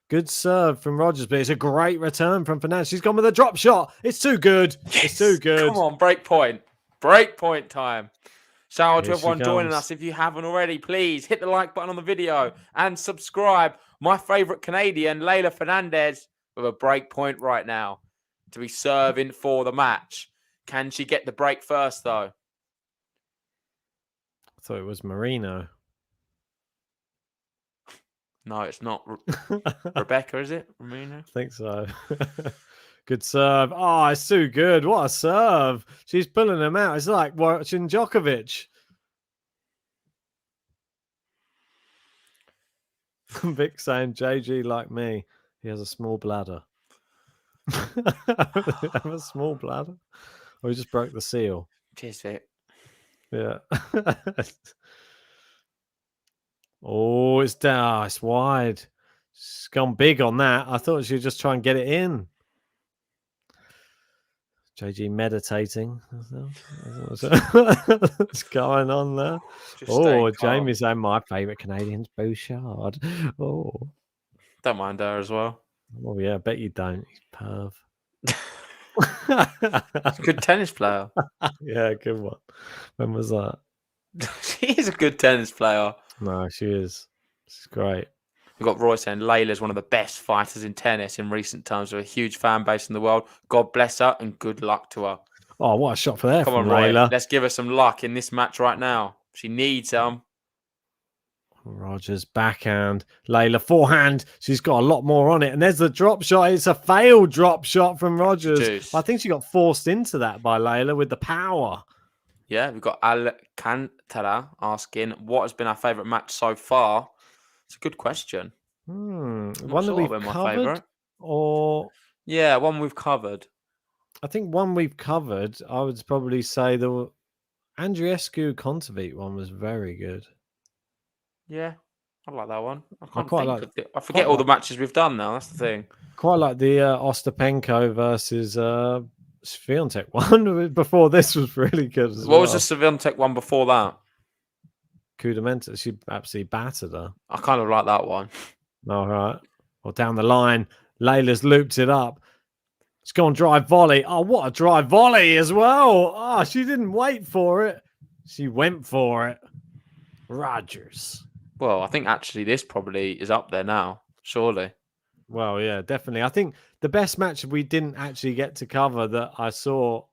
Good serve from Rogers, but it's a great return from Fernandez. She's gone with a drop shot. It's too good. Yes. It's too good. Come on, break point. Break point time. Shout out to everyone joining us. If you haven't already, please hit the like button on the video and subscribe. My favourite Canadian, Leylah Fernandez, with a break point right now to be serving for the match. Can she get the break first, though? I thought it was Marino. No, it's not. Rebecca, is it? Ramina? I think so. Good serve. Oh, it's too good. What a serve. She's pulling him out. It's like watching Djokovic. Vic saying, JG like me. He has a small bladder. Have a small bladder? Or he just broke the seal? Cheers, Vic. Yeah. Oh, it's down. It's wide. She's gone big on that. I thought she would just try and get it in. JG meditating. What's going on there? Just Jamie's saying my favourite Canadian's Bouchard. Oh. Don't mind her as well. Oh, yeah. I bet you don't. He's perv. Good tennis player. Yeah, good one. When was that? She is a good tennis player. No, she is. She's great. We've got Roy saying Leylah is one of the best fighters in tennis in recent times with a huge fan base in the world. God bless her and good luck to her. Oh, what a shot for that. Come on, Roy. Let's give her some luck in this match right now. She needs some. Rogers backhand. Leylah forehand. She's got a lot more on it. And there's the drop shot. It's a failed drop shot from Rogers. Juice. I think she got forced into that by Leylah with the power. Yeah, we've got Alcantara asking, what has been our favourite match so far? It's a good question. One that we've covered? Or... Yeah, one we've covered. I think one we've covered, I would probably say the Andreescu Kontaveit one was very good. Yeah, I like that one. I can't quite think like- of it. I forget all the matches we've done now. That's the thing. Quite like the Ostapenko versus Swiatek one before this was really good as What well. was the Swiatek one before that? Kudamenta, she absolutely battered her. I kind of like that one. All right. Well, down the line, Leylah's looped it up. It's gone drive volley. Oh, what a drive volley as well. Oh, she didn't wait for it. She went for it. Rogers. Well, I think actually this probably is up there now. Surely. Well, yeah, definitely. I think the best match we didn't actually get to cover that I saw,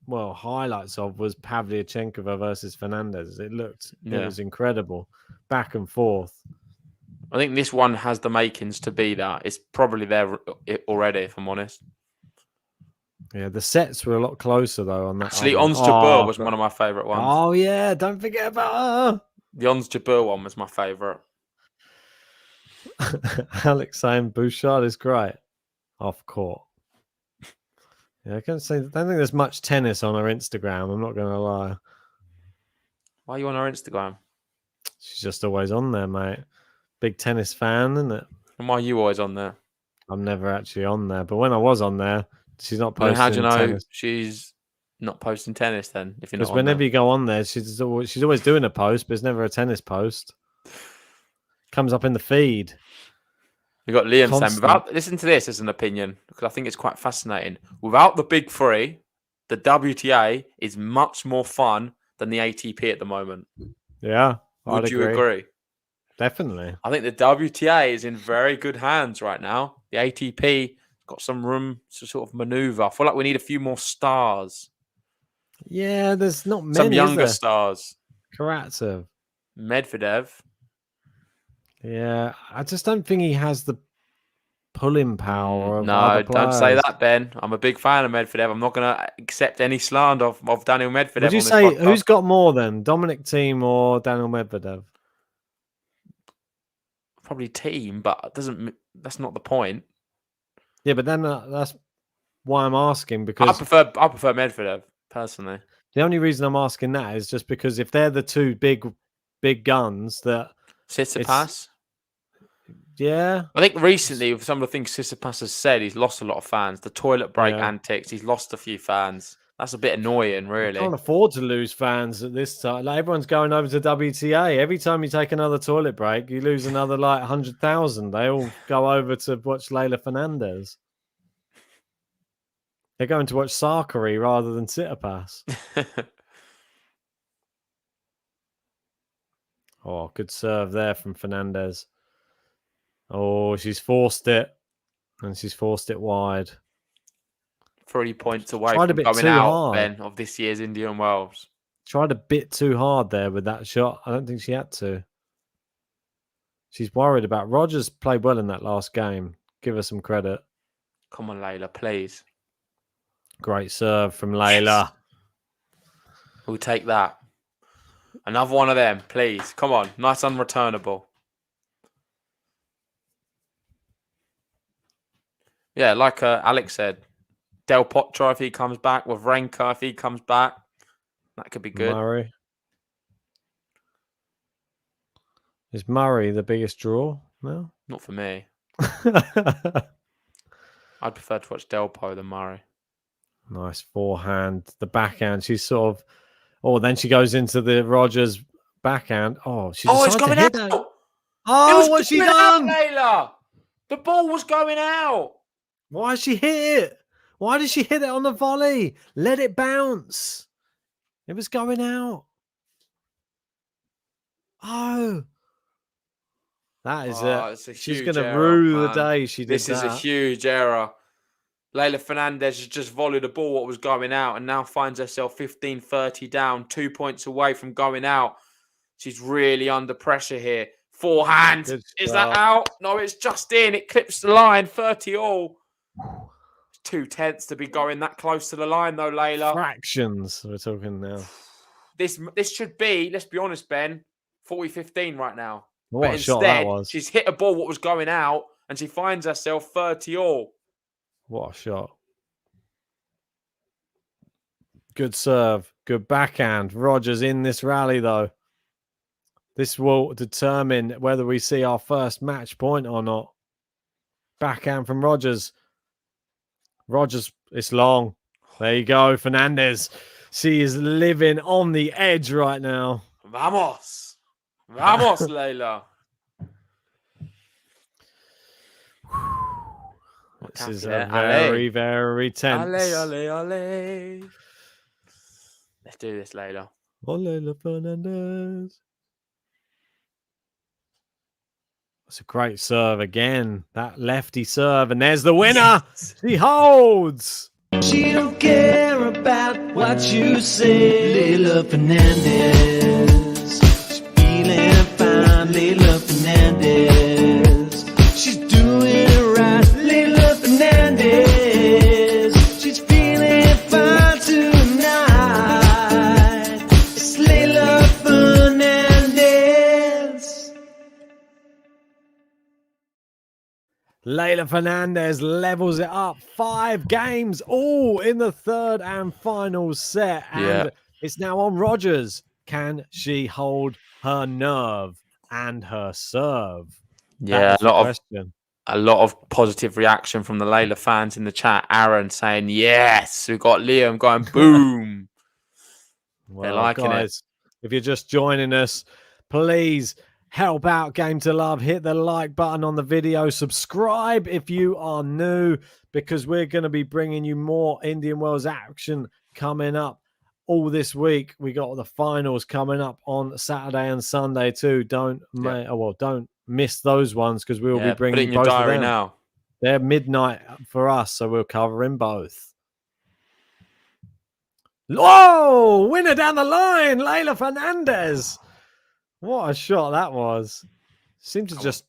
well, highlights of was Pavlyuchenkova versus Fernandez. It was incredible. Back and forth. I think this one has the makings to be that. It's probably there already, if I'm honest. Yeah, the sets were a lot closer though on that. Actually, Ons Jabeur was one of my favourite ones. Oh yeah, don't forget about her. The Ons Jabeur one was my favourite. Alex saying Bouchard is great off court. Yeah, I don't think there's much tennis on her Instagram. I'm not going to lie. Why are you on her Instagram? She's just always on there, mate. Big tennis fan, isn't it? And why are you always on there? I'm never actually on there, but when I was on there, she's not posting. How do you know tennis. she's not posting tennis then? If you're not, because whenever you go on there, she's always doing a post, but it's never a tennis post. Comes up in the feed. You got Liam Constant. saying, listen to this as an opinion, because I think it's quite fascinating. Without the big three, the WTA is much more fun than the ATP at the moment. Yeah. Would you agree? Definitely. I think the WTA is in very good hands right now. The ATP got some room to sort of maneuver. I feel like we need a few more stars. Yeah, there's not many. Some younger stars. Karatsev. Medvedev. Yeah, I just don't think he has the pulling power of No, other don't say players. that, Ben. I'm a big fan of Medvedev. I'm not going to accept any slander of Daniel Medvedev. Would you say who's got more then, Dominic Thiem or Daniel Medvedev? Probably Thiem, but that's not the point. Yeah, but then that's why I'm asking, because I prefer Medvedev personally. the only reason I'm asking that is just because if they're the two big guns that Tsitsipas. Yeah. I think recently, with some of the things Tsitsipas has said, he's lost a lot of fans. The toilet break antics, he's lost a few fans. That's a bit annoying, really. You can't afford to lose fans at this time. Like, everyone's going over to WTA. Every time you take another toilet break, you lose another 100,000. They all go over to watch Leylah Fernandez. They're going to watch Sakari rather than Tsitsipas. Oh, good serve there from Fernandez. Oh, she's forced it. And she's forced it wide. 3 points away Tried a from bit going too out, hard. Ben, of this year's Indian Wells. Tried a bit too hard there with that shot. I don't think she had to. She's worried about... Rogers played well in that last game. Give her some credit. Come on, Leylah, please. Great serve from Leylah. Yes. We'll take that. Another one of them, please. Come on. Nice unreturnable. Yeah, like Alex said, Del Potro, if he comes back, with Renka, if he comes back, that could be good. Murray. Is Murray the biggest draw now? Not for me. I'd prefer to watch Delpo than Murray. Nice forehand. The backhand. She's sort of... Oh, then she goes into the Rogers backhand. Oh, she's it's going out. Oh, what's she done? Leylah. The ball was going out. Why did she hit it? Why did she hit it on the volley? Let it bounce. It was going out. Oh. That is it. She's going to rue the day she did This is a huge error. Leylah Fernandez has just volleyed a ball what was going out and now finds herself 15-30 down, 2 points away from going out. She's really under pressure here. Forehand. Is that out? No, it's just in. It clips the line, 30 all. 2/10 to be going that close to the line, though, Leylah. Fractions we're talking now. This should be, let's be honest, Ben, 40-15 right now. What but a shot that was. She's hit a ball what was going out and she finds herself 30 all. What a shot. Good serve. Good backhand. Rogers in this rally, though. This will determine whether we see our first match point or not. Backhand from Rogers. Rogers, it's long. There you go, Fernandez. She is living on the edge right now. Vamos. Vamos, Leylah. This is a very, very tense. Ale. Let's do this, Leylah. Oh, Leylah Fernandez. That's a great serve again. That lefty serve, and there's the winner. Yes. She holds. She don't care about what you say, Leylah Fernandez. She's feeling fine, Leylah Fernandez. She's doing it right, Leylah Fernandez. She's feeling fine tonight. It's Leylah Fernandez. Leylah Fernandez levels it up. 5 games, all in the third and final set. And it's now on Rogers. Can she hold her nerve and her serve? Yeah, a lot of positive reaction from the Leylah fans in the chat. Aaron saying, yes, we've got Liam going boom. Well, they're liking guys, if you're just joining us, please help out Game to Love. Hit the like button on the video. Subscribe if you are new, because we're going to be bringing you more Indian Wells action coming up all this week. We got the finals coming up on Saturday and Sunday too. Don't miss those ones, because we will be bringing put it in your both diary of them. now. They're midnight for us, so we'll cover in both. Whoa! Winner down the line, Leylah Fernandez. What a shot that was. Seemed to just...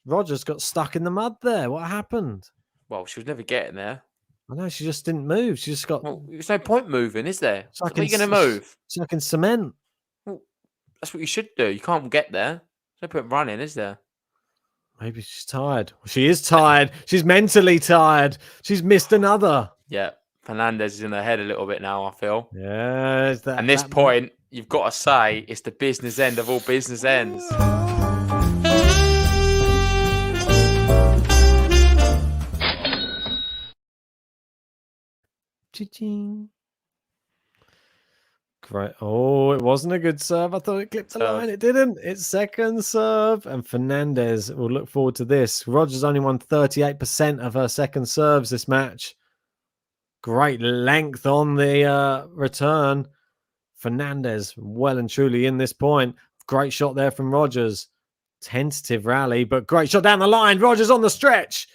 Rogers got stuck in the mud there. What happened? Well, she was never getting there. I know, she just didn't move. She just got... Well, there's no point moving, is there? It's like are you going to move? It's like in cement. Well, that's what you should do. You can't get there. There's no point running, is there? Maybe she's tired. She is tired. She's mentally tired. She's missed another. Yeah. Fernandez is in her head a little bit now, I feel. Yeah. And this point, you've got to say, it's the business end of all business ends. Cha-ching. Great. Oh, it wasn't a good serve. I thought it clipped the line. It didn't. It's second serve. And Fernandez will look forward to this. Rogers only won 38% of her second serves this match. Great length on the return. Fernandez well and truly in this point. Great shot there from Rogers. Tentative rally, but great shot down the line. Rogers on the stretch.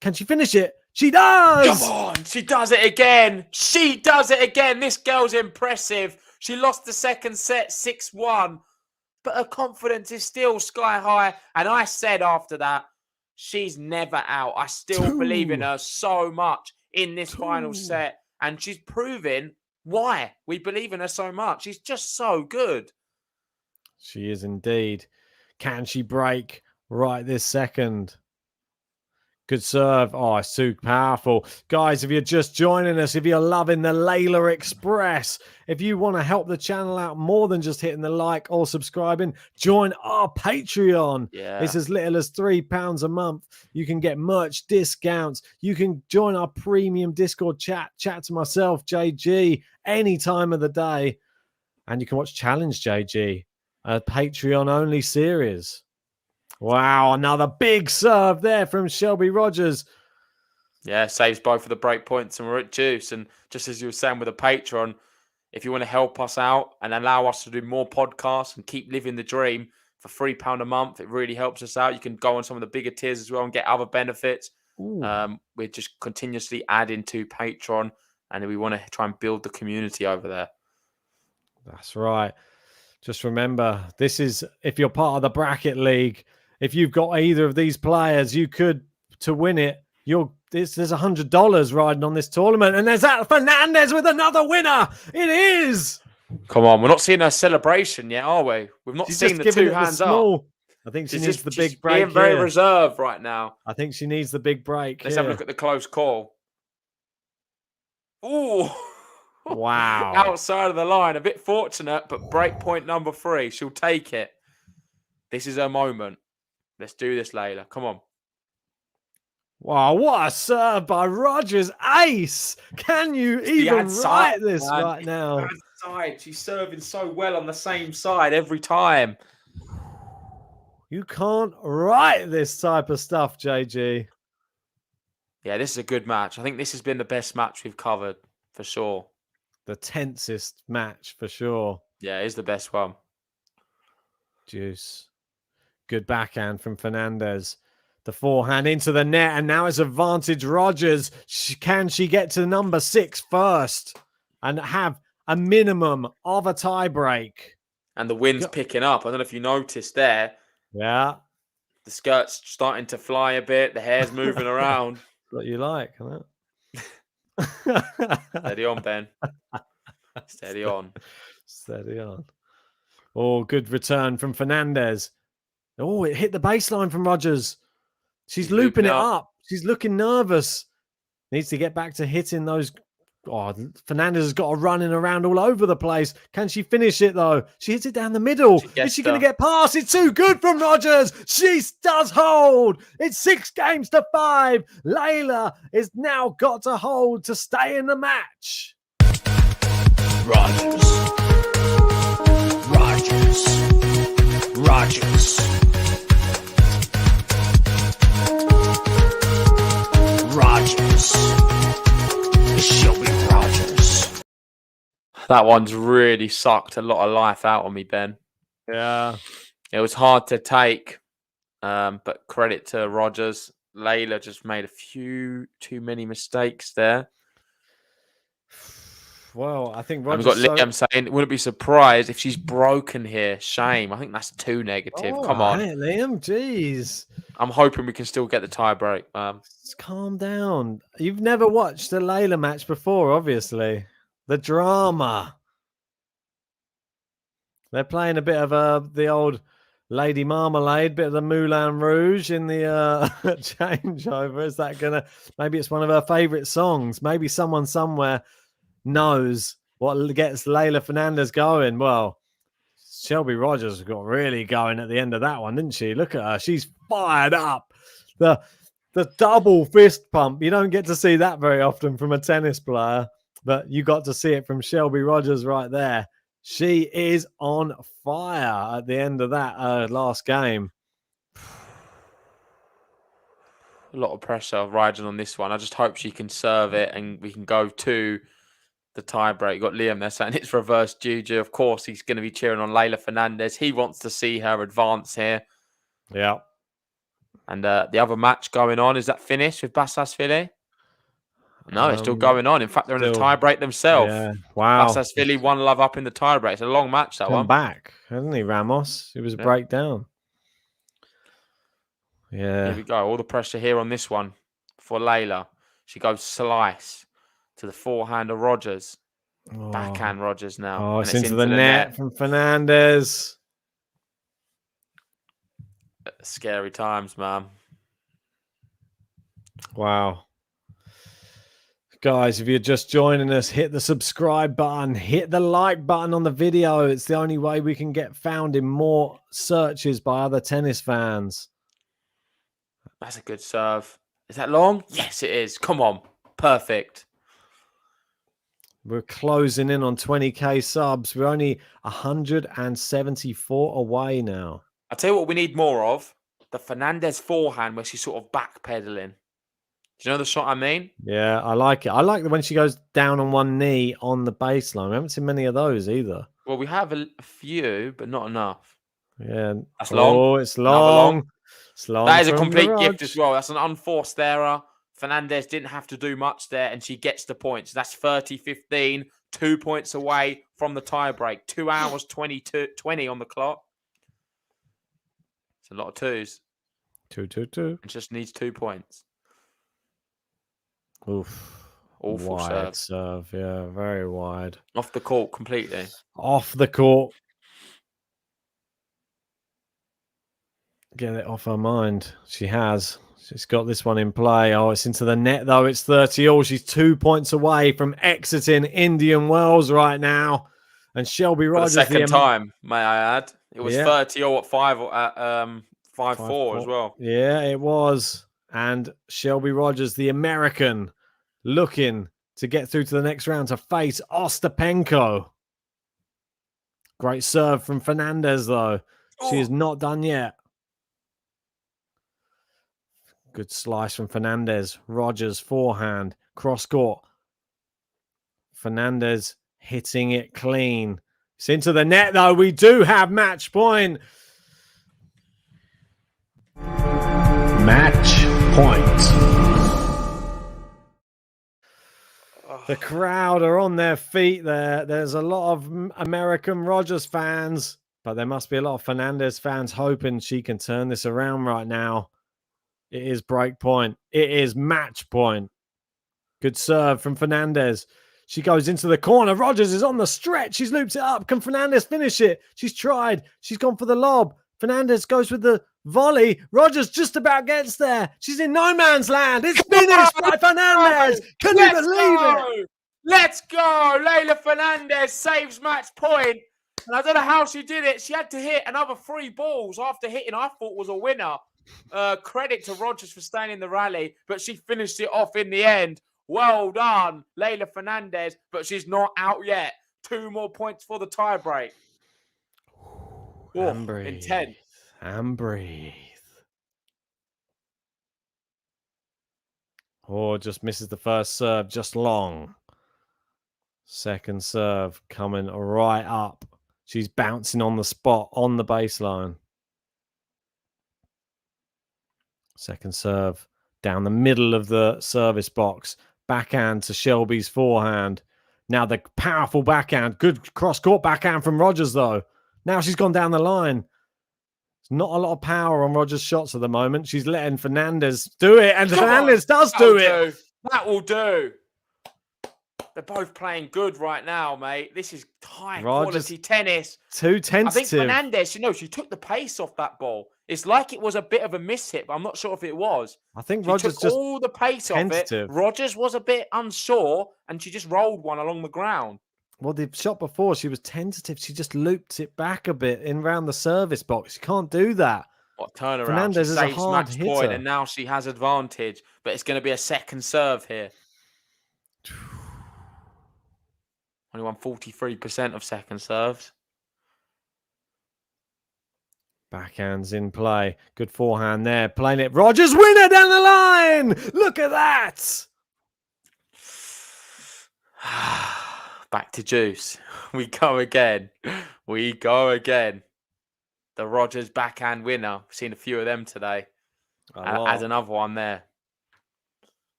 Can she finish it? She does! Come on! She does it again! She does it again! This girl's impressive. She lost the second set 6-1, but her confidence is still sky high. And I said after that, she's never out. I still believe in her so much in this final set. And she's proving why we believe in her so much. She's just so good. She is indeed. Can she break right this second? Good serve. Oh, it's too powerful. Guys, if you're just joining us, if you're loving the Leylah Express, if you want to help the channel out more than just hitting the like or subscribing, join our Patreon. Yeah. It's as little as £3 a month. You can get merch discounts. You can join our premium Discord chat to myself, JG, any time of the day. And you can watch Challenge JG, a Patreon-only series. Wow, another big serve there from Shelby Rogers. Yeah, saves both of the break points, and we're at juice. And just as you were saying with the Patreon, if you want to help us out and allow us to do more podcasts and keep living the dream for £3 a month, it really helps us out. You can go on some of the bigger tiers as well and get other benefits. We're just continuously adding to Patreon, and we want to try and build the community over there. That's right. Just remember, this is if you're part of the bracket league. If you've got either of these players, you could, to win it, there's $100 riding on this tournament. And there's that Fernandez with another winner. It is. Come on, we're not seeing her celebration yet, are we? We've not seen the two hands up. I think she needs the big break. She's being very reserved right now. I think she needs the big break. Let's have a look at the close call. Ooh. Wow. Outside of the line. A bit fortunate, but break point number 3. She'll take it. This is her moment. Let's do this, Leylah. Come on. Wow, what a serve by Rogers. Ace! Can you even write this right now? Side. She's serving so well on the same side every time. You can't write this type of stuff, JG. Yeah, this is a good match. I think this has been the best match we've covered, for sure. The tensest match, for sure. Yeah, it is the best one. Juice. Good backhand from Fernandez. The forehand into the net, and now it's advantage Rogers. Can she get to number 6 first and have a minimum of a tie break? And the wind's picking up. I don't know if you noticed there. Yeah. The skirt's starting to fly a bit. The hair's moving around. What you like, isn't it? Steady on, Ben. Steady on. Steady on. Oh, good return from Fernandez. Oh, it hit the baseline from Rogers. She's looping it up. She's looking nervous. Needs to get back to hitting those. Oh, Fernandez has got her running around all over the place. Can she finish it, though? She hits it down the middle. Is she going to get past? It's too good from Rogers. She does hold. It's 6 games to 5. Leylah is now got to hold to stay in the match. Rogers. Shelby Rogers. That one's really sucked a lot of life out on me, Ben. Yeah. It was hard to take, but credit to Rogers. Leylah just made a few too many mistakes there. Well, I think Rogers... We've got Liam saying, wouldn't be surprised if she's broken here. Shame. I think that's too negative. Come on. Liam, jeez. I'm hoping we can still get the tie break. Just calm down. You've never watched a Leylah match before, obviously. The drama. They're playing a bit of the old Lady Marmalade, bit of the Moulin Rouge in the changeover. Is that going to... Maybe it's one of her favourite songs. Maybe someone somewhere knows what gets Leylah Fernandez going. Well, Shelby Rogers got really going at the end of that one, didn't she? Look at her. She's fired up. The double fist pump. You don't get to see that very often from a tennis player, but you got to see it from Shelby Rogers right there. She is on fire at the end of that last game. A lot of pressure riding on this one. I just hope she can serve it and we can go to the tie break. You got Liam there saying it's reverse juju. Of course, he's going to be cheering on Leylah Fernandez. He wants to see her advance here. Yeah. And the other match going on, is that finished with Bassasvili? No, it's still going on. In fact, they're in a tie break themselves. Yeah. Wow. Bassasvili 1-love up in the tie break. It's a long match, that one. Back, hasn't he, Ramos? It was a breakdown. Yeah. Here we go. All the pressure here on this one for Leylah. She goes slice to the forehand of Rogers. Oh. Backhand Rogers now. Oh, it's into the net from Fernandez. Scary times, man. Wow. Guys, if you're just joining us, hit the subscribe button, hit the like button on the video. It's the only way we can get found in more searches by other tennis fans. That's a good serve. Is that long? Yes, it is. Come on. Perfect. We're closing in on 20k subs. We're only 174 away now. I'll tell you what we need more of. The Fernandez forehand where she's sort of backpedaling. Do you know the shot I mean? Yeah, I like it. I like when she goes down on one knee on the baseline. We haven't seen many of those either. Well, we have a few, but not enough. Yeah. That's long. Oh, it's long. It's long. That is a complete gift as well. That's an unforced error. Fernandez didn't have to do much there, and she gets the points. That's 30-15, 2 points away from the tie break. 2 hours, 20 on the clock. It's a lot of twos. 2-2-2. It just needs 2 points. Oof. Awful wide serve. Yeah, very wide. Off the court completely. Off the court. Get it off her mind. She has. She's got this one in play. Oh, it's into the net, though. It's 30-all. She's 2 points away from exiting Indian Wells right now. And Shelby Rogers... For the second time, may I add, It was 30-0 at 5-4 as well. Yeah, it was. And Shelby Rogers, the American, looking to get through to the next round to face Ostapenko. Great serve from Fernandez, though. She is not done yet. Good slice from Fernandez. Rogers, forehand, cross court. Fernandez hitting it clean. It's into the net, though. We do have match point. Match point. The crowd are on their feet there. There's a lot of American Rogers fans, but there must be a lot of Fernandez fans hoping she can turn this around right now. It is break point. It is match point. Good serve from Fernandez. She goes into the corner. Rogers is on the stretch. She's looped it up. Can Fernandez finish it? She's tried. She's gone for the lob. Fernandez goes with the volley. Rogers just about gets there. She's in no man's land. It's finished by Fernandez. Can you believe it? Let's go. Leylah Fernandez saves match point. And I don't know how she did it. She had to hit another 3 balls after hitting I thought was a winner. Credit to Rogers for staying in the rally, but she finished it off in the end. Well done, Leylah Fernandez, but she's not out yet. 2 more points for the tiebreak. And breathe. Intense. And breathe. Oh, just misses the first serve, just long. Second serve coming right up. She's bouncing on the spot, on the baseline. Second serve down the middle of the service box. Backhand to Shelby's forehand. Now the powerful backhand. Good cross-court backhand from Rogers, though. Now she's gone down the line. There's not a lot of power on Rogers' shots at the moment. She's letting Fernandez do it, and Fernandez does do it. That will do. They're both playing good right now, mate. This is high-quality tennis. Too tentative. I think Fernandez, she took the pace off that ball. It's like it was a bit of a mishit, but I'm not sure if it was. I think she Rogers took just all the pace tentative. off it. Rogers was a bit unsure, and she just rolled one along the ground. Well, the shot before, she was tentative. She just looped it back a bit in around the service box. You can't do that. What turnaround? Fernandez is a saves hard match hitter. point, and now she has advantage. But it's going to be a second serve here. Only won 43% of second serves. Backhands in play. Good forehand there. Playing it. Rogers winner down the line. Look at that. Back to juice. We go again. We go again. The Rogers backhand winner. I've seen a few of them today. As another one there.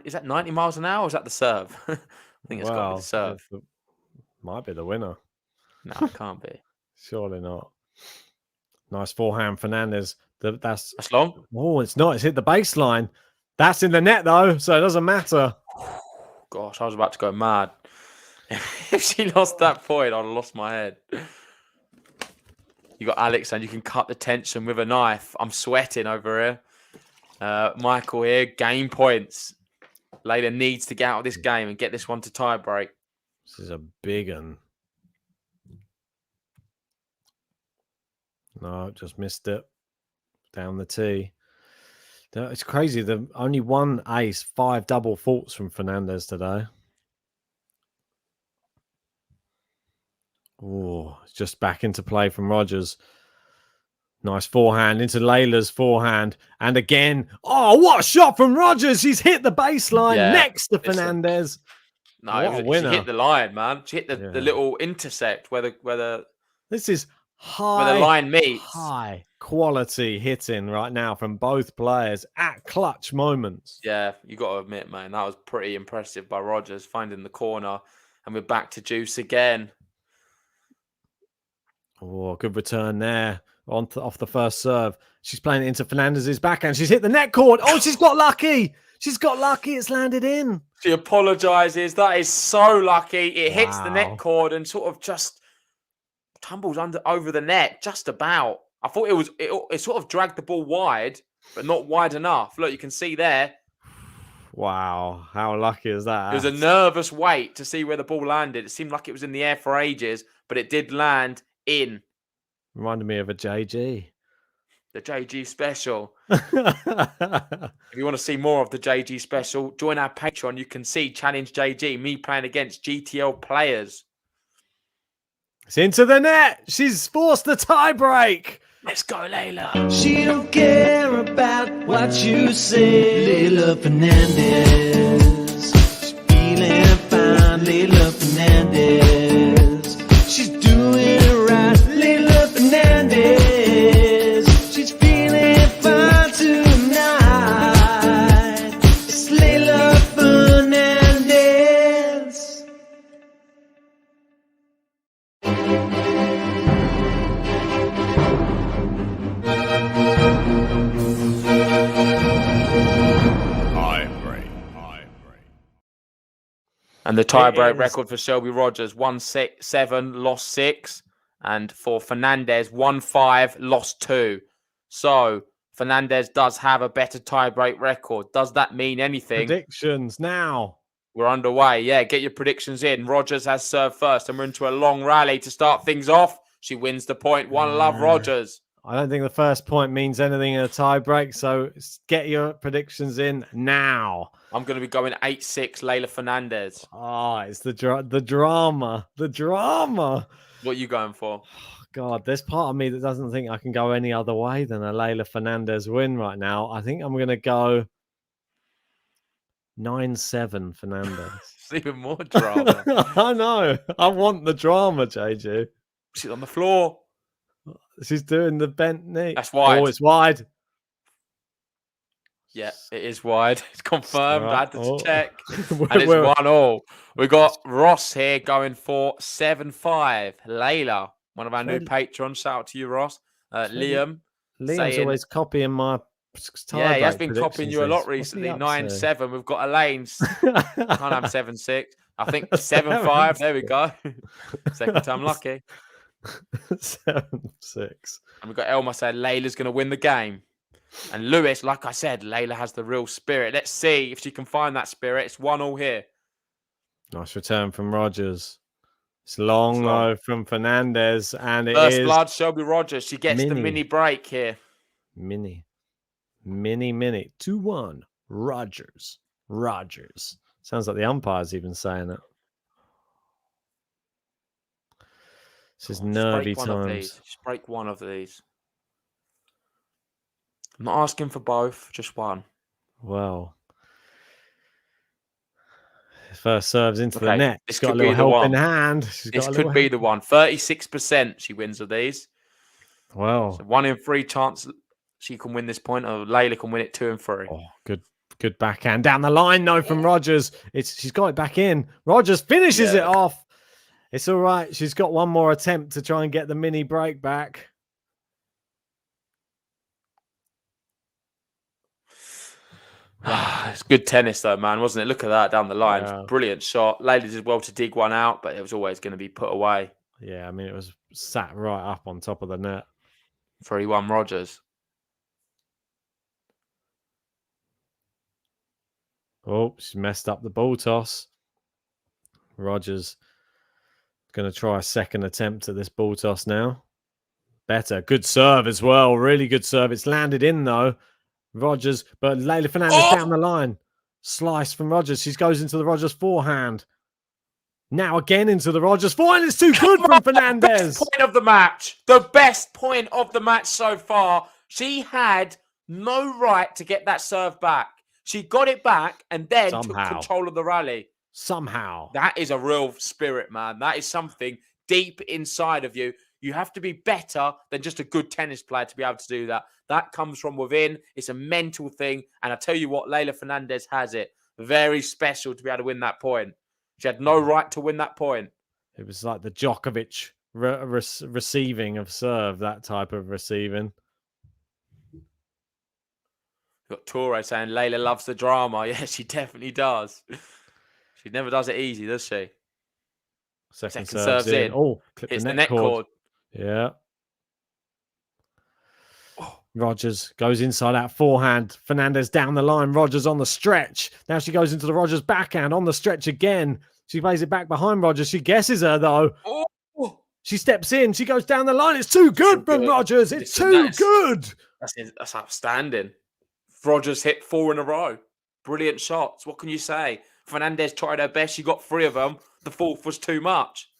Is that 90 miles an hour or is that the serve? I think it's got to be the serve. Might be the winner. No, it can't be. Surely not. Nice forehand, Fernandez. That's long. Oh, it's not. It's hit the baseline. That's in the net, though, so it doesn't matter. Gosh, I was about to go mad. If she lost that point, I'd have lost my head. You got Alex, and you can cut the tension with a knife. I'm sweating over here. Michael here, game points. Leylah needs to get out of this game and get this one to tie break. This is a big one. No, just missed it. Down the tee. It's crazy. The only one ace, 5 double faults from Fernandez today. Oh, it's just back into play from Rogers. Nice forehand into Leylah's forehand. And again, oh, what a shot from Rogers. She's hit the baseline next to Fernandez. No, she hit the line, man. She hit the little intersect where the this is high, where the line meets. High quality hitting right now from both players at clutch moments. Yeah, you got to admit, man, that was pretty impressive by Rogers finding the corner. And we're back to juice again. Oh, good return there off the first serve. She's playing it into Fernandez's backhand. She's hit the net cord. Oh, she's got lucky. She's got lucky. It's landed in. She apologizes. That is so lucky. It hits the net cord and sort of just tumbles over the net, just about. I thought it sort of dragged the ball wide, but not wide enough. Look, you can see there. Wow, how lucky is that? It was a nervous wait to see where the ball landed. It seemed like it was in the air for ages, but it did land in. Reminded me of a JG. The JG special. If you want to see more of the JG special, join our Patreon. You can see Challenge JG, me playing against GTL players. It's into the net. She's forced the tie break. Let's go, Leylah. She don't care about what you say. Leylah Fernandez. She's feeling fine. Leylah Fernandez. She's doing it right. Leylah Fernandez. She's feeling fine tonight. It's Leylah Fernandez. And the tie-break record for Shelby Rogers, 1-7, lost 6. And for Fernandez, 1-5, lost 2. So Fernandez does have a better tie-break record. Does that mean anything? Predictions now. We're underway. Yeah, get your predictions in. Rogers has served first, and we're into a long rally to start things off. She wins the point. 1-love Rogers. I don't think the first point means anything in a tie break, so get your predictions in now. I'm going to be going 8-6, Leylah Fernandez. Oh, it's the drama. The drama. What are you going for? Oh, God, there's part of me that doesn't think I can go any other way than a Leylah Fernandez win right now. I think I'm going to go 9-7 Fernandez. It's even more drama. I know. I want the drama, JJ. She's on the floor. She's doing the bent knee. That's wide. Oh, it's wide. Yeah, it is wide. It's confirmed. Right. I had to check. We're- And it's we're- 1-1. We got Ross here going for 7-5. Leylah, one of our new patrons. Shout out to you, Ross. Liam's Liam's always copying my yeah, he has been predictions. copying you a lot What's he recently. up to? 9-7. We've got Elaine. Can't have 7-6. I think 7-5. There we go. Second time lucky. 7-6. And we've got Elma saying Leylah's going to win the game. And Lewis, like I said, Leylah has the real spirit. Let's see if she can find that spirit. It's 1-1 here. Nice return from Rogers. It's long though from Fernandez, and it First is blood, Shelby Rogers. She gets the mini break here. mini. 2-1. Rogers. Sounds like the umpire's even saying it. This is nervy times. Just break one of these. I'm not asking for both, just one. Well, first serves into the Okay, net. this She's got a could little be the helping one. hand. This could be the one. 36% she wins of these. Well, So 1 in 3 chance she can win this point, or Leylah can win it 2 in 3. oh, good backhand down the line. No, from Rogers. She's got it back in. Rogers finishes it off. It's all right. She's got one more attempt to try and get the mini break back. It's good tennis though, man, wasn't it? Look at that down the line. Yeah. Brilliant shot. Leylah did well to dig one out, but it was always going to be put away. Yeah, I mean, it was sat right up on top of the net. 3-1 Rogers. Oh, she messed up the ball toss. Rogers going to try a second attempt at this ball toss now. Better. Good serve as well. Really good serve. It's landed in, though. Rogers, but Leylah Fernandez down the line. Slice from Rogers. She goes into the Rogers forehand. Now again into the Rogers forehand. It's too good from Fernandez. Best point of the match. The best point of the match so far. She had no right to get that serve back. She got it back and then took control of the rally. Somehow. That is a real spirit, man. That is something deep inside of you. You have to be better than just a good tennis player to be able to do that. That comes from within. It's a mental thing. And I tell you what, Leylah Fernandez has it. Very special to be able to win that point. She had no right to win that point. It was like the Djokovic receiving of serve, that type of receiving. Got Torre saying Leylah loves the drama. Yeah, she definitely does. She never does it easy, does she? Second serve's in. Oh, It's the net cord. Yeah. Rogers goes inside out forehand. Fernandez down the line. Rogers on the stretch. Now she goes into the Rogers backhand on the stretch again. She plays it back behind Rogers. She guesses her though. Oh. She steps in. She goes down the line. It's too good from Rogers. It's too good. That's outstanding. Rogers hit 4 in a row. Brilliant shots. What can you say? Fernandez tried her best. She got 3 of them. The 4th was too much.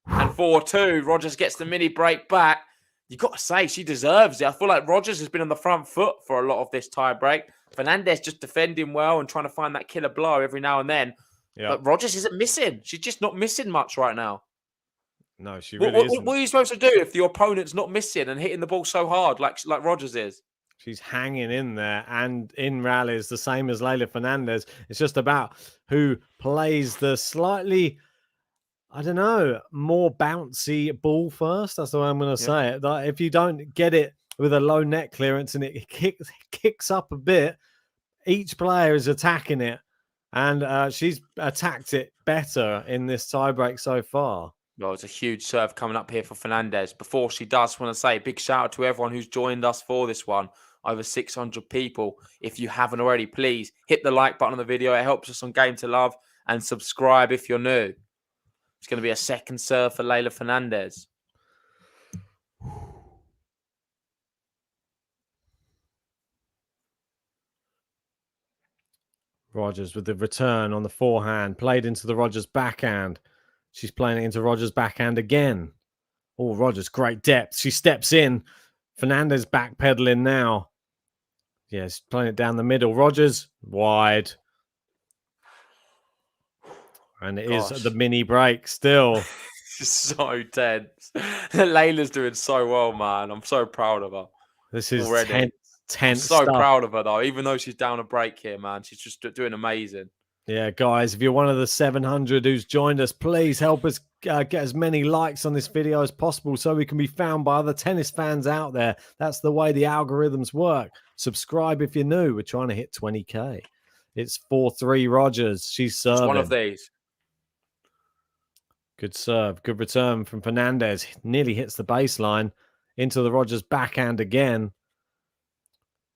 And 4-2. Rogers gets the mini break back. You got to say, she deserves it. I feel like Rogers has been on the front foot for a lot of this tie break. Fernandez just defending well and trying to find that killer blow every now and then. Yeah. But Rogers isn't missing. She's just not missing much right now. No, she really isn't. What are you supposed to do if your opponent's not missing and hitting the ball so hard like Rogers is? She's hanging in there, and in rallies, the same as Leylah Fernandez. It's just about who plays the slightly, I don't know, more bouncy ball first. That's the way I'm going to say it. Like, if you don't get it with a low net clearance and it kicks up a bit, each player is attacking it, and she's attacked it better in this tiebreak so far. Well, it's a huge serve coming up here for Fernandez. Before she does, I want to say a big shout out to everyone who's joined us for this one. Over 600 people. If you haven't already, please hit the like button on the video. It helps us on Game to Love. And subscribe if you're new. It's going to be a second serve for Leylah Fernandez. Rogers with the return on the forehand. Played into the Rogers backhand. She's playing it into Rogers' backhand again. Oh, Rogers, great depth. She steps in. Fernandez backpedaling now. Yes, playing it down the middle. Rogers, wide. And it is the mini break still. So tense. Leylah's doing so well, man. I'm so proud of her. This is already tense I'm so stuff. proud of her, though. Even though she's down a break here, man. She's just doing amazing. Yeah, guys, if you're one of the 700 who's joined us, please help us get as many likes on this video as possible so we can be found by other tennis fans out there. That's the way the algorithms work. Subscribe if you're new. We're trying to hit 20K. It's 4-3 Rogers. She's serving. It's one of these. Good serve. Good return from Fernandez. Nearly hits the baseline. Into the Rogers backhand again.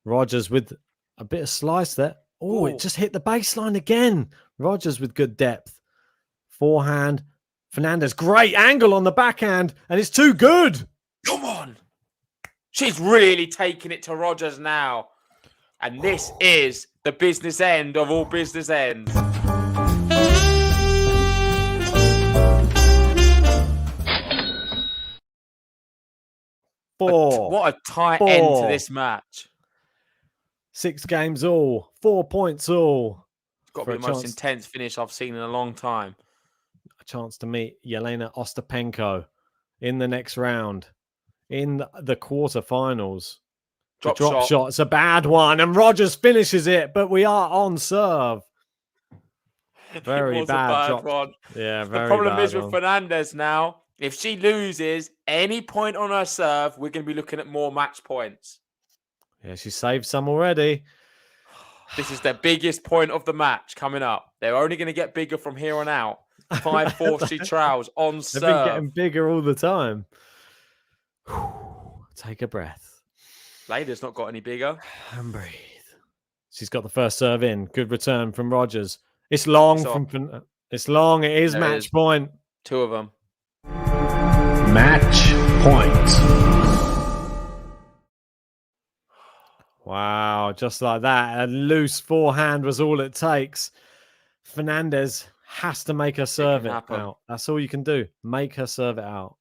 Rogers with a bit of slice there. Oh, it just hit the baseline again. Rogers with good depth. Forehand. Fernandez, great angle on the backhand, and it's too good. Come on. She's really taking it to Rogers now. And this is the business end of all business ends. What a tight end to this match. 6 games all, 4 points all. It's got to be the most intense finish I've seen in a long time. A chance to meet Yelena Ostapenko in the next round, in the quarterfinals. Drop shot. It's a bad one, and Rogers finishes it, but we are on serve. Very bad drop. One. Yeah, very The problem bad is with one. Fernandez now, if she loses any point on her serve, we're going to be looking at more match points. Yeah, she saved some already. This is the biggest point of the match coming up. They're only going to get bigger from here on out. 5-4 she trails on serve. They've been getting bigger all the time. Take a breath. Leylah's not got any bigger. And breathe. She's got the first serve in. Good return from Rogers. It's long. It's long. It is match point. 2 of them. Match point. Wow, just like that. A loose forehand was all it takes. Fernandez has to make her serve it out. That's all you can do. Make her serve it out.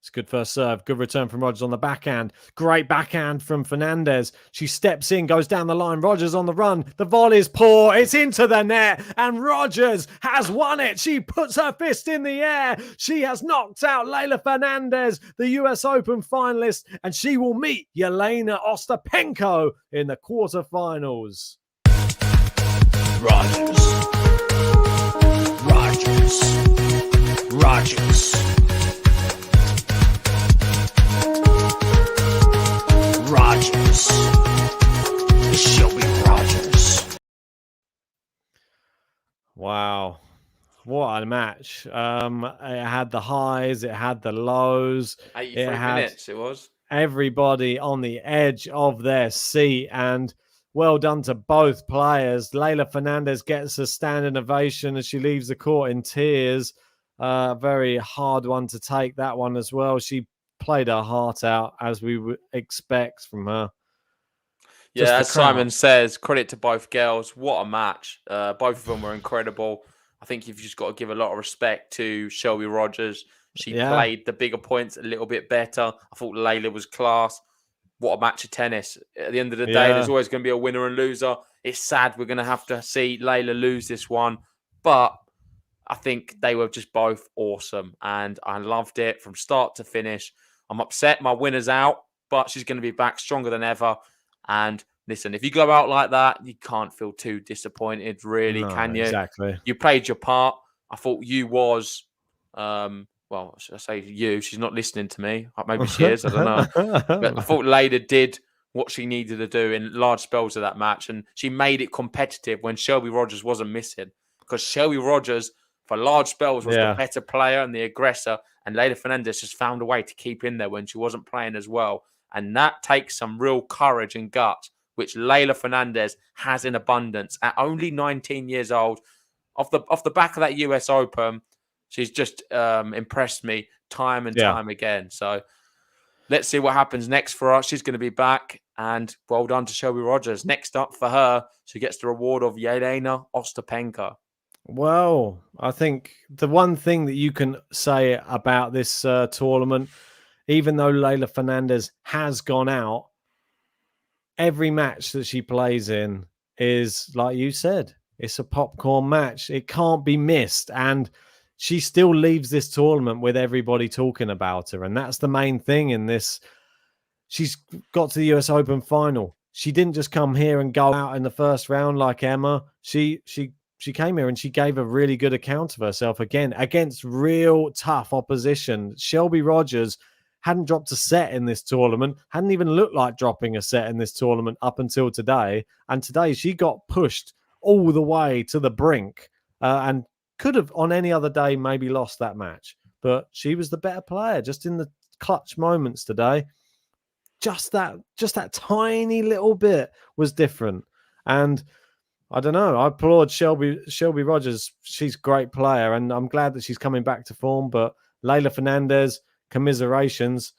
It's good first serve. Good return from Rogers on the backhand. Great backhand from Fernandez. She steps in, goes down the line. Rogers on the run. The volley is poor. It's into the net. And Rogers has won it. She puts her fist in the air. She has knocked out Leylah Fernandez, the US Open finalist. And she will meet Yelena Ostapenko in the quarterfinals. Rogers. Shelby Rogers. Wow. What a match. It had the highs, it had the lows. 83 minutes it was. Everybody on the edge of their seat. And well done to both players. Leylah Fernandez gets a standing ovation as she leaves the court in tears. Very hard one to take, that one as well. She played her heart out, as we would expect from her. Yeah, as Simon says, credit to both girls. What a match. Both of them were incredible. I think you've just got to give a lot of respect to Shelby Rogers. She played the bigger points a little bit better. I thought Leylah was class. What a match of tennis. At the end of the day, there's always going to be a winner and loser. It's sad we're going to have to see Leylah lose this one. But I think they were just both awesome. And I loved it from start to finish. I'm upset my winner's out, but she's going to be back stronger than ever. And listen, if you go out like that, you can't feel too disappointed, really, can you? Exactly. You played your part. I thought you was... well, should I say you? She's not listening to me. Maybe she is. I don't know. But I thought Leylah did what she needed to do in large spells of that match. And she made it competitive when Shelby Rogers wasn't missing. Because Shelby Rogers, for large spells, was the better player and the aggressor. And Leylah Fernandez just found a way to keep in there when she wasn't playing as well. And that takes some real courage and guts, which Leylah Fernandez has in abundance at only 19 years old. Off the back of that US Open, she's just impressed me time and time again. So let's see what happens next for us. She's going to be back. And well done to Shelby Rogers. Next up for her, she gets the reward of Yelena Ostapenko. Well, I think the one thing that you can say about this tournament, even though Leylah Fernandez has gone out, every match that she plays in is, like you said, it's a popcorn match. It can't be missed. And she still leaves this tournament with everybody talking about her. And that's the main thing in this. She's got to the US Open final. She didn't just come here and go out in the first round like Emma. She came here and she gave a really good account of herself again against real tough opposition. Shelby Rogers hadn't dropped a set in this tournament, hadn't even looked like dropping a set in this tournament up until today. And today she got pushed all the way to the brink and could have on any other day maybe lost that match. But she was the better player just in the clutch moments today. Just that tiny little bit was different. And I don't know. I applaud Shelby Rogers. She's a great player, and I'm glad that she's coming back to form. But Leylah Fernandez, commiserations.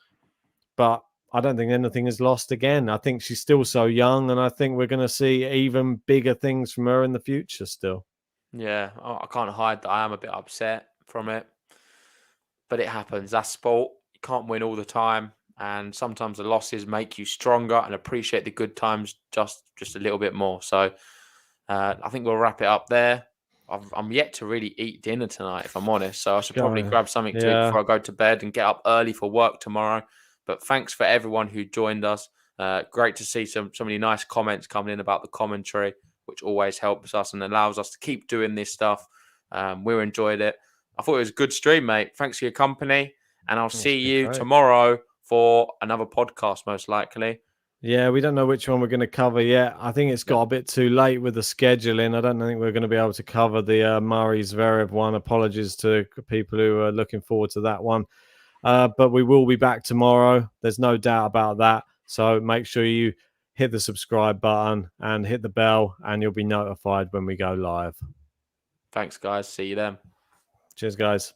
But I don't think anything is lost again. I think she's still so young, and I think we're going to see even bigger things from her in the future still. Yeah, I can't hide that I am a bit upset from it. But it happens. That's sport. You can't win all the time. And sometimes the losses make you stronger and appreciate the good times just a little bit more. So I think we'll wrap it up there. I'm yet to really eat dinner tonight, if I'm honest. So I should probably grab something to eat before I go to bed and get up early for work tomorrow. But thanks for everyone who joined us. Great to see so many nice comments coming in about the commentary, which always helps us and allows us to keep doing this stuff. We enjoyed it. I thought it was a good stream, mate. Thanks for your company. And I'll see you tomorrow for another podcast, most likely. Yeah, we don't know which one we're going to cover yet. I think it's got a bit too late with the scheduling. I don't think we're going to be able to cover the Murray Zverev one. Apologies to people who are looking forward to that one. But we will be back tomorrow. There's no doubt about that. So make sure you hit the subscribe button and hit the bell, and you'll be notified when we go live. Thanks, guys. See you then. Cheers, guys.